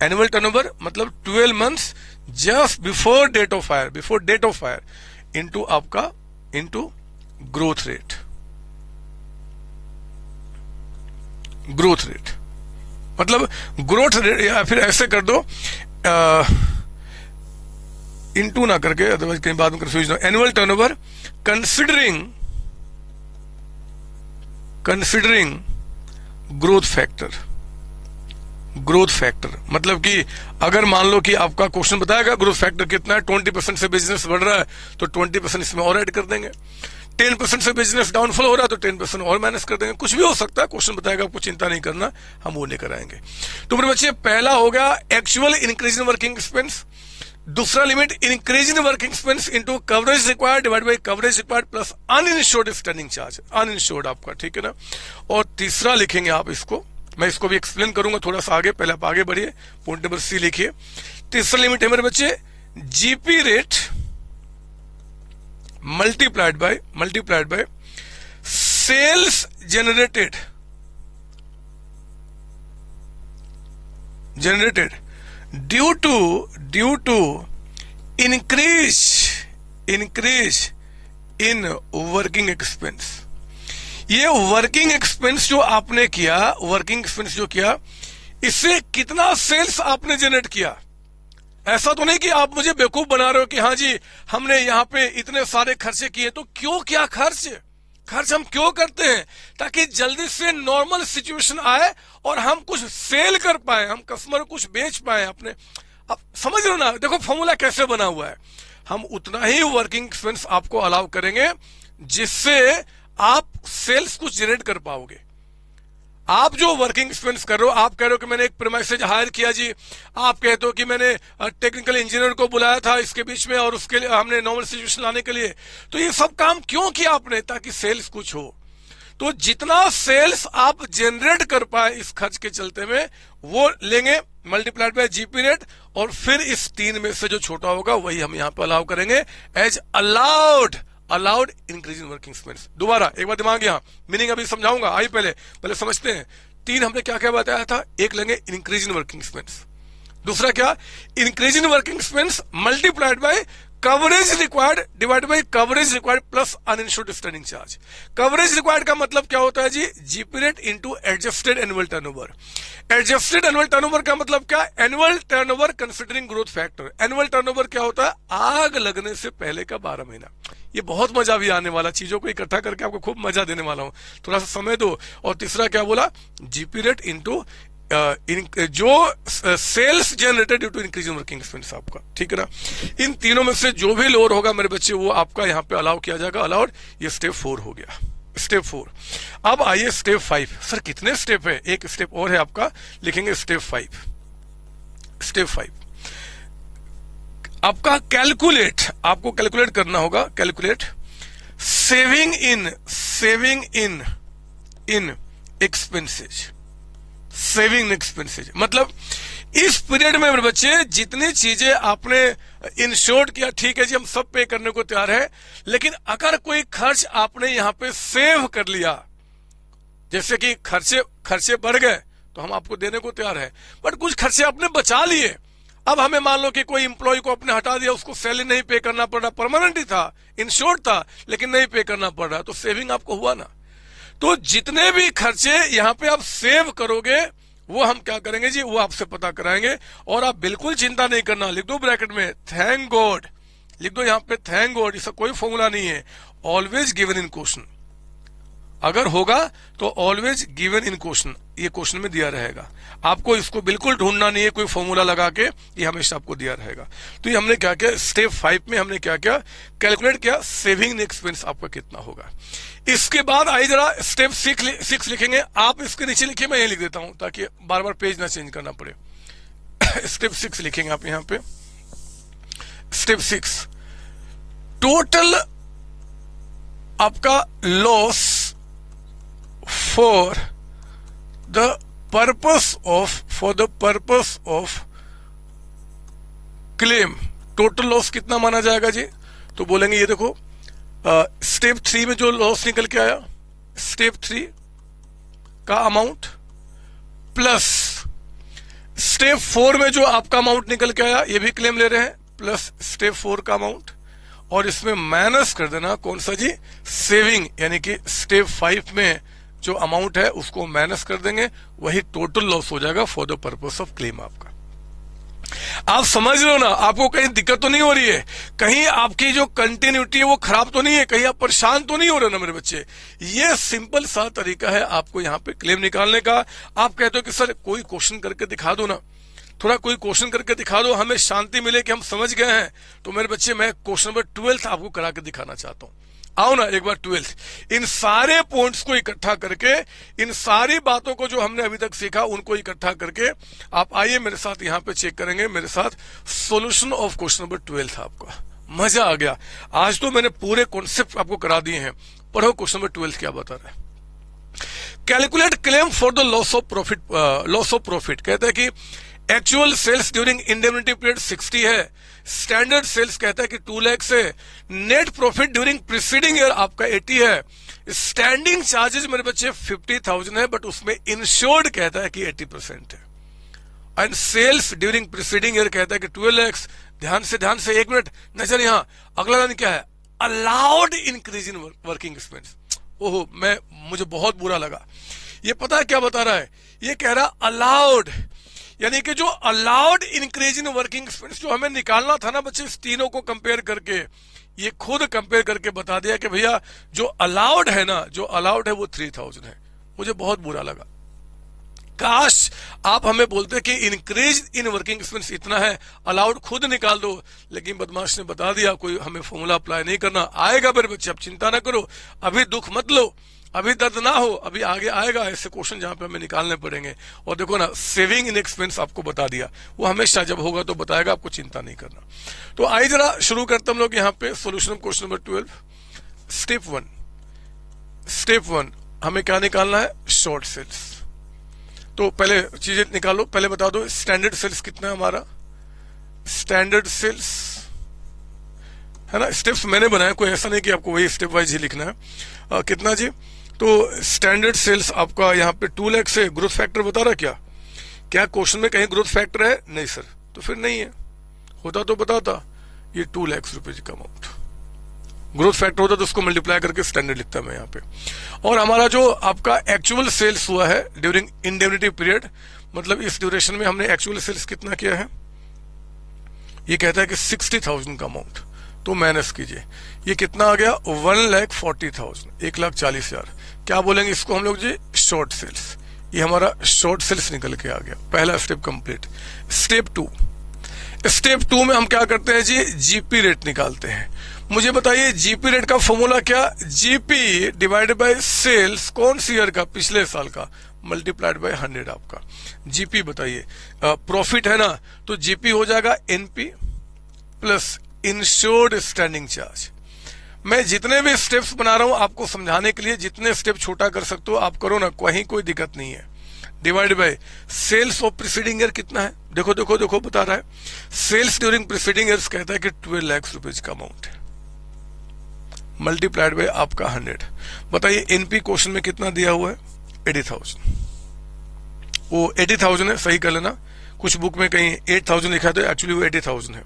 एनुअल टर्नओवर मतलब 12 months just before date of fire, before date of fire into आपका into growth rate, growth rate मतलब ग्रोथ रेट, या फिर ऐसे कर दो इनटू ना करके, अदरवाइज कहीं बाद में कंफ्यूज ना। Annual turnover considering growth factor, growth factor मतलब कि अगर मान लो कि आपका क्वेश्चन बताएगा ग्रोथ फैक्टर कितना है, 20% से बिजनेस बढ़ रहा है तो 20% इसमें और ऐड कर देंगे, 10% से बिजनेस डाउनफॉल हो रहा है तो 10% और माइनस कर देंगे, कुछ भी हो सकता है, क्वेश्चन बताएगा, आपको चिंता नहीं करना, हम वो लेकर आएंगे। तो मेरे बच्चे पहला हो गया actual increase in working expense, दूसरा limit increase in working expense into coverage required divide by coverage required plus uninsured standing charge, uninsured आपका, ठीक है ना। और तीसरा लिखेंगे आप इसको, मैं इसको भी एक्सप्लेन करूंगा थोड़ा सा आगे, पहले आप आगे बढ़िए, पॉइंट नंबर सी लिखिए। तीसरा लिमिट है मेरे बच्चे GP rate multiplied by sales generated due to increase in working expense. ये वर्किंग एक्सपेंस जो आपने किया, वर्किंग एक्सपेंस जो किया, इससे कितना सेल्स आपने जनरेट किया। ऐसा तो नहीं कि आप मुझे बेवकूफ बना रहे हो कि हाँ जी हमने यहाँ पे इतने सारे खर्चे किए, तो क्यों क्या खर्च हम क्यों करते हैं? ताकि जल्दी से नॉर्मल सिचुएशन आए और हम कुछ सेल कर पाए, हम कस्टमर को कुछ बेच पाए अपने। अब समझ रहे हो ना, देखो फॉर्मूला कैसे बना हुआ है। हम उतना ही वर्किंग एक्सपेंस आपको अलाउ करेंगे जिससे आप सेल्स कुछ जनरेट कर पाओगे। आप जो वर्किंग एक्सपेंस कर रहे हो, आप कह रहे हो कि मैंने एक प्रीमाइसेज हायर किया जी, आप कहते हो कि मैंने टेक्निकल इंजीनियर को बुलाया था इसके बीच में और उसके लिए हमने नॉर्मल सिचुएशन लाने के लिए, तो ये सब काम क्यों किया आपने? ताकि सेल्स कुछ हो। तो जितना सेल्स आप जनरेट कर पाए इस खर्च के चलते में, वो लेंगे मल्टीप्लाइड बाय जीपी रेट, और फिर इस 3 में से जो छोटा होगा वही हम यहाँ पे अलाउ करेंगे as allowed increase in working expense. दोबारा एक बार दिमाग, यहाँ मीनिंग अभी समझाऊंगा, आई पहले समझते हैं। 3 हमने क्या क्या बताया था, एक लेंगे इंक्रीज इन वर्किंग एक्सपेंस, दूसरा क्या increase in working expense multiplied by coverage required divide by coverage required plus uninsured standing charge. Coverage required का मतलब क्या होता है जी, GP rate into adjusted annual turnover. Adjusted annual turnover का मतलब क्या, annual turnover considering growth factor. Annual turnover क्या होता है, आग लगने से पहले का 12 महीना। ये बहुत मजा भी आने वाला, चीजों को इकट्ठा करके आपको खूब मजा देने वाला हूं, थोड़ा सा समय दो। और तीसरा क्या बोला, जीपी रेट इंटू जो sales generated due to increase in working expense आपका, ठीक है ना। इन तीनों में से जो भी लोअर होगा मेरे बच्चे वो आपका यहाँ पे अलाउ किया जाएगा, अलाउड। ये स्टेप 4 हो गया, स्टेप 4। अब आइए स्टेप 5। सर कितने स्टेप है, एक स्टेप और है आपका, लिखेंगे स्टेप 5। स्टेप 5 आपका कैलकुलेट, आपको कैलकुलेट करना होगा, calculate saving in expenses. Saving expenses मतलब इस पीरियड में मेरे बच्चे जितनी चीजें आपने इंश्योर्ड किया, ठीक है जी, हम सब पे करने को तैयार है, लेकिन अगर कोई खर्च आपने यहां पे सेव कर लिया, जैसे कि खर्चे बढ़ गए तो हम आपको देने को तैयार है, बट कुछ खर्चे आपने बचा लिए। अब हमें मान लो कि कोई इंप्लॉय को आपने हटा दिया, उसको सैलरी नहीं पे करना पड़ रहा, परमानेंट ही था, इंश्योर्ड था, लेकिन नहीं पे करना पड़ रहा, तो सेविंग आपको हुआ ना। तो जितने भी खर्चे यहां पे आप सेव करोगे वो हम क्या करेंगे जी, वो आपसे पता कराएंगे। और आप बिल्कुल चिंता नहीं करना, लिख दो ब्रैकेट में थैंक गॉड, लिख दो यहां पे थैंक गॉड, इसका कोई फॉर्मूला नहीं है, ऑलवेज गिवन इन क्वेश्चन। अगर होगा तो ऑलवेज गिवन इन क्वेश्चन, ये क्वेश्चन में दिया रहेगा, आपको इसको बिल्कुल ढूंढना नहीं है कोई फॉर्मूला लगा के, ये हमेशा आपको दिया रहेगा। तो ये हमने क्या किया, स्टेप 5 में हमने क्या किया, कैलकुलेट किया सेविंग एक्सपेंस आपका कितना होगा। इसके बाद आइए जरा स्टेप 6 लिखेंगे, आप इसके नीचे लिखिए, मैं ये लिख देता हूं ताकि बार बार पेज ना चेंज करना पड़े। स्टेप 6 लिखेंगे आप यहां पे, स्टेप 6 टोटल आपका loss for the purpose of claim। Total loss कितना माना जाएगा जी, तो बोलेंगे ये देखो स्टेप 3 में जो लॉस निकल के आया, स्टेप 3 का अमाउंट प्लस स्टेप 4 में जो आपका अमाउंट निकल के आया, ये भी क्लेम ले रहे हैं, प्लस स्टेप 4 का अमाउंट, और इसमें माइनस कर देना कौन सा जी, सेविंग, यानी कि स्टेप 5 में जो अमाउंट है उसको माइनस कर देंगे, वही टोटल लॉस हो जाएगा for the purpose of claim आपका। आप समझ रहे हो ना, आपको कहीं दिक्कत तो नहीं हो रही है, कहीं आपकी जो कंटिन्यूटी है वो खराब तो नहीं है, कहीं आप परेशान तो नहीं हो रहे ना मेरे बच्चे। ये सिंपल सा तरीका है आपको यहाँ पे क्लेम निकालने का। आप कहते हो कि सर कोई क्वेश्चन करके दिखा दो ना, थोड़ा कोई क्वेश्चन करके दिखा दो, हमें शांति मिले कि हम समझ गए हैं। तो मेरे बच्चे मैं क्वेश्चन नंबर 12 आपको करा के दिखाना चाहता हूँ। आओ ना एक बार 12 इन सारे पॉइंट्स को इकट्ठा करके, इन सारी बातों को जो हमने अभी तक सीखा उनको इकट्ठा करके आप आइए मेरे साथ यहाँ पे चेक करेंगे मेरे साथ सॉल्यूशन ऑफ क्वेश्चन नंबर 12। आपका मजा आ गया, आज तो मैंने पूरे कॉन्सेप्ट आपको करा दिए हैं। पढ़ो क्वेश्चन नंबर 12 क्या बता रहा है। Calculate claim for the loss of profit कहता है कि actual sales during indemnity period 60 है, स्टैंडर्ड सेल्स कहता है कि 2 लाख से, net profit during preceding year आपका 80 है, स्टैंडिंग चार्जेस मेरे बच्चे 50,000 है, बट उसमें इंश्योर्ड कहता है कि 80% है, and sales during preceding year कहता है कि 12 लाख। ध्यान से 1 मिनट नजर, यहां अगला लाइन क्या है, allowed increase in working expense. ओहो, मुझे बहुत बुरा लगा, ये पता है क्या बता रहा है, ये कह रहा अलाउड, यानी कि जो allowed increase in working expense जो हमें निकालना था ना बच्चे, इस तीनों को कंपेयर करके, ये खुद कंपेयर करके बता दिया कि भैया जो अलाउड है ना, जो अलाउड है वो 3000 है। मुझे बहुत बुरा लगा, काश आप हमें बोलते कि इंक्रीज इन वर्किंग एक्सपेंस इतना है, अलाउड खुद निकाल दो, लेकिन बदमाश ने बता दिया कोई हमें फॉर्मूला अप्लाई नहीं करना। आएगा मेरे बच्चे, आप चिंता ना करो, अभी दुख मत लो, अभी दर्द ना हो, अभी आगे आएगा ऐसे क्वेश्चन जहां पे हमें निकालने पड़ेंगे। और देखो ना, सेविंग इन एक्सपेंस आपको बता दिया, वो हमेशा जब होगा तो बताएगा, आपको चिंता नहीं करना। तो आइए जरा शुरू करते हम लोग यहाँ पे solution of question number 12। Step 1 हमें क्या निकालना है, शॉर्ट सेल्स। तो पहले चीजें निकालो, पहले बता दो स्टैंडर्ड सेल्स कितना है हमारा, स्टैंडर्ड सेल्स है ना, स्टेप्स मैंने बनाया, कोई ऐसा नहीं कि आपको वही स्टेप वाइज ही लिखना है। कितना जी, तो स्टैंडर्ड सेल्स आपका यहाँ पे 2 लाख से, ग्रोथ फैक्टर बता रहा क्या क्वेश्चन में कहीं ग्रोथ फैक्टर है, नहीं सर, तो फिर नहीं है, होता तो बताता, ये 2 लाख रुपए का अमाउंट। ग्रोथ फैक्टर होता है तो उसको मल्टीप्लाई करके स्टैंडर्ड लिखता है मैं यहाँ पे। और हमारा जो आपका एक्चुअल सेल्स हुआ है ड्यूरिंग इंडेमनिटी पीरियड, मतलब इस ड्यूरेशन में हमने एक्चुअल सेल्स कितना किया है, ये कहता है कि 60,000 का अमाउंट, तो माइनस कीजिए, ये कितना आ गया 1,40,000, 1,40,000। क्या बोलेंगे इसको हम लोग जी, शॉर्ट सेल्स। ये हमारा शॉर्ट सेल्स निकल के आ गया, पहला स्टेप कंप्लीट। स्टेप टू में हम क्या करते हैं जी, जीपी रेट निकालते हैं। मुझे बताइए जीपी रेट का फॉर्मूला क्या, जीपी डिवाइडेड बाय सेल्स, कौन सी ईयर का, पिछले साल का, मल्टीप्लाइड बाय 100 आपका। जीपी बताइए, प्रॉफिट है ना, तो जीपी हो जाएगा NP plus insured standing charge. मैं जितने भी स्टेप्स बना रहा हूं आपको समझाने के लिए, जितने स्टेप छोटा कर सकते हो आप करो ना, कहीं कोई दिक्कत नहीं है। Divide by sales of preceding year कितना है, देखो देखो देखो बता रहा है, सेल्स ड्यूरिंग प्रीसीडिंग ईयर्स कहता है कि 12 लाख रुपए का अमाउंट है, मल्टीप्लाइड बाय आपका 100। बताइए एनपी क्वेश्चन में कितना दिया हुआ है, 80,000। वो 80,000 है, सही कर लेना, कुछ बुक में कहीं 8,000 लिखा है तो एक्चुअली वो 80,000 है।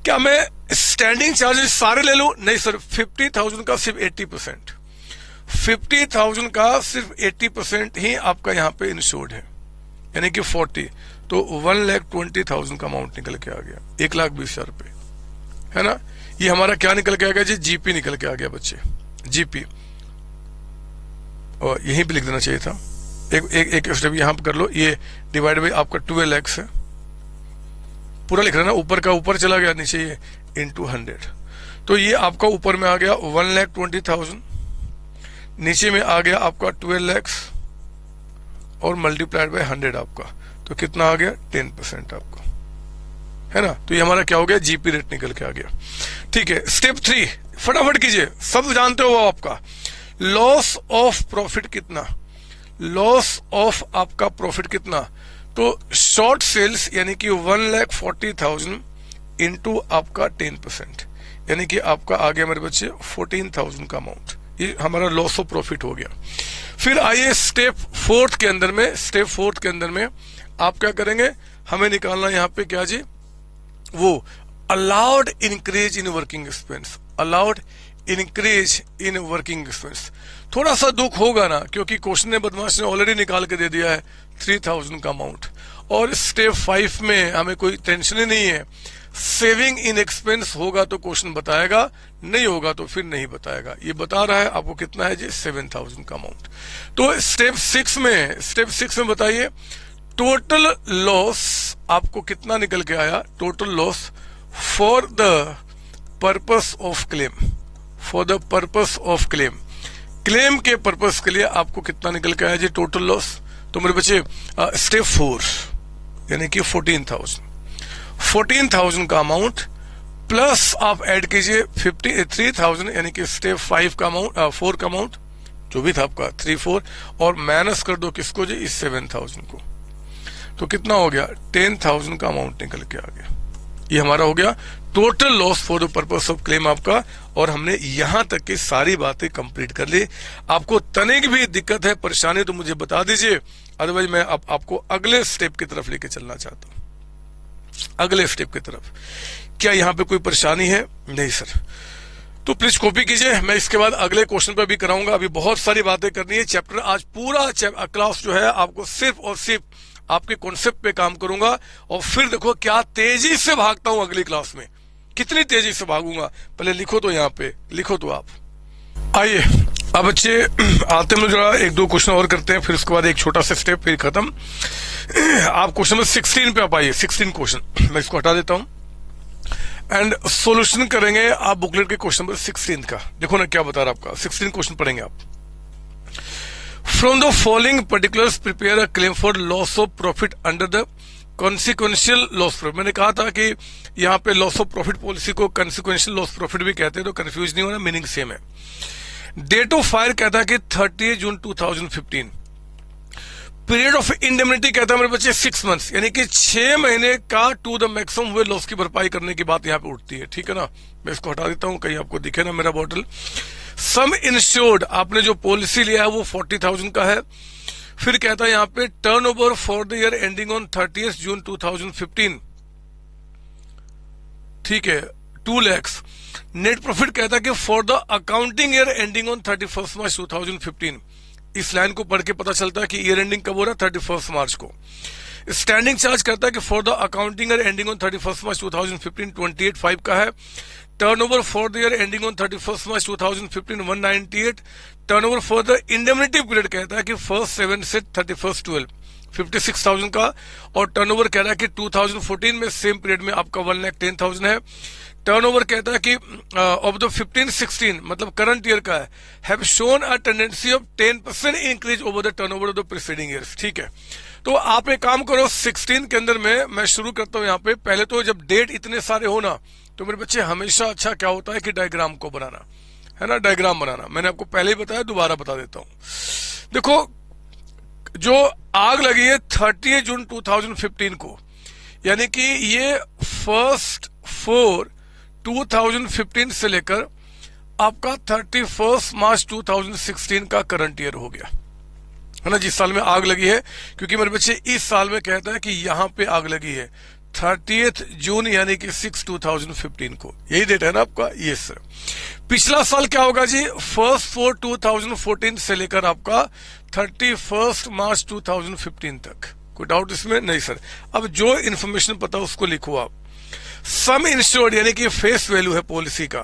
क्या मैं स्टैंडिंग चार्जेस सारे ले लूं, नहीं सर, 50,000 का सिर्फ 80%, 50,000 का सिर्फ 80% ही आपका यहाँ पे इंश्योर्ड है, यानी कि 40, तो 1,20,000 का अमाउंट निकल के आ गया, 1,20,000 रुपए, है ना। ये हमारा क्या निकल के आ गया जी, जीपी निकल के आ गया बच्चे, जीपी। और यहीं पे लिख देना चाहिए था, एक स्टेप यहां पर कर लो, ये डिवाइड बाई आपका 12 लाख है, पूरा लिख रहा ना, ऊपर का ऊपर चला गया, नीचे ये इंटू 100, तो ये आपका ऊपर में आ गया 1,20,000, नीचे में आ गया आपका 12 लाख और मल्टीप्लाइड बाय 100 आपका, तो कितना आ गया 10% आपका, है ना। तो ये हमारा क्या हो गया, जीपी रेट निकल के आ गया। ठीक है, स्टेप 3 फटाफट कीजिए, सब जानते हो आपका लॉस ऑफ प्रॉफिट कितना, लॉस ऑफ आपका प्रॉफिट कितना, तो शॉर्ट सेल्स यानी कि 1,40,000 इंटू आपका 10%, यानी कि आपका आ गया मेरे बच्चे 14,000 का अमाउंट, ये हमारा लॉस ऑफ प्रॉफिट हो गया। फिर आइए स्टेप फोर्थ के अंदर में, स्टेप फोर्थ के अंदर में आप क्या करेंगे, हमें निकालना यहाँ पे क्या जी, वो allowed increase in working expense, allowed increase in working expense. थोड़ा सा दुख होगा ना, क्योंकि क्वेश्चन ने बदमाश ने ऑलरेडी निकाल के दे दिया है 3,000 का अमाउंट, और स्टेप 5 में हमें कोई टेंशन ही नहीं है, सेविंग इन एक्सपेंस होगा तो क्वेश्चन बताएगा, नहीं होगा तो फिर नहीं बताएगा। ये बता रहा है आपको कितना है जी, 7,000 का अमाउंट। तो स्टेप 6 में बताइए टोटल लॉस आपको कितना निकल के आया, total loss for the purpose of claim, for the purpose of claim, claim के पर्पस के लिए आपको कितना निकल के आया जी टोटल लॉस। तो मेरे बच्चे स्टेप 4 यानी कि 14,000 का अमाउंट प्लस आप ऐड कीजिए 53,000, यानी कि स्टेप 5 का अमाउंट, 4 का अमाउंट जो भी था आपका 3-4, और माइनस कर दो किसको जी, इस 7,000 को, तो कितना हो गया 10,000 का अमाउंट निकल के आ गया। ये हमारा हो गया total loss for the purpose of claim आपका, और हमने यहां तक की सारी बातें कंप्लीट कर ली। आपको तनिक भी दिक्कत है, परेशानी तो मुझे बता दीजिए, अदरवाइज मैं आपको अगले स्टेप की तरफ लेके चलना चाहता हूं, अगले स्टेप की तरफ। क्या यहां पे कोई परेशानी है, नहीं सर, तो प्लीज कॉपी कीजिए, मैं इसके बाद अगले क्वेश्चन पर भी कराऊंगा। अभी बहुत सारी बातें करनी है, चैप्टर आज पूरा क्लास जो है आपको सिर्फ और सिर्फ आपके कॉन्सेप्ट पे काम करूंगा, और फिर देखो क्या तेजी से भागता हूं अगली क्लास में, कितनी तेजी से भागूंगा। पहले लिखो तो, यहाँ पे लिखो तो आप। आइए अब बच्चे आते हैं, जरा 1-2 क्वेश्चन और करते हैं, फिर उसके बाद एक छोटा सा स्टेप, फिर खत्म। आप क्वेश्चन नंबर 16 पे आप आइए, 16 क्वेश्चन, मैं इसको हटा देता हूं एंड सॉल्यूशन करेंगे आप बुकलेट के क्वेश्चन नंबर 16 का। देखो ना क्या बता रहा आपका, 16 क्वेश्चन पढ़ेंगे आप। From the following particulars prepare a claim for loss of profit under the consequential loss profit। मैंने कहा था कि यहाँ पे लॉस ऑफ प्रॉफिट पॉलिसी को consequential loss profit भी कहते हैं, तो कंफ्यूज नहीं होना, मीनिंग सेम है। डेट ऑफ फायर कहता है कि 30 जून 2015। पीरियड ऑफ इंडेमनिटी कहता है मेरे बच्चे 6 मंथ्स, यानी कि 6 महीने का टू द मैक्सिमम हुए लॉस की भरपाई करने की बात यहाँ पे उठती है, ठीक है ना। मैं इसको हटा देता हूँ, कहीं आपको दिखे ना मेरा बॉटल। सम इंश्योर्ड, आपने जो पॉलिसी लिया है वो 40,000 का है। फिर कहता है यहाँ पे turnover for the year ending on 30 जून 2015, ठीक है, 2 lakhs। नेट प्रॉफिट कहता है कि for the accounting year ending on 31 मार्च 2015। इस लाइन को पढ़ के पता चलता है कि ईयर एंडिंग कब हो रहा है, 31 मार्च को। स्टैंडिंग चार्ज करता है कि for the accounting year ending on 31 मार्च 2015 28.5 का है। Turnover for the year ending on 31 March 2015 198। Turnover for the indemnity period कहता है कि 1st 7 से 31st 12 56,000 का। और टर्नओवर कह रहा है कि 2014 में सेम पीरियड में आपका 1,10,000 है। टर्नओवर कहता है कि ऑफ द 15-16 मतलब करंट ईयर का है, have shown a tendency of 10% increase over the turnover of the preceding years. ठीक है, तो आप एक काम करो, 16 के अंदर में मैं शुरू करता हूं यहाँ पे। पहले तो जब डेट इतने सारे हो ना, तो मेरे बच्चे हमेशा अच्छा क्या होता है कि डायग्राम को बनाना है ना, डायग्राम बनाना। मैंने आपको पहले ही बताया, दोबारा बता देता हूं। देखो, जो आग लगी है 30 जून 2015 को, यानी कि ये 1 4 2015 से लेकर आपका 31 मार्च 2016 का करंट ईयर हो गया, है ना। जिस साल में आग लगी है, क्योंकि मेरे बच्चे इस साल में कहता है कि यहां पे आग लगी है 30 जून यानी कि 6 2015 को, यही डेट है ना आपका। ये सर पिछला साल क्या होगा जी, 1 4 2014 से लेकर आपका 31 मार्च 2015 तक। कोई डाउट इसमें? नहीं सर। अब जो इन्फॉर्मेशन पता उसको लिखो आप। सम इंश्योर्ड यानी कि फेस वैल्यू है पॉलिसी का।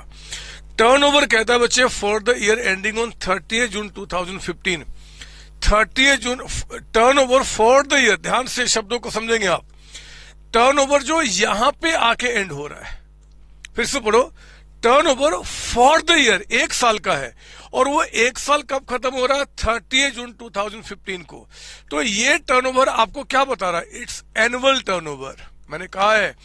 टर्नओवर कहता है बच्चे for the year ending on 30 June 2015। 30 June turnover for the year, ध्यान से शब्दों को समझेंगे आप। टर्नओवर जो यहां पे आके एंड हो रहा है, फिर से पढ़ो, टर्नओवर फॉर द ईयर एक साल का है, और वो एक साल कब खत्म हो रहा है, 30 जून 2015 को। तो ये टर्नओवर आपको क्या बता रहा है, इट्स एनुअल टर्नओवर। मैंने कहा है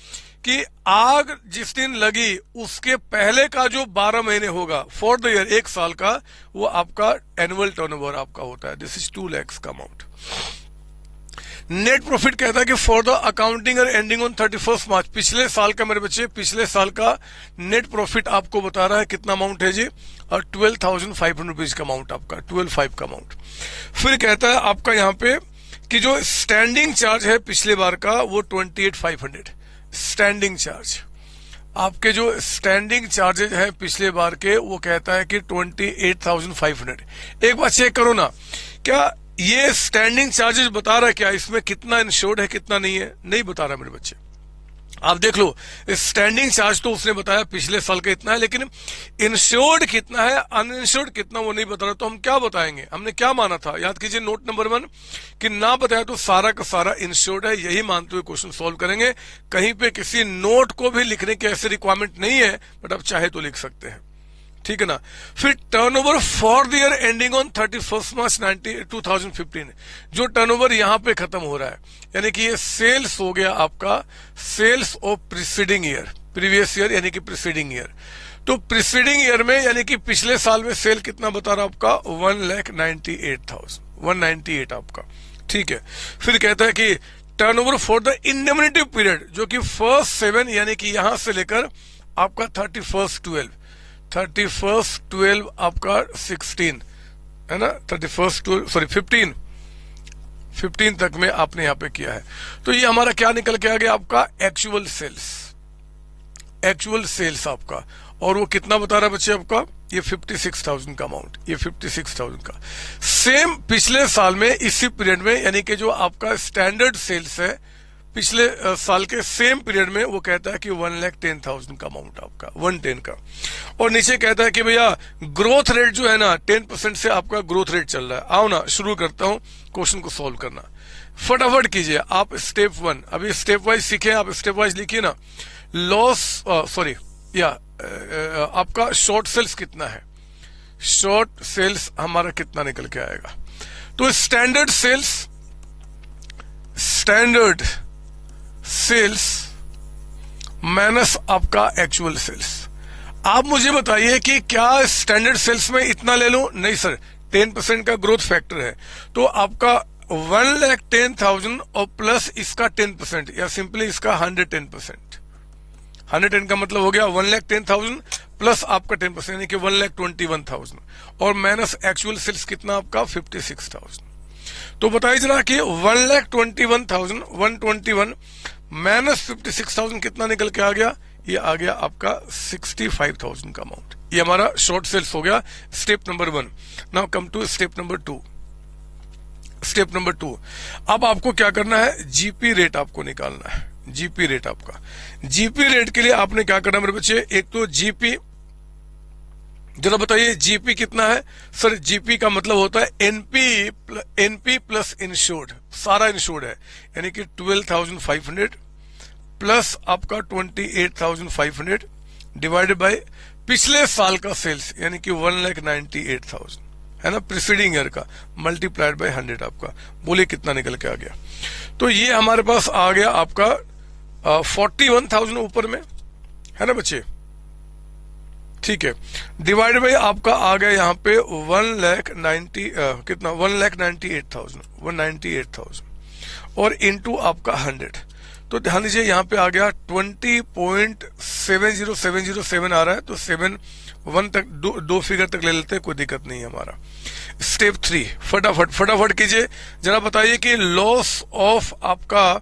कि आग जिस दिन लगी उसके पहले का जो 12 महीने होगा फॉर द ईयर एक साल का, वो आपका एनुअल टर्नओवर आपका होता है। दिस इज 2 lakhs का अमाउंट। नेट प्रॉफिट कहता है कि for the accounting year ending on 31 मार्च, पिछले साल का मेरे बच्चे, पिछले साल का नेट प्रॉफिट आपको बता रहा है कितना अमाउंट है जी, और 12,500 रुपीज का अमाउंट आपका, 12,500 का अमाउंट। फिर कहता है आपका यहाँ पे कि जो स्टैंडिंग चार्ज है पिछले बार का वो 28,500 स्टैंडिंग चार्ज। आपके जो स्टैंडिंग चार्जेज हैं पिछले बार के, वो कहता है कि 28,500। एक बार चेक करो ना, क्या ये स्टैंडिंग चार्जेज बता रहा है क्या इसमें कितना इंश्योर्ड है कितना नहीं है? नहीं बता रहा मेरे बच्चे। आप देख लो, स्टैंडिंग चार्ज तो उसने बताया पिछले साल का इतना है, लेकिन इंश्योर्ड कितना है, अनइंश्योर्ड कितना, वो नहीं बता रहा। तो हम क्या बताएंगे? हमने क्या माना था, याद कीजिए नोट नंबर 1, कि ना बताया तो सारा का सारा इंश्योर्ड है, यही मानते हुए क्वेश्चन सॉल्व करेंगे। कहीं पे किसी नोट को भी लिखने की ऐसी रिक्वायरमेंट नहीं है, बट आप चाहे तो लिख सकते हैं, ठीक है ना। फिर turnover for the year ending on 31 मार्च 2015, जो टर्नओवर यहां पे खत्म हो रहा है, यानी कि ये सेल्स हो गया आपका, sales of preceding year, previous year यानी कि प्रीसीडिंग ईयर। तो प्रीसीडिंग ईयर में यानी कि पिछले साल में सेल कितना बता रहा आपका, 1,98,000, 198 आपका, ठीक है। फिर कहता है कि turnover for the indemnity period, जो कि 1st 7 यानी कि यहां से लेकर आपका 31st 12 आपका 16 है ना, 31st 12 सॉरी 15 तक में आपने यहां पे किया है। तो ये हमारा क्या निकल के आ गया आपका, एक्चुअल सेल्स आपका। और वो कितना बता रहा है बच्चे आपका, ये 56,000 का अमाउंट, ये 56,000 का। सेम पिछले साल में इसी पीरियड में, यानी कि जो आपका स्टैंडर्ड सेल्स है पिछले साल के सेम पीरियड में, वो कहता है कि 1,10,000 का अमाउंट आपका, 110 का। और नीचे कहता है कि भैया ग्रोथ रेट जो है ना 10% से आपका ग्रोथ रेट चल रहा है। आओ ना शुरू करता हूं क्वेश्चन को सॉल्व करना, फटाफट कीजिए आप। स्टेप 1 अभी स्टेप वाइज सीखे, आप स्टेप वाइज लिखिए ना। लॉस सॉरी आपका शॉर्ट सेल्स कितना है, शॉर्ट सेल्स हमारा कितना निकल के आएगा। तो स्टैंडर्ड सेल्स माइनस आपका एक्चुअल सेल्स। आप मुझे बताइए कि क्या स्टैंडर्ड सेल्स में इतना ले लूं? नहीं सर, 10% का ग्रोथ फैक्टर है, तो आपका 1,10,000 और प्लस इसका 10%, या सिंपली इसका 110%। 110 का मतलब हो गया 1,10,000 प्लस आपका 10% यानी कि 1,21,000, और माइनस एक्चुअल सेल्स कितना आपका 56,000। तो बताइए जरा कि 1,21,000 121 माइनस 56,000 कितना निकल के आ गया, ये आ गया आपका 65,000 का अमाउंट। ये हमारा शॉर्ट सेल्स हो गया step number 1। Now come to step number 2। Step number 2, अब आपको क्या करना है, जीपी रेट आपको निकालना है। जीपी रेट आपका, जीपी रेट के लिए आपने क्या करना है मेरे बच्चे, एक तो जीपी, जरा बताइए जीपी कितना है सर। जीपी का मतलब होता है एनपी प्लस इंश्योर्ड, सारा इंश्योर्ड है, यानी कि 12,500 प्लस आपका 28,500 डिवाइडेड बाय पिछले साल का सेल्स, यानी कि 1,98,000 है ना, प्रीसीडिंग ईयर का, मल्टीप्लाइड बाय 100 आपका। बोलिए कितना निकल के आ गया। तो ये हमारे पास आ गया आपका 41,000 ऊपर में, है ना बच्चे, ठीक है। डिवाइड बाय आपका आ गया यहाँ पे 1,98,000 और इंटू आपका 100। तो ध्यान दीजिए यहाँ पे आ गया 20.70707 आ रहा है, तो 7 तक दो फिगर तक ले लेते हैं, कोई दिक्कत नहीं है हमारा। स्टेप 3 फटाफट कीजिए, जरा बताइए कि लॉस ऑफ आपका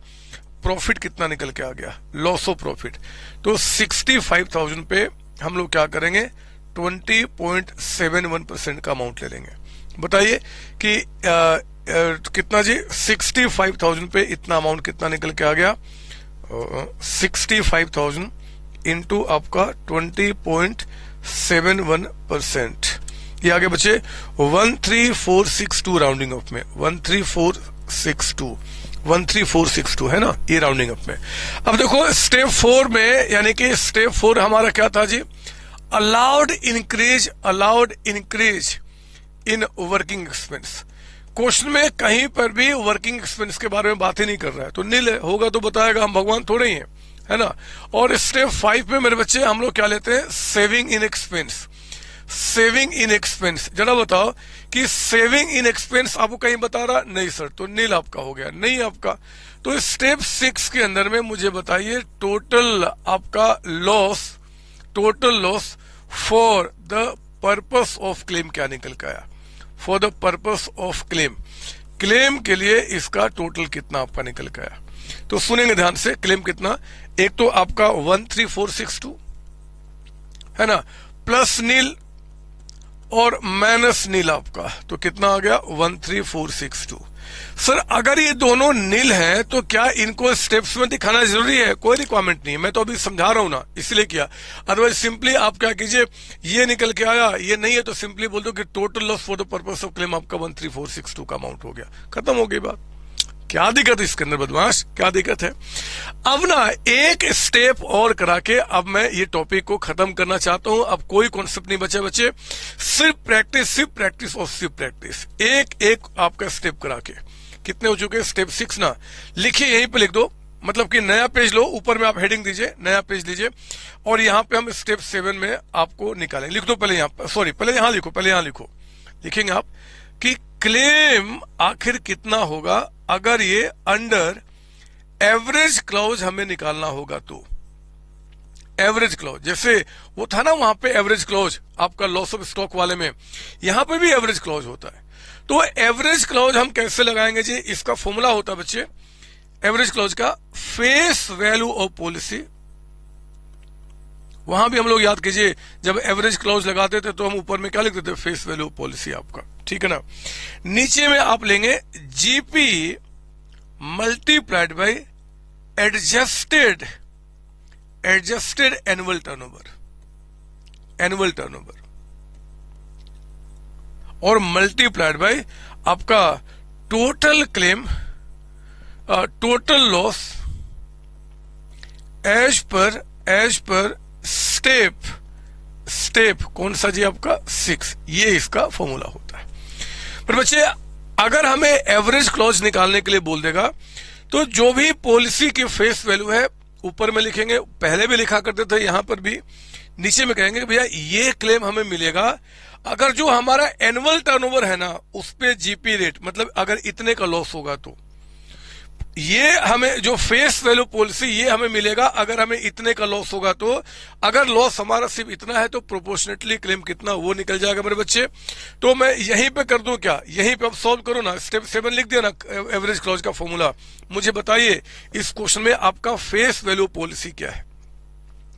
प्रॉफिट कितना निकल के आ गया, लॉस ऑफ प्रॉफिट। तो 65,000 पे हम लोग क्या करेंगे, 20.71% का अमाउंट ले लेंगे। बताइए कि कितना जी, 65,000 पे इतना अमाउंट कितना निकल के आ गया, 65,000 इंटू आपका 20.71%, ये आगे बचे 13462 राउंडिंग अप में, 13462 है ना, ये राउंडिंग अप में। अब देखो स्टेप 4 में, यानी कि स्टेप 4 हमारा क्या था जी, allowed increase in working expense. Question में कहीं पर भी वर्किंग एक्सपेंस के बारे में बात ही नहीं कर रहा है, तो नील होगा तो बताएगा, हम भगवान थोड़े ही हैं, है ना। और स्टेप 5 में मेरे बच्चे हम लोग क्या लेते हैं, सेविंग इन एक्सपेंस। जरा बताओ कि सेविंग इन एक्सपेंस आपको कहीं बता रहा, नहीं सर, तो नील आपका हो गया, नहीं आपका। तो स्टेप 6 के अंदर में मुझे बताइए टोटल आपका loss for the purpose of claim क्या निकल के आया, for the purpose of claim के लिए इसका टोटल कितना आपका निकल के आया। तो सुनेंगे ध्यान से, क्लेम कितना, एक तो आपका 13462 है ना, प्लस नील और माइनस नील आपका, तो कितना आ गया 13462। सर अगर ये दोनों नील हैं तो क्या इनको स्टेप्स में दिखाना जरूरी है, कोई रिक्वायरमेंट नहीं है, मैं तो अभी समझा रहा हूं ना, इसलिए किया। अदरवाइज सिंपली आप क्या कीजिए, ये निकल के आया, ये नहीं है तो सिंपली बोल दो कि total loss for the purpose of claim आपका 13462 का अमाउंट हो गया, खत्म हो गई बात। क्या दिक्कत है इसके अंदर बदमाश, क्या दिक्कत है। अब ना एक स्टेप और करा के अब मैं ये टॉपिक को खत्म करना चाहता हूं। अब कोई कॉन्सेप्ट नहीं बचे बच्चे, सिर्फ प्रैक्टिस और सिर्फ प्रैक्टिस, एक आपका स्टेप करा के। कितने हो चुके, स्टेप 6 ना, लिखिए यहीं पे लिख दो, मतलब कि नया पेज लो, ऊपर में आप हेडिंग दीजिए, नया पेज लीजिए, और यहाँ पे हम स्टेप 7 में आपको निकालेंगे। लिख दो पहले यहाँ, सॉरी पहले यहाँ लिखो, लिखेंगे आप कि क्लेम आखिर कितना होगा अगर ये अंडर एवरेज क्लॉज हमें निकालना होगा। तो एवरेज क्लॉज, जैसे वो था ना वहां पे एवरेज क्लॉज आपका लॉस ऑफ स्टॉक वाले में, यहां पे भी एवरेज क्लॉज होता है। तो एवरेज क्लॉज हम कैसे लगाएंगे जी, इसका फॉर्मूला होता है बच्चे एवरेज क्लॉज का, फेस वैल्यू ऑफ पॉलिसी। वहां भी हम लोग याद कीजिए, जब एवरेज क्लॉज लगाते थे तो हम ऊपर में क्या लिखते थे, फेस वैल्यू ऑफ पॉलिसी आपका, ठीक है ना। नीचे में आप लेंगे GP multiplied by adjusted annual turnover और मल्टीप्लाइड बाय आपका total claim, total loss as per step कौन सा जी आपका 6, ये इसका फॉर्मूला होता है। पर बच्चे अगर हमें एवरेज क्लॉज निकालने के लिए बोल देगा तो जो भी पॉलिसी की फेस वैल्यू है ऊपर में लिखेंगे, पहले भी लिखा करते थे, यहां पर भी नीचे में कहेंगे भैया ये क्लेम हमें मिलेगा अगर जो हमारा एनुअल टर्नओवर है ना उस पे जीपी रेट, मतलब अगर इतने का लॉस होगा तो ये हमें जो फेस वैल्यू पॉलिसी ये हमें मिलेगा अगर हमें इतने का लॉस होगा। तो अगर लॉस हमारा सिर्फ इतना है तो प्रोपोर्शनेटली क्लेम कितना वो निकल जाएगा मेरे बच्चे। तो मैं यहीं पे कर दूं क्या, यहीं पे अब सॉल्व करो ना, स्टेप 7 लिख दिया ना एवरेज क्लॉज का फॉर्मूला। मुझे बताइए इस क्वेश्चन में आपका फेस वैल्यू पॉलिसी क्या है,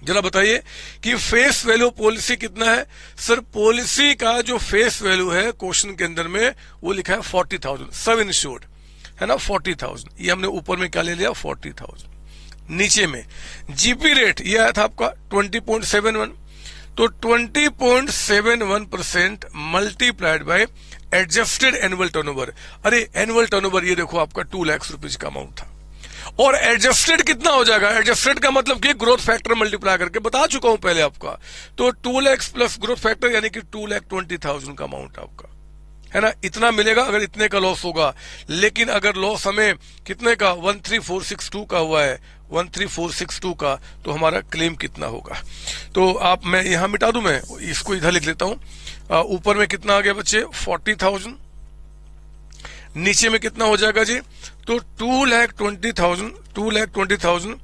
जरा बताइए कि फेस वैल्यू पॉलिसी कितना है। सर पॉलिसी का जो फेस वैल्यू है क्वेश्चन के अंदर में वो लिखा है 40,000, सब इंश्योर्ड है ना 40,000। ये हमने ऊपर में क्या ले लिया 40,000। नीचे में जीपी रेट ये आया था आपका 20.71, तो 20.71% multiplied by adjusted annual turnover. अरे एनुअल टर्नओवर ये देखो आपका 2 लाख रुपीज का अमाउंट था, और एडजस्टेड कितना हो जाएगा, एडजस्टेड का मतलब कि ग्रोथ फैक्टर मल्टीप्लाई करके बता चुका हूं पहले आपका, तो 2 लाख प्लस ग्रोथ फैक्टर यानी कि 2,20,000 का अमाउंट आपका है ना, इतना मिलेगा अगर इतने का लॉस होगा। लेकिन अगर लॉस हमें कितने का 13,462 का हुआ है, 13,462 का, तो हमारा क्लेम कितना होगा। तो आप मैं यहां मिटा दूं, मैं इसको इधर लिख लेता हूं। ऊपर में कितना आ गया बच्चे 40,000, नीचे में कितना हो जाएगा जी, तो 2,20,000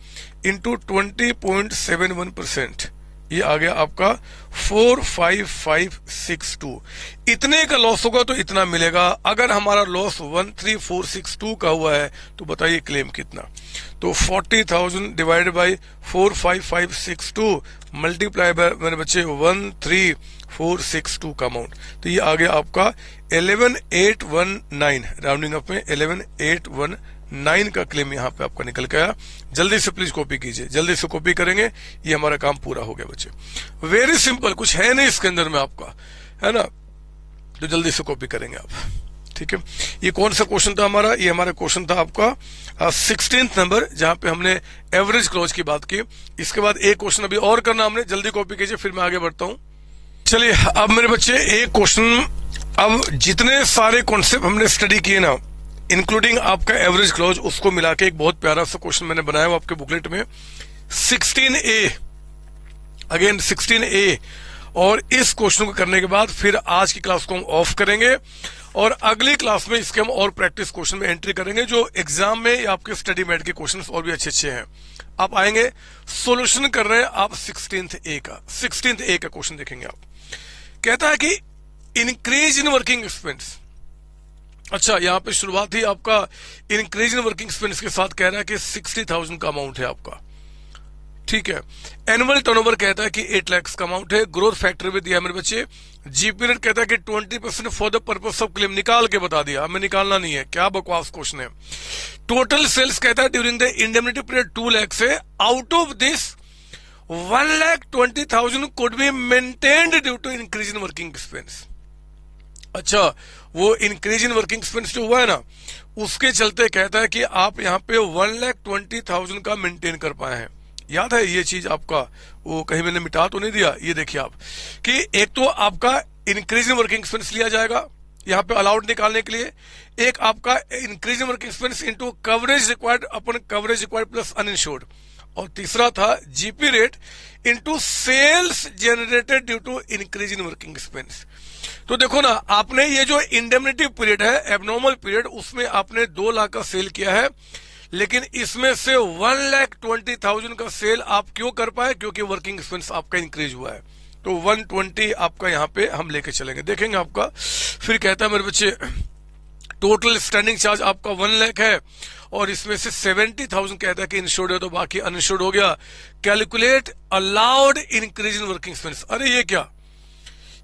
इंटू 20.71%, ये आ गया आपका 45562। इतने का लॉस होगा तो इतना मिलेगा। अगर हमारा लॉस 13,462 का हुआ है तो बताइए क्लेम कितना। तो 40,000 डिवाइडेड बाई 45562 मल्टीप्लाई बाय मेरे बच्चे 13,462 का अमाउंट, तो ये आ गया आपका 11,819, राउंडिंग अप में 11,819 का क्लेम यहाँ पे आपका निकल गया। जल्दी से प्लीज कॉपी कीजिए, जल्दी से कॉपी करेंगे, ये हमारा काम पूरा हो गया बच्चे। वेरी सिंपल, कुछ है नहीं इसके अंदर में आपका, है ना, तो जल्दी से कॉपी करेंगे आप। ठीक है, ये कौन सा क्वेश्चन था हमारा, ये हमारा क्वेश्चन था आपका 16th नंबर, जहां पे हमने एवरेज क्लॉज की बात की। इसके बाद एक क्वेश्चन अभी और करना हमने, जल्दी कॉपी कीजिए फिर मैं आगे बढ़ता हूं। चलिए अब मेरे बच्चे एक क्वेश्चन, अब जितने सारे कॉन्सेप्ट हमने स्टडी किए ना इंक्लूडिंग आपका एवरेज क्लॉज, उसको मिला के एक बहुत प्यारा सा क्वेश्चन मैंने बनाया हुआ आपके बुकलेट में 16A, अगेन 16A। और इस क्वेश्चन को करने के बाद फिर आज की क्लास को हम ऑफ करेंगे और अगली क्लास में इसके हम और प्रैक्टिस क्वेश्चन में एंट्री करेंगे, जो एग्जाम में या आपके स्टडी मेट के क्वेश्चन और भी अच्छे अच्छे हैं। आप आएंगे सॉल्यूशन कर रहे हैं आप 16A का क्वेश्चन देखेंगे आप। कहता है कि इंक्रीज इन वर्किंग एक्सपेंस। अच्छा, यहां पे शुरुआत ही आपका इंक्रीज इन वर्किंग एक्सपेंस के साथ कह रहा है कि 60,000 का अमाउंट है आपका। ठीक है, एनुअल टर्नओवर कहता है कि 8 लाख का अमाउंट है, ग्रोथ फैक्टर भी दिया मेरे बच्चे, जीपी रेट कहता है कि 20% for the purpose of claim, निकाल के बता दिया, हमें निकालना नहीं है, क्या बकवास क्वेश्चन है। टोटल सेल्स कहता है during the indemnity period 2 lakh से, out of this 1,20,000 could be maintained due to increase in working expense. अच्छा, वो इंक्रीज इन वर्किंग एक्सपेंस जो हुआ है ना, उसके चलते कहता है कि आप यहाँ पे 1,20,000 का मेंटेन कर पाए हैं। याद है ये चीज आपका, वो कहीं मैंने मिटा तो नहीं दिया। ये देखिए आप कि एक तो आपका इंक्रीज इन वर्किंग एक्सपेंस लिया जाएगा यहाँ पे अलाउड निकालने के लिए, एक आपका increase in working expense into coverage required अपन कवरेज रिक्वायर्ड प्लस अनइंश्योर्ड, और तीसरा था GP rate into sales generated due to increase in working expense. तो देखो ना, आपने ये जो इंडेमनिटी पीरियड है, एबनॉर्मल पीरियड, उसमें आपने 2 लाख का सेल किया है, लेकिन इसमें से 1,20,000 का सेल आप क्यों कर पाए, क्योंकि वर्किंग एक्सपेंस आपका इंक्रीज हुआ है। तो 120 आपका यहाँ पे हम लेके चलेंगे, देखेंगे आपका। फिर कहता है मेरे बच्चे टोटल स्टैंडिंग चार्ज आपका 1 लाख है, और इसमें से 70,000 कहता है कि इंश्योर्ड है, तो बाकी अनइंश्योर्ड हो गया। Calculate allowed increase in working expense. अरे ये क्या,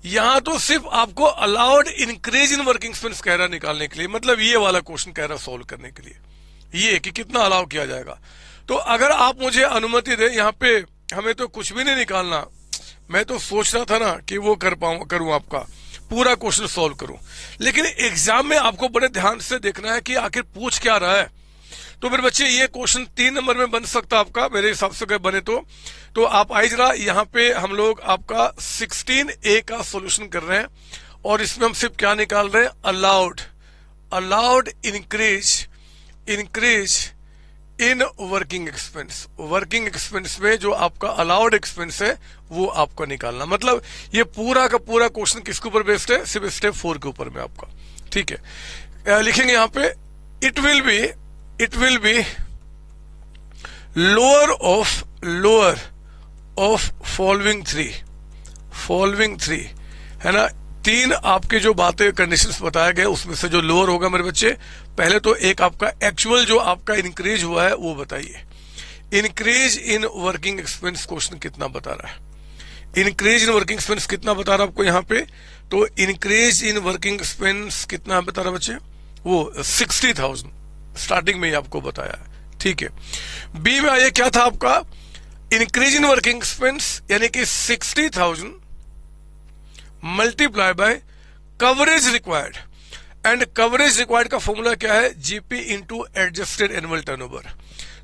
यहां तो सिर्फ आपको allowed increase in working expense कह रहा है निकालने के लिए, मतलब ये वाला क्वेश्चन कह रहा है सोल्व करने के लिए, ये कि कितना अलाउ किया जाएगा। तो अगर आप मुझे अनुमति दे, यहाँ पे हमें तो कुछ भी नहीं निकालना, मैं तो सोच रहा था ना कि वो करूं आपका पूरा क्वेश्चन सॉल्व करूं, लेकिन एग्जाम में आपको बड़े ध्यान से देखना है कि आखिर पूछ क्या रहा है। तो मेरे बच्चे ये क्वेश्चन 3 नंबर में बन सकता है आपका, मेरे हिसाब से अगर बने तो आप आइए जरा, यहाँ पे हम लोग आपका 16A का सॉल्यूशन कर रहे हैं, और इसमें हम सिर्फ क्या निकाल रहे हैं, allowed increase in working expense. Working expense में जो आपका अलाउड एक्सपेंस है वो आपका निकालना, मतलब ये पूरा का पूरा क्वेश्चन किसके ऊपर बेस्ड है, सिर्फ स्टेप 4 के ऊपर में आपका। ठीक है, लिखेंगे यहाँ पे it will be lower of following three, है ना, 3 आपके जो बातें कंडीशंस बताए गए उसमें से जो लोअर होगा मेरे बच्चे, पहले तो एक आपका एक्चुअल जो आपका इंक्रीज हुआ है वो बताइए, increase in working expense question कितना बता रहा है, इंक्रीज इन वर्किंग एक्सपेंस कितना बता रहा है आपको यहाँ पे, तो इंक्रीज इन वर्किंग एक्सपेंस कितना बता रहा है बच्चे, वो 60,000 स्टार्टिंग में ही आपको बताया है, ठीक है। बी में आइए, क्या था आपका, इंक्रीज इन वर्किंग एक्सपेंस यानी कि 60,000 multiply by coverage required, and coverage required का फॉर्मूला क्या है, GP into adjusted annual turnover.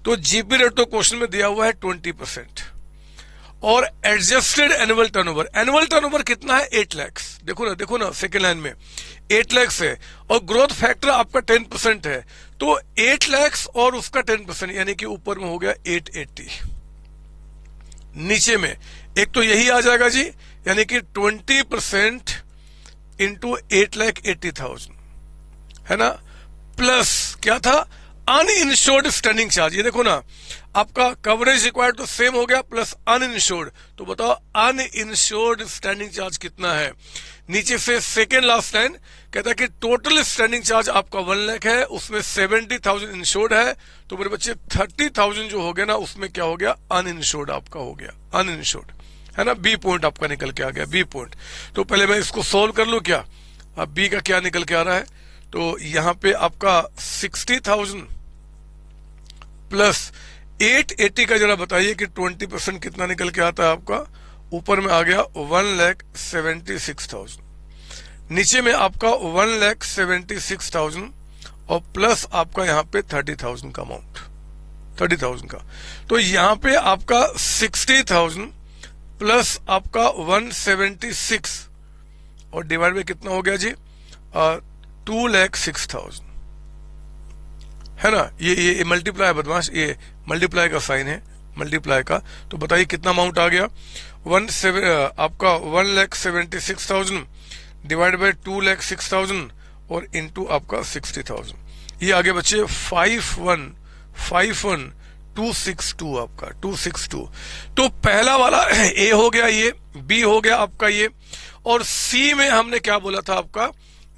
तो जीपी रेट तो क्वेश्चन में दिया हुआ है 20%, और एडजस्टेड एनुअल टर्नओवर कितना है, 8 लाख। देखो ना सेकेंड लाइन में 8 लाख है, और ग्रोथ फैक्टर आपका 10% है, तो 8 लाख और उसका 10% यानी कि ऊपर में हो गया 880, नीचे में एक तो यही आ जाएगा जी, यानी कि 20% इंटू 8,80,000 है ना, प्लस क्या था, अनइंश्योर्ड स्टैंडिंग चार्ज। ये देखो ना, आपका कवरेज रिक्वायर्ड तो सेम हो गया, प्लस अनइंश्योर्ड, तो बताओ अनइंश्योर्ड स्टैंडिंग चार्ज कितना है। नीचे से सेकेंड लास्ट लाइन कहता है कि टोटल स्टैंडिंग चार्ज आपका 1 लाख है, उसमें 70,000 इंश्योर्ड है, तो मेरे बच्चे 30,000 जो हो गया ना, उसमें क्या हो गया, अनइंश्योर्ड आपका हो गया, अनइंश्योर्ड है ना। बी पॉइंट आपका निकल के आ गया, बी पॉइंट। तो पहले मैं इसको सोल्व कर लू क्या, अब बी का क्या निकल के आ रहा है, तो यहां पे आपका 60,000 प्लस 880 का जरा बताइए कि 20% कितना निकल के आता है आपका, ऊपर में आ गया 1,76,000, नीचे में आपका 1,76,000 और प्लस आपका यहाँ पे 30,000 का अमाउंट, 30,000 का। तो यहाँ पे आपका 60,000 प्लस आपका 176 और डिवाइड में कितना हो गया जी, 2,06,000 है ना। ये मल्टीप्लाई बदमाश, ये मल्टीप्लाई का साइन है, मल्टीप्लाई का। तो बताइए कितना अमाउंट आ गया, आपका 1,76,000 डिवाइड बाय 2,06,000 और इंटू आपका 60,000। ये आगे बच्चे 51,262 आपका 262। तो पहला वाला ए हो गया, ये बी हो गया आपका ये, और सी में हमने क्या बोला था आपका,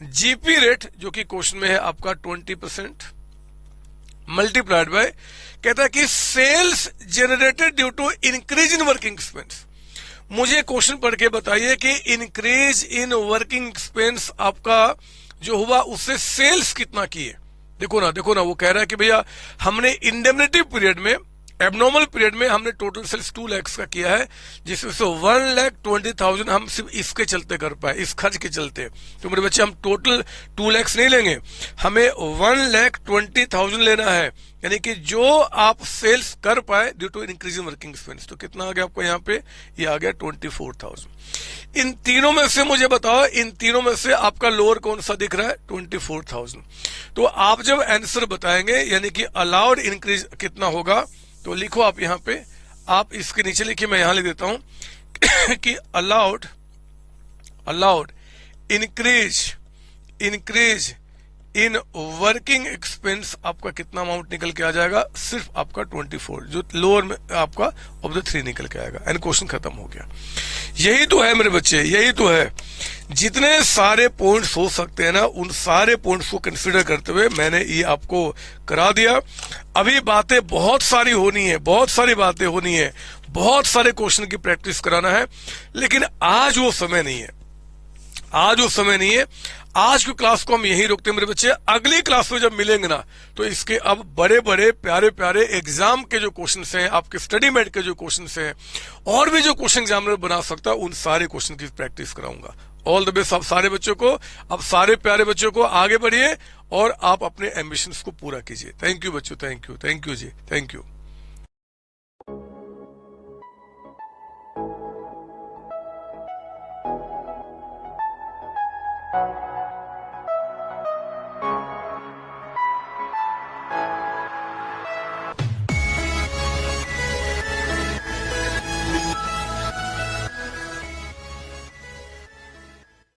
जीपी रेट जो कि क्वेश्चन में है आपका 20% मल्टीप्लाइड बाय, कहता है कि sales generated due to increase in working expense. मुझे क्वेश्चन पढ़ के बताइए कि इंक्रीज इन वर्किंग एक्सपेंस आपका जो हुआ उससे सेल्स कितना किए। देखो ना वो कह रहा है कि भैया हमने इंडेमनिटी पीरियड में, एबनॉर्मल पीरियड में हमने टोटल सेल्स 2 लाख का किया है, जिसमें से 1,20,000 हम सिर्फ इसके चलते कर पाए, इस खर्च के चलते। तो मेरे बच्चे हम टोटल 2 लाख नहीं लेंगे, हमें 1,20,000 लेना है, यानी कि जो आप सेल्स कर पाए due to increase in working expense. तो कितना आ गया आपको यहाँ पे, ये आ गया 24,000। इन तीनों में से मुझे बताओ, इन तीनों में से आपका लोअर कौन सा दिख रहा है, 24,000। तो आप जब आंसर बताएंगे यानी कि अलाउड इंक्रीज कितना होगा, तो लिखो आप यहाँ पे, आप इसके नीचे लिखिए, मैं यहां लिख देता हूं कि allowed increase in working expense आपका कितना अमाउंट निकल के आ जाएगा, सिर्फ आपका 24, जो लोअर में आपका ऑफ द 3 निकल के आएगा, एंड क्वेश्चन खत्म हो गया। यही तो है मेरे बच्चे, यही तो है। जितने सारे पॉइंट्स हो सकते हैं ना, उन सारे पॉइंट्स को कंसीडर करते हुए मैंने ये आपको करा दिया। अभी बातें बहुत सारी होनी है, बहुत सारी बातें होनी है, बहुत सारे क्वेश्चन की प्रैक्टिस कराना है, लेकिन आज वो समय नहीं है, आज वो समय नहीं है। आज की क्लास को हम यही रोकते हैं मेरे बच्चे। अगली क्लास में जब मिलेंगे ना, तो इसके अब बड़े बड़े प्यारे प्यारे एग्जाम के जो क्वेश्चंस हैं, आपके स्टडी मेट के जो क्वेश्चंस हैं, और भी जो क्वेश्चन एग्जामिनर बना सकता है, उन सारे क्वेश्चन की प्रैक्टिस कराऊंगा। ऑल द बेस्ट आप सारे बच्चों को, अब सारे प्यारे बच्चों को आगे बढ़िए और आप अपने एम्बिशंस को पूरा कीजिए। थैंक यू बच्चों, थैंक यू जी, थैंक यू।